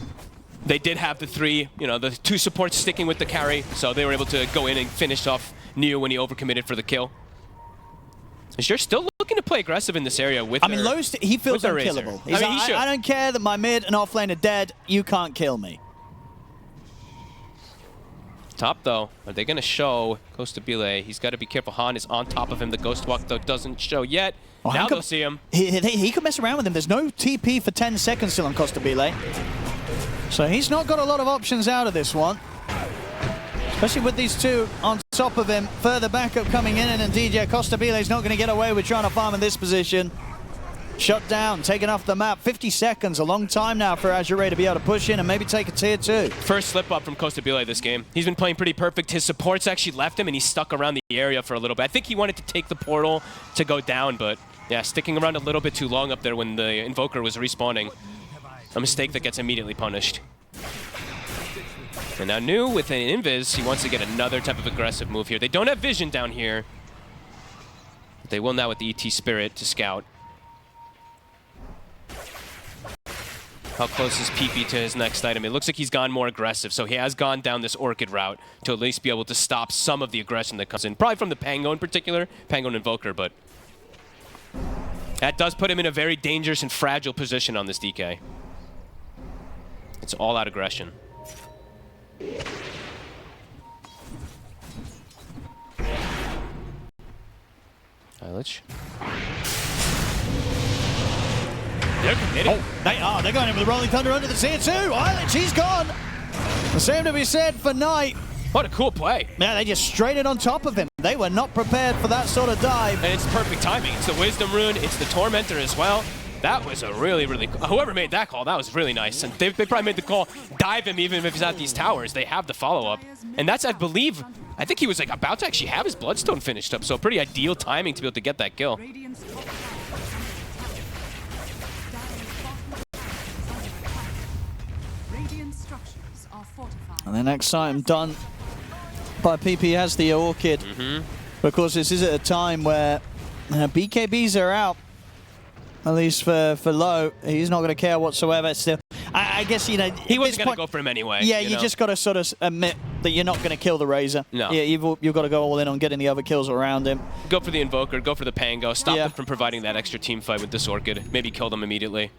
They did have the the two supports sticking with the carry, so they were able to go in and finish off New when he overcommitted for the kill. Azure still looking to play aggressive in this area with Lowe's, he feels unkillable. He should. I don't care that my mid and off lane are dead, you can't kill me. Top though, are they going to show Costabile? He's got to be careful. Han is on top of him. The Ghost Walk though doesn't show yet. Oh, now they'll see him. He could mess around with him. There's no TP for 10 seconds still on Costabile. So he's not got a lot of options out of this one. Especially with these two on top of him. Further backup coming in, and DJ Costabile is not going to get away with trying to farm in this position. Shut down, taken off the map. 50 seconds, a long time now for Azure Ray to be able to push in and maybe take a tier 2. First slip up from Costabile this game. He's been playing pretty perfect. His supports actually left him and he's stuck around the area for a little bit. I think he wanted to take the portal to go down, but yeah, sticking around a little bit too long up there when the Invoker was respawning. A mistake that gets immediately punished. And now New with an Invis, he wants to get another type of aggressive move here. They don't have vision down here. But they will now with the ET Spirit to scout. How close is PP to his next item? It looks like he's gone more aggressive, so he has gone down this Orchid route to at least be able to stop some of the aggression that comes in. Probably from the Pango in particular, Pango and Invoker, but that does put him in a very dangerous and fragile position on this DK. It's all-out aggression. Eilish. They're committed. Oh, they're going in with the Rolling Thunder under the tier 2. Eilish, he's gone. The same to be said for Knight. What a cool play. Yeah, they just straight it on top of him. They were not prepared for that sort of dive. And it's perfect timing. It's the Wisdom Rune, it's the Tormentor as well. That was a really, whoever made that call, that was really nice. And they probably made the call, dive him even if he's at these towers. They have the follow-up. And that's, I think he was like about to actually have his Bloodstone finished up. So pretty ideal timing to be able to get that kill. And the next item done by PP has the Orchid. But of course, this is at a time where BKBs are out. At least for Low, he's not going to care whatsoever. Still, I guess he wasn't going to go for him anyway. Yeah, you just got to sort of admit that you're not going to kill the Razor. No. Yeah, you've got to go all in on getting the other kills around him. Go for the Invoker, go for the Pango, stop them from providing that extra team fight with this Orchid. Maybe kill them immediately.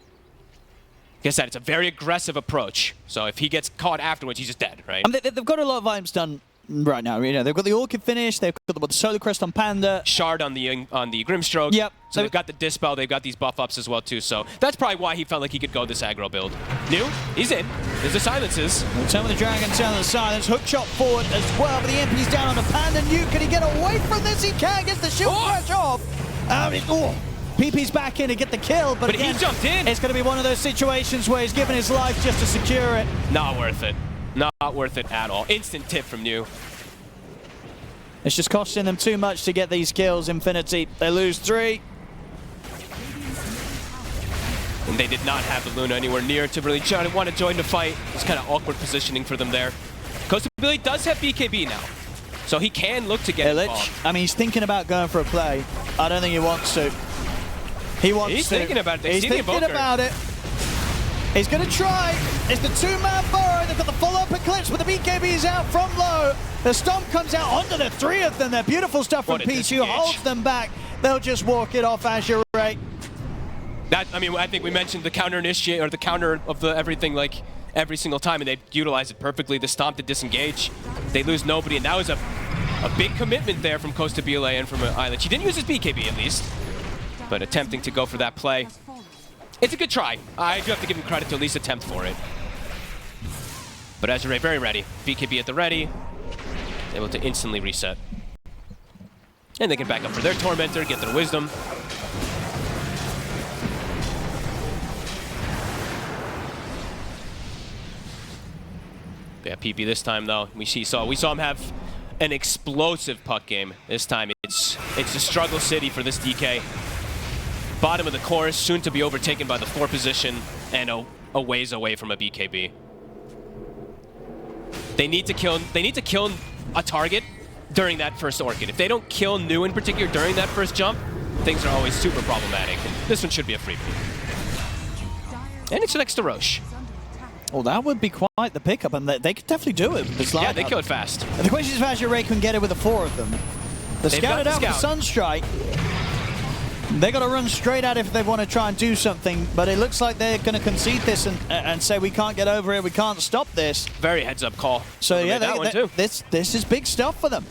Like I said, it's a very aggressive approach. So if he gets caught afterwards, he's just dead, right? They've got a lot of items done right now. They've got the Orchid finish, they've got the Solar Crest on Panda. Shard on the Grimstroke. Yep. So they've got the Dispel, they've got these buff-ups as well too. So that's probably why he felt like he could go this aggro build. New, he's in. There's the silences. Turn with the Dragon, turn with the silence. Hook shot forward as well, but the MP's down on the Panda. New, can he get away from this? He can, gets the shield crash off. PP's back in to get the kill, but again, he jumped in. It's going to be one of those situations where he's given his life just to secure it. Not worth it. Not worth it at all. Instant tip from New. It's just costing them too much to get these kills, Infinity. They lose 3. And they did not have the Luna anywhere near to really want to join the fight. It's kind of awkward positioning for them there. Costabile does have BKB now, so he can look to get involved. I mean, he's thinking about going for a play. I don't think he wants to. He's thinking about it. He's thinking about it. He's going to try. It's the 2-man burrow. They've got the follow-up Eclipse, but the BKB's out from Low. The Stomp comes out onto the 3 of them. They're beautiful stuff from P2. Holds them back. They'll just walk it off Azure Ray. I think we mentioned the counter initiate, or the counter of the everything, like every single time, and they utilize it perfectly. The Stomp to disengage. They lose nobody, and that was a big commitment there from Costabile and from Eilish. He didn't use his BKB at least, but attempting to go for that play. It's a good try. I do have to give him credit to at least attempt for it. But Azure Ray very ready. BKB at the ready. Able to instantly reset. And they can back up for their Tormentor, get their Wisdom. Yeah, PP this time though. We saw him have an explosive puck game. This time it's a struggle city for this DK. Bottom of the course, soon to be overtaken by the 4 position, and a ways away from a BKB. They need to kill a target during that first Orchid. If they don't kill New in particular during that first jump, things are always super problematic. And this one should be a freebie. And it's next to Roche. Well, that would be quite the pickup, and they could definitely do it with this lineup. Yeah, they kill it fast. And the question is if Azure Ray can get it with the 4 of them. They're scouted out with Sunstrike. They're going to run straight at it if they want to try and do something, but it looks like they're going to concede this and say we can't get over it, we can't stop this. Very heads-up call. So yeah, this is big stuff for them.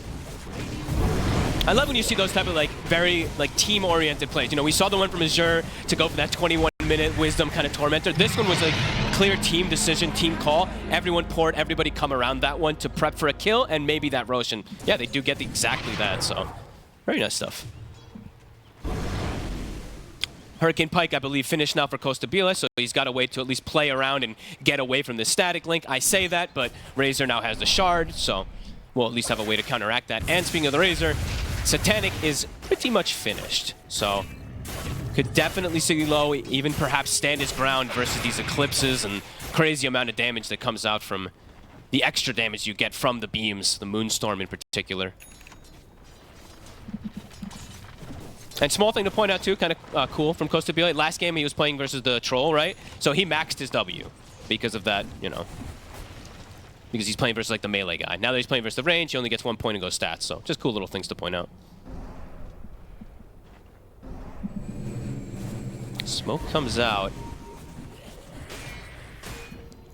I love when you see those type of very team-oriented plays. You know, we saw the one from Azure to go for that 21-minute wisdom kind of tormentor. This one was a clear team decision, team call. Everyone poured, everybody come around that one to prep for a kill, and maybe that Roshan. Yeah, they do get exactly that. So very nice stuff. Hurricane Pike, I believe, finished now for Costa Bila, so he's got to wait to at least play around and get away from the static link. I say that, but Razor now has the shard, so we'll at least have a way to counteract that. And speaking of the Razor, Satanic is pretty much finished, so could definitely see low, even perhaps stand his ground versus these eclipses and crazy amount of damage that comes out from the extra damage you get from the beams, the Moonstorm in particular. And small thing to point out too, kind of cool from Costa Bila. Last game he was playing versus the Troll, right? So he maxed his W because of that, you know. Because he's playing versus the melee guy. Now that he's playing versus the range, he only gets 1 point and goes stats. So just cool little things to point out. Smoke comes out.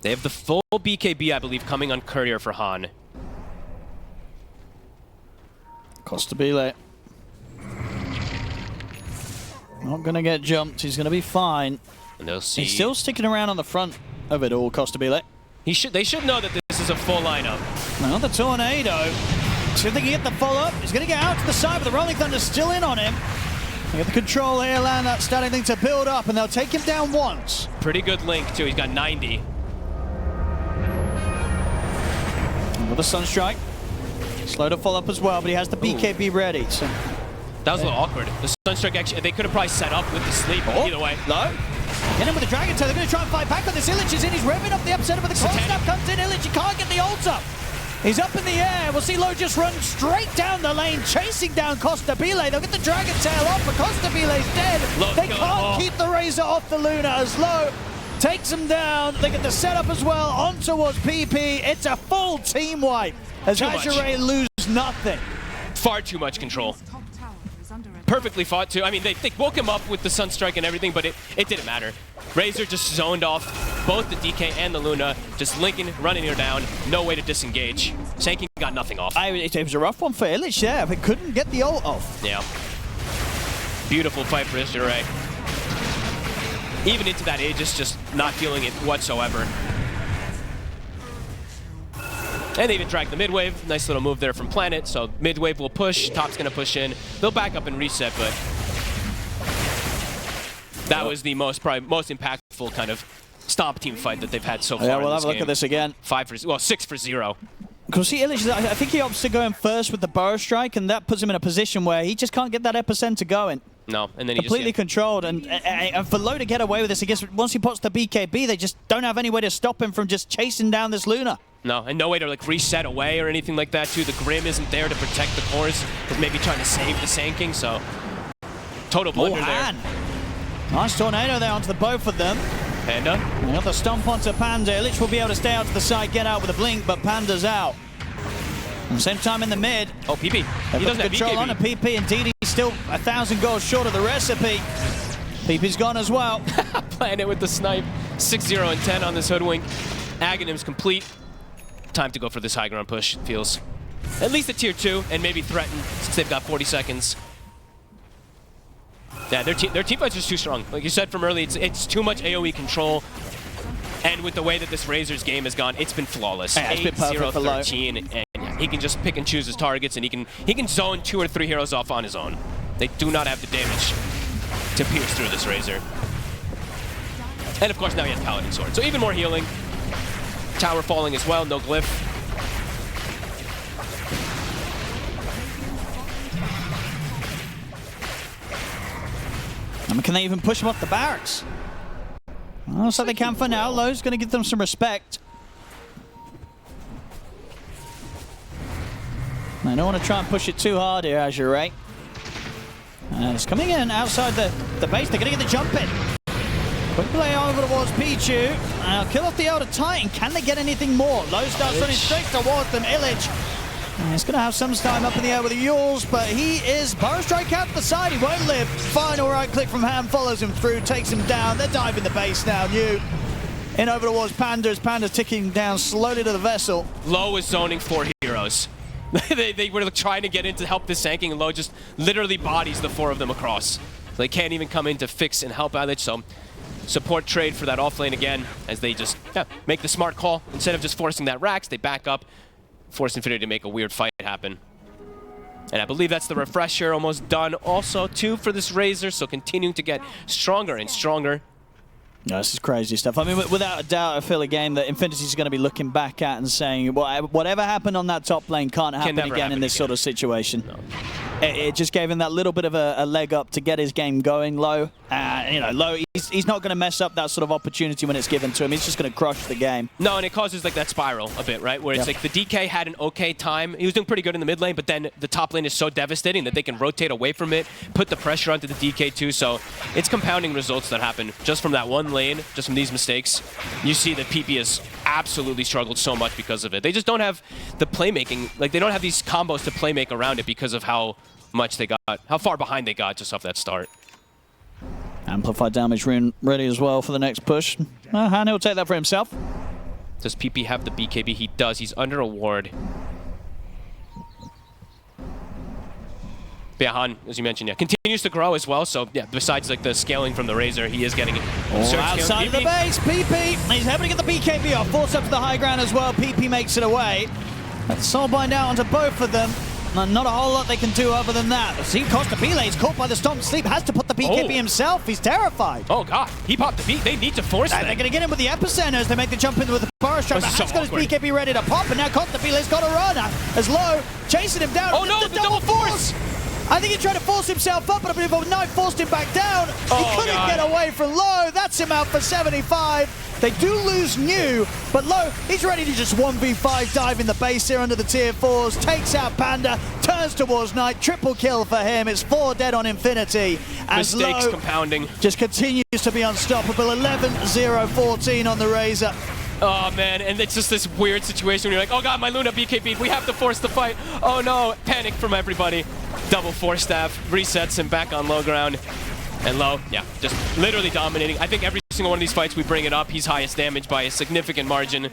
They have the full BKB, I believe, coming on Courier for Han. Costa Bila. Not going to get jumped. He's going to be fine. And they'll see. He's still sticking around on the front of it all, Costa Bila. They should know that this is a full lineup. Well, the Tornado. See if they can get the follow-up. He's going to get out to the side, but the Rolling Thunder's still in on him. They get the control here, land that static thing to build up, and they'll take him down once. Pretty good link, too. He's got 90. With a Sunstrike. Slow to follow up as well, but he has the BKB ready. So that was a little awkward. The Sunstrike, actually, they could have probably set up with the sleep, either way. Low. Get him with the Dragon Tail. They're going to try and fight back on this. Illich is in. He's revving up the upset, but the cold snap comes in. Illich, he can't get the ult up. He's up in the air. We'll see Low just run straight down the lane, chasing down Costa Bila. They'll get the Dragon Tail off, but Costa Bila's dead. They can't keep the Razor off the Luna as Low takes him down. They get the setup as well on towards PP. It's a full team wipe as Azure Ray lose nothing. Far too much control. Perfectly fought too. I mean, they woke him up with the Sunstrike and everything, but it didn't matter. Razor just zoned off both the DK and the Luna, just linking, running her down, no way to disengage. Sanking got nothing off. It was a rough one for Illich, yeah, but couldn't get the ult off. Yeah. Beautiful fight for Azure Ray. Even into that Aegis, just not feeling it whatsoever. And they even drag the mid-wave. Nice little move there from Planet. So mid-wave will push. Top's going to push in. They'll back up and reset, but that was the probably most impactful kind of stomp team fight that they've had so far. Yeah, we'll have a look at this again. 6 for 0. Because see, Illich, I think he opts to go in first with the Burrow Strike, and that puts him in a position where he just can't get that epicenter going. No, and then he completely controlled, and for Low to get away with this, I guess once he puts the BKB, they just don't have any way to stop him from just chasing down this Luna. No, and no way to reset away or anything like that too. The Grim isn't there to protect the cores. He's maybe trying to save the Sanking, so total blunder there. Nice Tornado there onto the both of them. Panda. Another stomp onto Panda. Illich will be able to stay out to the side, get out with a blink, but Panda's out. At the same time in the mid. Oh, PP. He doesn't have control on a PP. Indeed, he's still 1,000 goals short of the recipe. PP's gone as well. Playing it with the snipe. 6-0 and 10 on this Hoodwink. Aghanim's complete. Time to go for this high ground push, feels. At least at tier 2, and maybe threaten since they've got 40 seconds. Yeah, their team fight's just too strong. Like you said from early, it's too much AoE control. And with the way that this Razor's game has gone, it's been flawless. Yeah, 8-0-13, and yeah, he can just pick and choose his targets, and he can zone 2 or 3 heroes off on his own. They do not have the damage to pierce through this Razor. And of course now he has Paladin Sword, so even more healing. tower falling as well, no glyph. I mean, can they even push him off the barracks? Oh, so they can for now. Lowe's going to give them some respect. They don't want to try and push it too hard here, Azure Ray. It's coming in outside the base. They're going to get the jump in. Quick play over towards Pichu. Kill off the Elder Titan. Can they get anything more? Lowe starts running straight towards them. Illich. He's going to have some time up in the air with the Yules, but he is Burrow Strike out the side. He won't live. Final right click from Ham follows him through, takes him down. They're diving the base now. New in over towards Panda's. Panda's ticking down slowly to the vessel. Lowe is zoning 4 heroes. they were trying to get in to help this tanking, and Lowe just literally bodies the 4 of them across. So they can't even come in to fix and help Illich, so support trade for that off lane again, as they just make the smart call. Instead of just forcing that Rax, they back up, force Infinity to make a weird fight happen. And I believe that's the refresher almost done also too for this Razor, so continuing to get stronger and stronger. No, this is crazy stuff. I mean, without a doubt, I feel a game that Infinity is going to be looking back at and saying, well, whatever happened on that top lane can't happen again in this sort of situation. No. It just gave him that little bit of a leg up to get his game going. Low, you know, Low, he's not going to mess up that sort of opportunity when it's given to him. He's just going to crush the game. No, and it causes like that spiral a bit, right? Where it's like the DK had an okay time. He was doing pretty good in the mid lane, but then the top lane is so devastating that they can rotate away from it, put the pressure onto the DK too. So it's compounding results that happen just from that one lane, just from these mistakes. You see that PP has absolutely struggled so much because of it. They just don't have the playmaking, like they don't have these combos to playmake around it because of how much they got, how far behind they got just off that start. Amplified damage rune ready as well for the next push. Han will take that for himself. Does PP have the BKB? He does. He's under a ward. But yeah, Han, as you mentioned, continues to grow as well. So yeah, besides like the scaling from the Razor, he is getting outside of the base. PP, he's able to get the BKB off. Forced up to the high ground as well. PP makes it away. That's Soulbind out onto both of them. Not a whole lot they can do other than that. See, Costa Pile is caught by the Storm Sleep, has to put the BKB himself. He's terrified. Oh god, he popped the beat. They need to force that. They're going to get him with the Epicenter as they make the jump in with the Power Strike. But has got his BKB ready to pop, and now Costa Pile's got to run. As Low chasing him down. Oh no, the double force! I think he tried to force himself up, but I believe a knife forced him back down. He couldn't get away from Low. That's him out for 75. They do lose New, but Low, he's ready to just 1v5 dive in the base here under the tier 4s. Takes out Panda, turns towards Knight. Triple kill for him. It's 4 dead on Infinity. As mistakes Low compounding. Just continues to be unstoppable. 11-0-14 on the Razor. Oh man, and it's just this weird situation where you're like, oh god, my Luna BKB, we have to force the fight. Oh no, panic from everybody. Double force staff, resets him back on low ground. And Low, yeah, just literally dominating. I think every single one of these fights we bring it up, he's highest damage by a significant margin.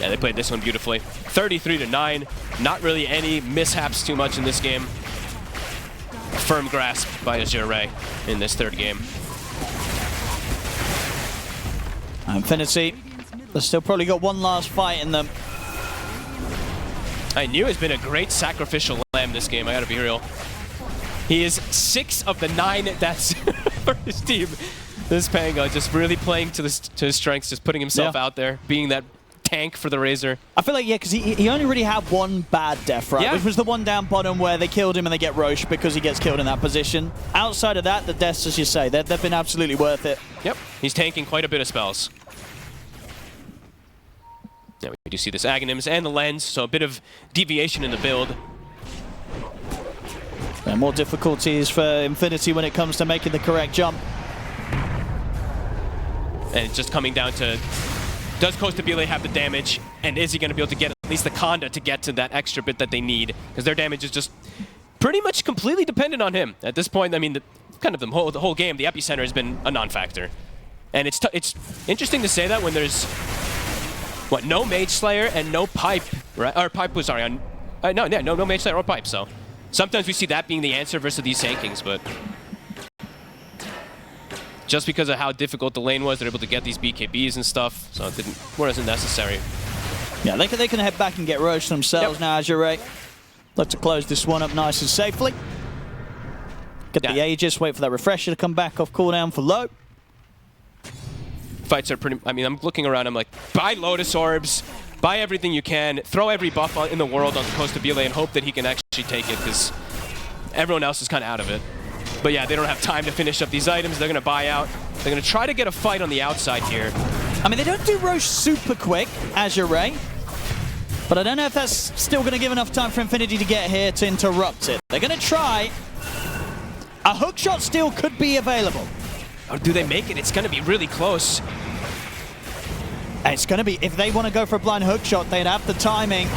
Yeah, they played this one beautifully. 33-9, not really any mishaps too much in this game. A firm grasp by Azure Ray in this third game. Infinity, they've still probably got one last fight in them. I knew has been a great sacrificial lamb this game, I gotta be real. He is 6 of the 9 deaths for his team. This Pango just really playing to his strengths, just putting himself out there, being that tank for the Razor. I feel like, yeah, because he only really had one bad death, right? Yeah. Which was the one down bottom where they killed him and they get Roche because he gets killed in that position. Outside of that, the deaths, as you say, they've been absolutely worth it. Yep, he's tanking quite a bit of spells. Yeah, we do see this Aghanims and the Lens, so a bit of deviation in the build. And more difficulties for Infinity when it comes to making the correct jump. And it's just coming down to, does Costa Bile have the damage? And is he going to be able to get at least the Conda to get to that extra bit that they need? Because their damage is just pretty much completely dependent on him. At this point, I mean, the whole game, the Epicenter has been a non-factor. And it's interesting to say that when there's, no Mage Slayer and no Pipe, right? Or Pipe was, sorry, no Mage Slayer or Pipe, so. Sometimes we see that being the answer versus these tankings, but just because of how difficult the lane was, they're able to get these BKBs and stuff, so it wasn't necessary. Yeah, they can head back and get Roche themselves now, Azure Ray. Look to close this one up nice and safely. Get the Aegis, wait for that refresher to come back off cooldown for Low. fights are pretty... I mean, I'm looking around, I'm like, buy Lotus Orbs, buy everything you can, throw every buff in the world on Costa Bile and hope that he can actually take it, because everyone else is kind of out of it. But yeah, they don't have time to finish up these items. They're going to buy out. They're going to try to get a fight on the outside here. I mean, they don't do Roche super quick, Azure Ray. But I don't know if that's still going to give enough time for Infinity to get here to interrupt it. They're going to try. A hookshot still could be available. Or do they make it? It's going to be really close. It's going to be, if they want to go for a blind hookshot, they'd have the timing.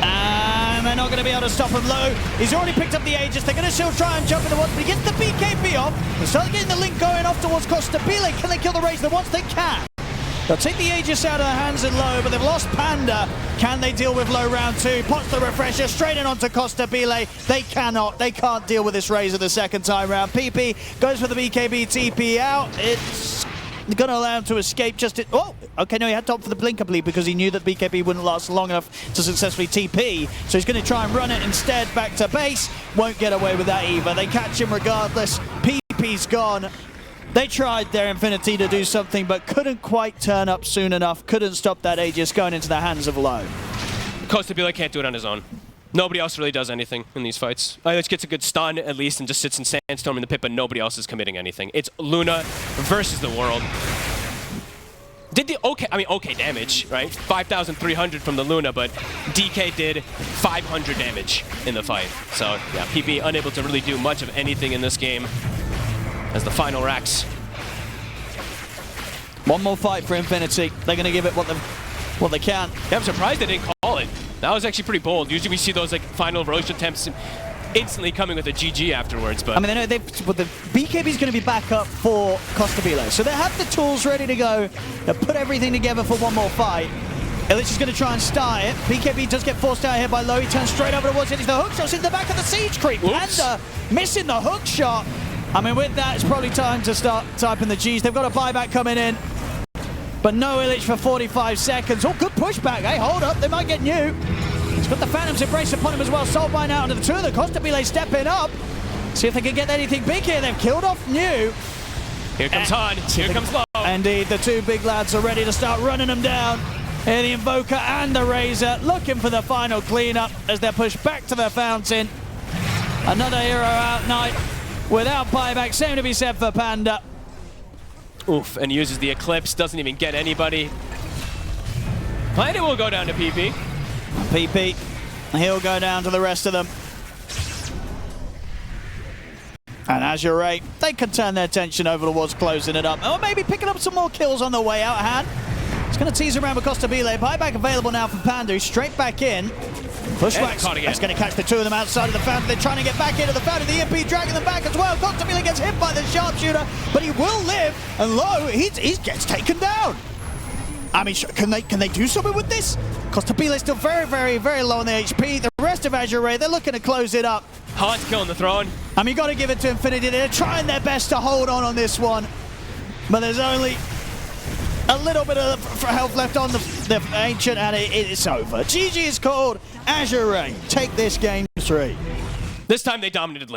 And they're not going to be able to stop him low. He's already picked up the Aegis. They're going to still try and jump in the water, but he gets the BKB off. They start getting the link going off towards Costa Bile. Can they kill the Razor once they can? They'll take the Aegis out of their hands in low, but they've lost Panda. Can they deal with low round 2? Pots the refresher straight in onto Costa Bile. They cannot. They can't deal with this Razor the second time round. PP goes for the BKB TP out. It's going to allow him to escape just... Oh, okay, no, he had to opt for the blink, I believe, because he knew that BKB wouldn't last long enough to successfully TP. So he's going to try and run it instead back to base. Won't get away with that either. They catch him regardless. PP's gone. They tried their Infinity to do something, but couldn't quite turn up soon enough. Couldn't stop that Aegis going into the hands of low. Costa Bile can't do it on his own. Nobody else really does anything in these fights. Let's gets a good stun, at least, and just sits in Sandstorm in the pit, but nobody else is committing anything. It's Luna versus the world. Did the okay damage, right? 5,300 from the Luna, but DK did 500 damage in the fight. So, yeah, PP unable to really do much of anything in this game as the final racks. One more fight for Infinity. They're going to give it what they can. Yeah, I'm surprised they didn't call it. That was actually pretty bold. Usually we see those like final Roche attempts instantly coming with a GG afterwards. But I mean, they know but the BKB is going to be back up for Costa Bile, so they have the tools ready to go. They put everything together for one more fight. Illich is going to try and start it. BKB does get forced out here by low. He turns straight over towards it. He's the hook shot's in the back of the siege creep. Panda missing the hook shot. I mean, with that, it's probably time to start typing the Gs. They've got a buyback coming in. But no Illich for 45 seconds. Oh, good pushback. Hey, hold up. They might get new. He's got the Phantom's Embrace upon him as well. Soulbind out onto the two of the Costa Bile stepping up. See if they can get anything big here. They've killed off new. Here comes Han. Here comes Low. Indeed, the two big lads are ready to start running them down. Here the Invoker and the Razor looking for the final cleanup as they're pushed back to the fountain. Another hero out night without buyback. Same to be said for Panda. Oof, and uses the Eclipse. Doesn't even get anybody. Planet will go down to PP. PP, he'll go down to the rest of them. And Azure Ray, they can turn their attention over towards closing it up. Or maybe picking up some more kills on the way out. Han, it's going to tease around with Costa Bile. Buyback available now for Panda. Straight back in. Pushback. That's going to catch the two of them outside of the fountain. They're trying to get back into the fountain. The EMP dragging them back as well. Costa Bile gets hit by the sharpshooter, but he will live. And Low, he gets taken down. I mean, can they do something with this? Costa Bile is still very, very, very low on the HP. The rest of Azure Ray, they're looking to close it up. Han's killing the throne. I mean, you got to give it to Infinity. They're trying their best to hold on this one. But there's only a little bit of health left on the Ancient, and it's over. GG is called. Azure Ray take this game 3. This time they dominated.